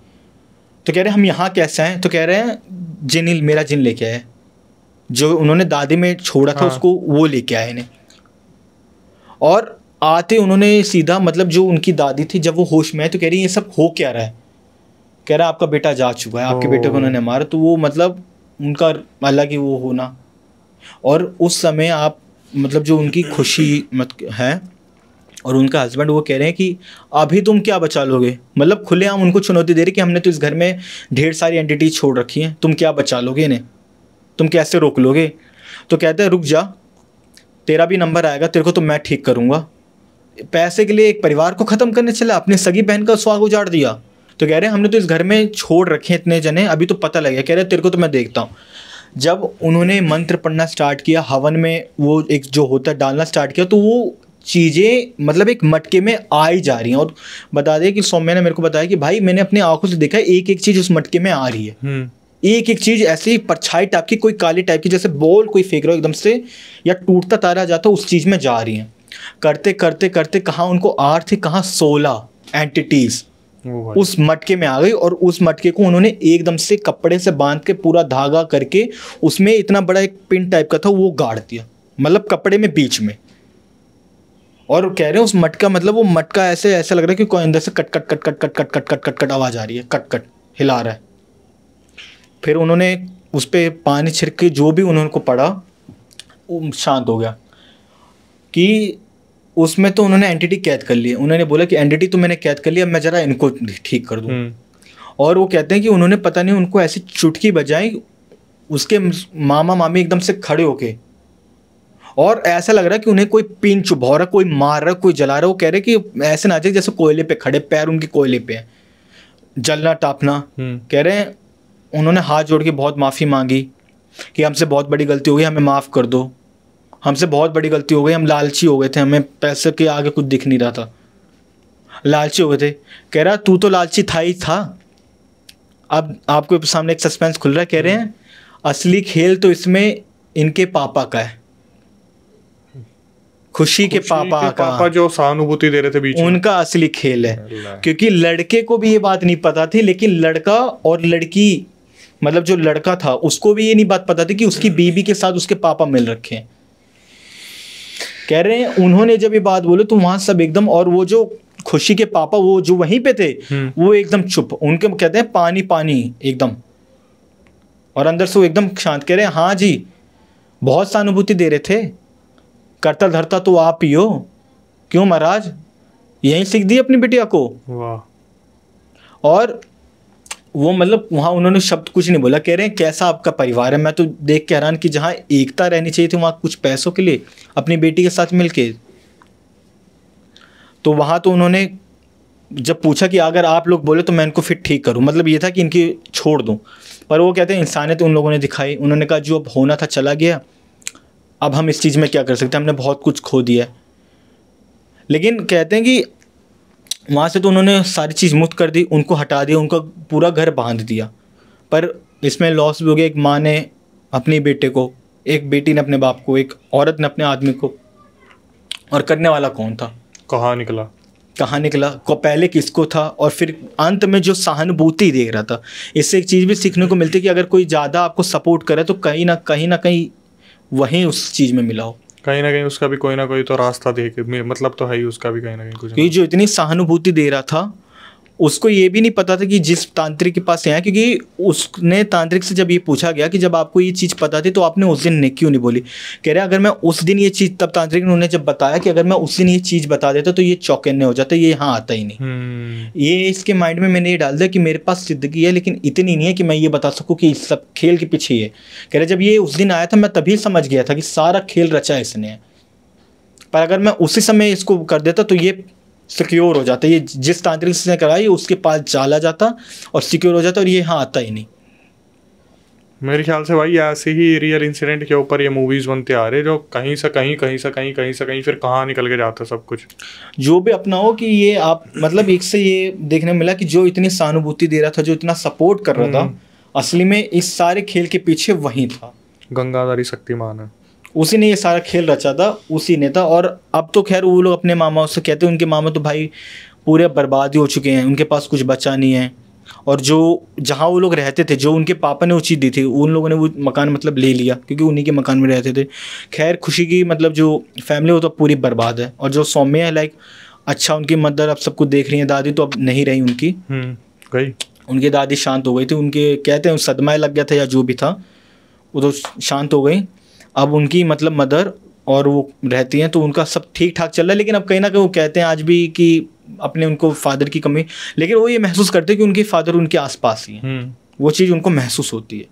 तो कह रहे हम यहाँ कैसे हैं? तो कह रहे हैं जिन, मेरा जिन लेके आया, जो उन्होंने दादी में छोड़ा था उसको वो लेके आए इन्हें। और आते उन्होंने सीधा, मतलब जो उनकी दादी थी जब वो होश में है, तो कह रही ये सब हो क्या रहा है? कह रहा आपका बेटा जा चुका है, आपके बेटे को उन्होंने मारा। तो वो मतलब उनका अलग ही वो होना, और उस समय आप मतलब जो उनकी खुशी मत है, और उनका हस्बैंड वो कह रहे हैं कि अभी तुम क्या बचा लोगे, मतलब खुलेआम उनको चुनौती दे रहे कि हमने तो इस घर में ढेर सारी एंटिटी छोड़ रखी हैं, तुम क्या बचा लोगे इन्हें, तुम कैसे रोक लोगे? तो कहते हैं रुक जा, तेरा भी नंबर आएगा, तेरे को तो मैं ठीक करूँगा। पैसे के लिए एक परिवार को ख़त्म करने चला, अपनी सगी बहन का सुहाग उजाड़ दिया, तो कह रहे हैं हमने तो इस घर में छोड़ रखे हैं इतने जने, अभी तो पता लग गया। कह रहे तेरे को तो मैं देखता हूँ। जब उन्होंने मंत्र पढ़ना स्टार्ट किया, हवन में वो एक जो होता है डालना स्टार्ट किया, तो वो चीज़ें मतलब एक मटके में आ ही जा रही हैं। और बता दें कि सौम्या ने मेरे को बताया कि भाई मैंने अपनी आंखों से देखा एक एक चीज़ उस मटके में आ रही है। एक एक चीज़ ऐसी परछाई टाइप की, कोई काली टाइप की, जैसे बॉल कोई फेंक रहा हो एकदम से या टूटता तारा जाता, उस चीज़ में जा रही हैं। करते करते करते कहाँ उनको 8 थे, कहाँ 16 एंटिटीज़ उस मटके में आ गई। और उस मटके को उन्होंने एकदम से कपड़े से बांध के पूरा धागा करके उसमें इतना बड़ा एक पिन टाइप का था वो गाड़ दिया, मतलब कपड़े में बीच में। और कह रहे हैं उस मटका, मतलब वो मटका ऐसे ऐसा लग रहा है कि कोई अंदर से cut cut cut cut cut cut cut cut cut cut आवाज़ आ रही है, कट कट हिला रहा है। फिर उन्होंने उस पर पानी छिड़क के जो भी उन्होंने को पड़ा वो शांत हो गया। कि उसमें तो उन्होंने एंटिटी कैद कर ली। उन्होंने बोला कि एंटिटी तो मैंने कैद कर लिया, मैं ज़रा इनको ठीक कर दूँ। और वो कहते हैं कि उन्होंने पता नहीं उनको ऐसी चुटकी बजाई, उसके मामा मामी एकदम से खड़े होके, और ऐसा लग रहा है कि उन्हें कोई पिन चुभा रहा, कोई मार रहा, कोई जला रहा। वो कह रहे कि ऐसे ना जैसे कोयले पे खड़े, पैर उनके कोयले पे है, जलना टापना। कह रहे हैं उन्होंने हाथ जोड़ के बहुत माफ़ी मांगी कि हमसे बहुत बड़ी गलती हो गई, हमें माफ़ कर दो, हमसे बहुत बड़ी गलती हो गई, हम लालची हो गए थे, हमें पैसे के आगे कुछ दिख नहीं रहा था, लालची हो गए थे। कह रहा तू तो लालची था ही था। अब आपको सामने एक सस्पेंस खुल रहा है। कह रहे हैं असली खेल तो इसमें इनके पापा का है, खुशी के पापा जो सहानुभूति दे रहे थे बीच में, उनका असली खेल है। क्योंकि लड़के को भी ये बात नहीं पता थी, लेकिन लड़का और लड़की, मतलब जो लड़का था उसको भी ये नहीं बात पता थी कि उसकी बीबी के साथ उसके पापा मिल रखे हैं। कह रहे हैं उन्होंने जब ये बात बोले तो वहां सब एकदम, और वो जो खुशी के पापा वो जो वहीं पे थे वो एकदम चुप, उनके कहते हैं पानी पानी एकदम, और अंदर से वो एकदम शांत। कह रहे हैं हाँ जी बहुत सहानुभूति दे रहे थे, करता धरता तो आप ही हो, क्यों महाराज यहीं सीख दी अपनी बिटिया को। वाह। और वो मतलब वहाँ उन्होंने शब्द कुछ नहीं बोला। कह रहे हैं कैसा आपका परिवार है, मैं तो देख के हैरान कि जहाँ एकता रहनी चाहिए थी वहाँ कुछ पैसों के लिए अपनी बेटी के साथ मिलके। तो वहाँ तो उन्होंने जब पूछा कि अगर आप लोग बोले तो मैं इनको फिर ठीक करूँ, मतलब ये था कि इनकी छोड़ दूँ, पर वो कहते हैं इंसानियत उन लोगों ने दिखाई। उन्होंने कहा जो अब होना था चला गया, अब हम इस चीज़ में क्या कर सकते हैं, हमने बहुत कुछ खो दिया है। लेकिन कहते हैं कि वहाँ से तो उन्होंने सारी चीज़ मुक्त कर दी, उनको हटा दिया, उनका पूरा घर बांध दिया। पर इसमें लॉस भी हो गया, एक माँ ने अपनी बेटे को, एक बेटी ने अपने बाप को, एक औरत ने अपने आदमी को, और करने वाला कौन था, कहाँ निकला को पहले किसको था, और फिर अंत में जो सहानुभूति देख रहा था। इससे एक चीज़ भी सीखने को मिलती है कि अगर कोई ज़्यादा आपको सपोर्ट करे तो कहीं ना कहीं वहीं उस चीज़ में मिला हो, कहीं ना कहीं उसका भी कोई ना कोई तो रास्ता देख, मतलब तो है ही उसका भी कहीं ना कहीं कुछ। ये जो इतनी सहानुभूति दे रहा था उसको ये भी नहीं पता था कि जिस तांत्रिक के पास आया, क्योंकि उसने तांत्रिक से जब ये पूछा गया कि जब आपको ये चीज़ पता थी तो आपने उस दिन ने क्यों नहीं बोली। कह रहे अगर मैं उस दिन ये चीज़, तब तांत्रिक ने उन्हें जब बताया कि अगर मैं उस दिन ये चीज़ बता देता तो ये चौकन्ने हो जाता, ये यहाँ आता ही नहीं। ये इसके माइंड में मैंने ये डाल दिया कि मेरे पास जिंदगी है लेकिन इतनी नहीं है कि मैं ये बता सकूँ कि इस सब खेल के पीछे ये। कह रहे जब ये उस दिन आया था मैं तभी समझ गया था कि सारा खेल रचा इसने, पर अगर मैं उसी समय इसको कर देता तो ये सिक्योर हो जाता, ये जिस तांत्रिक से कराया ये उसके पास चला जाता और सिक्योर हो जाता, और ये यहाँ आता ही नहीं। मेरे ख्याल से भाई ऐसे ही रियल इंसिडेंट के ऊपर ये मूवीज बनते आ रहे जो कहीं से कहीं फिर कहाँ निकल के जाता सब कुछ। जो भी अपना हो कि ये आप मतलब एक से ये देखने मिला कि जो इतनी सहानुभूति दे रहा था, जो इतना सपोर्ट कर रहा था, असली में इस सारे खेल के पीछे वही था, गंगाधारी शक्तिमान है, उसी ने ये सारा खेल रचा था, उसी ने था। और अब तो खैर वो लोग अपने मामाओं से कहते हैं उनके मामा तो भाई पूरे बर्बाद ही हो चुके हैं, उनके पास कुछ बचा नहीं है। और जो जहाँ वो लोग रहते थे, जो उनके पापा ने वो चीज़ दी थी, उन लोगों ने वो मकान मतलब ले लिया क्योंकि उन्हीं के मकान में रहते थे। खैर खुशी की मतलब जो फैमिली वो तो पूरी बर्बाद है। और जो सौम्य है लाइक अच्छा उनकी मदर अब सब कुछ देख रही है, दादी तो अब नहीं रही उनकी, गई, उनकी दादी शांत हो गई थी, उनके कहते हैं सदमा लग गया था या जो भी था वो तो शांत हो गई। अब उनकी मतलब मदर और वो रहती हैं तो उनका सब ठीक ठाक चल रहा है। लेकिन अब कहीं ना कहीं वो कहते हैं आज भी कि अपने उनको फादर की कमी, लेकिन वो ये महसूस करते हैं कि उनके फादर उनके आसपास ही हैं, वो चीज़ उनको महसूस होती है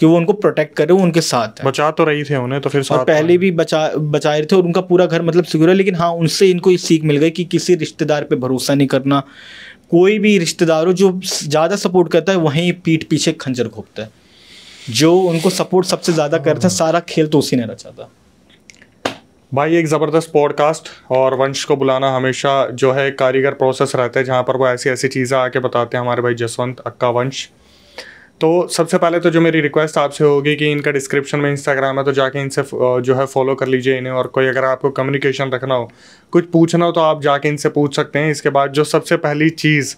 कि वो उनको प्रोटेक्ट करे, वो उनके साथ है। बचा तो रही थे उन्हें, तो फिर और साथ पहले भी बचा रहे थे और उनका पूरा घर मतलब सिक्योर है। लेकिन हाँ, उनसे इनको ये सीख मिल गई कि किसी रिश्तेदार पे भरोसा नहीं करना। कोई भी रिश्तेदार हो जो ज़्यादा सपोर्ट करता है, वहीं पीठ पीछे खंजर घोंपता है। जो उनको सपोर्ट सबसे ज़्यादा करता है, सारा खेल तो उसी ने रचा था। भाई एक ज़बरदस्त पॉडकास्ट, और वंश को बुलाना हमेशा जो है कारीगर प्रोसेस रहता है, जहाँ पर वो ऐसी ऐसी चीज़ें आके बताते हैं हमारे भाई जसवंत अक्का वंश। तो सबसे पहले तो जो मेरी रिक्वेस्ट आपसे होगी कि इनका डिस्क्रिप्शन में इंस्टाग्राम है, तो जाके इनसे जो है फॉलो कर लीजिए इन्हें। और कोई अगर आपको कम्युनिकेशन रखना हो, कुछ पूछना हो, तो आप जाके इनसे पूछ सकते हैं। इसके बाद जो सबसे पहली चीज़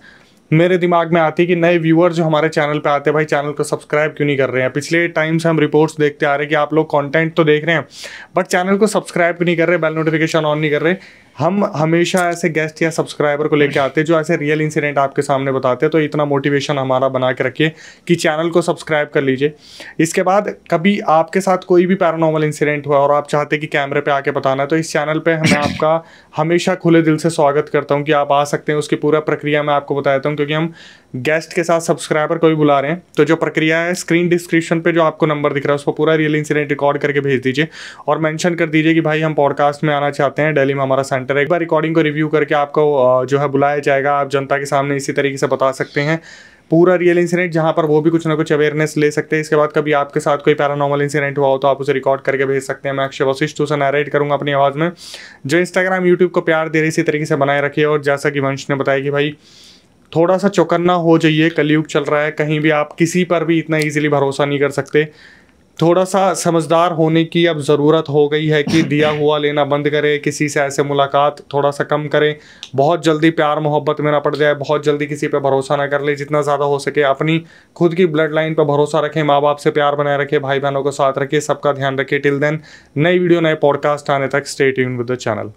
मेरे दिमाग में आती है कि नए व्यूअर जो हमारे चैनल पे आते हैं, भाई चैनल को सब्सक्राइब क्यों नहीं कर रहे हैं। पिछले टाइम से हम रिपोर्ट्स देखते आ रहे हैं कि आप लोग कंटेंट तो देख रहे हैं, बट चैनल को सब्सक्राइब क्यों नहीं कर रहे, बेल नोटिफिकेशन ऑन नहीं कर रहे। हम हमेशा ऐसे गेस्ट या सब्सक्राइबर को लेके आते हैं जो ऐसे रियल इंसिडेंट आपके सामने बताते हैं। तो इतना मोटिवेशन हमारा बना के रखिए कि चैनल को सब्सक्राइब कर लीजिए। इसके बाद कभी आपके साथ कोई भी पैरानॉर्मल इंसिडेंट हुआ और आप चाहते कि कैमरे पे आके बताना है, तो इस चैनल पे मैं आपका हमेशा खुले दिल से स्वागत करता हूँ कि आप आ सकते हैं। उसकी पूरा प्रक्रिया मैं आपको बताता हूँ, क्योंकि हम गेस्ट के साथ सब्सक्राइबर को भी बुला रहे हैं। तो जो प्रक्रिया है, स्क्रीन डिस्क्रिप्शन पे जो आपको नंबर दिख रहा है, उसको पूरा रियल इंसिडेंट रिकॉर्ड करके भेज दीजिए और मेंशन कर दीजिए कि भाई हम पॉडकास्ट में आना चाहते हैं, दिल्ली में हमारा सेंटर है। एक बार रिकॉर्डिंग को रिव्यू करके आपको जो है बुलाया जाएगा। आप जनता के सामने इसी तरीके से बता सकते हैं पूरा रियल इंसिडेंट, जहाँ पर वो भी कुछ ना कुछ अवेयरनेस ले सकते हैं। इसके बाद कभी आपके साथ कोई पैरानॉर्मल इंसिडेंट हुआ हो तो आप उसे रिकॉर्ड करके भेज सकते हैं। मैं अक्षय वशिष्ठ उसे नरेट करूँगा अपनी आवाज़ में। जो इंस्टाग्राम यूट्यूब को प्यार दे रही इसी तरीके से बनाए रखिए। और जैसा कि वंश ने बताया कि भाई थोड़ा सा चौकन्ना हो जाइए, कलयुग चल रहा है, कहीं भी आप किसी पर भी इतना ईजिली भरोसा नहीं कर सकते। थोड़ा सा समझदार होने की अब ज़रूरत हो गई है कि दिया हुआ लेना बंद करें, किसी से ऐसे मुलाकात थोड़ा सा कम करें, बहुत जल्दी प्यार मोहब्बत में ना पड़ जाए, बहुत जल्दी किसी पे भरोसा ना कर ले। जितना ज़्यादा हो सके अपनी खुद की ब्लड लाइन पर भरोसा रखें, माँ बाप से प्यार बनाए रखें, भाई बहनों को साथ रखिए, सबका ध्यान रखिए। टिल देन, नई वीडियो नए पॉडकास्ट आने तक stay tuned with the channel.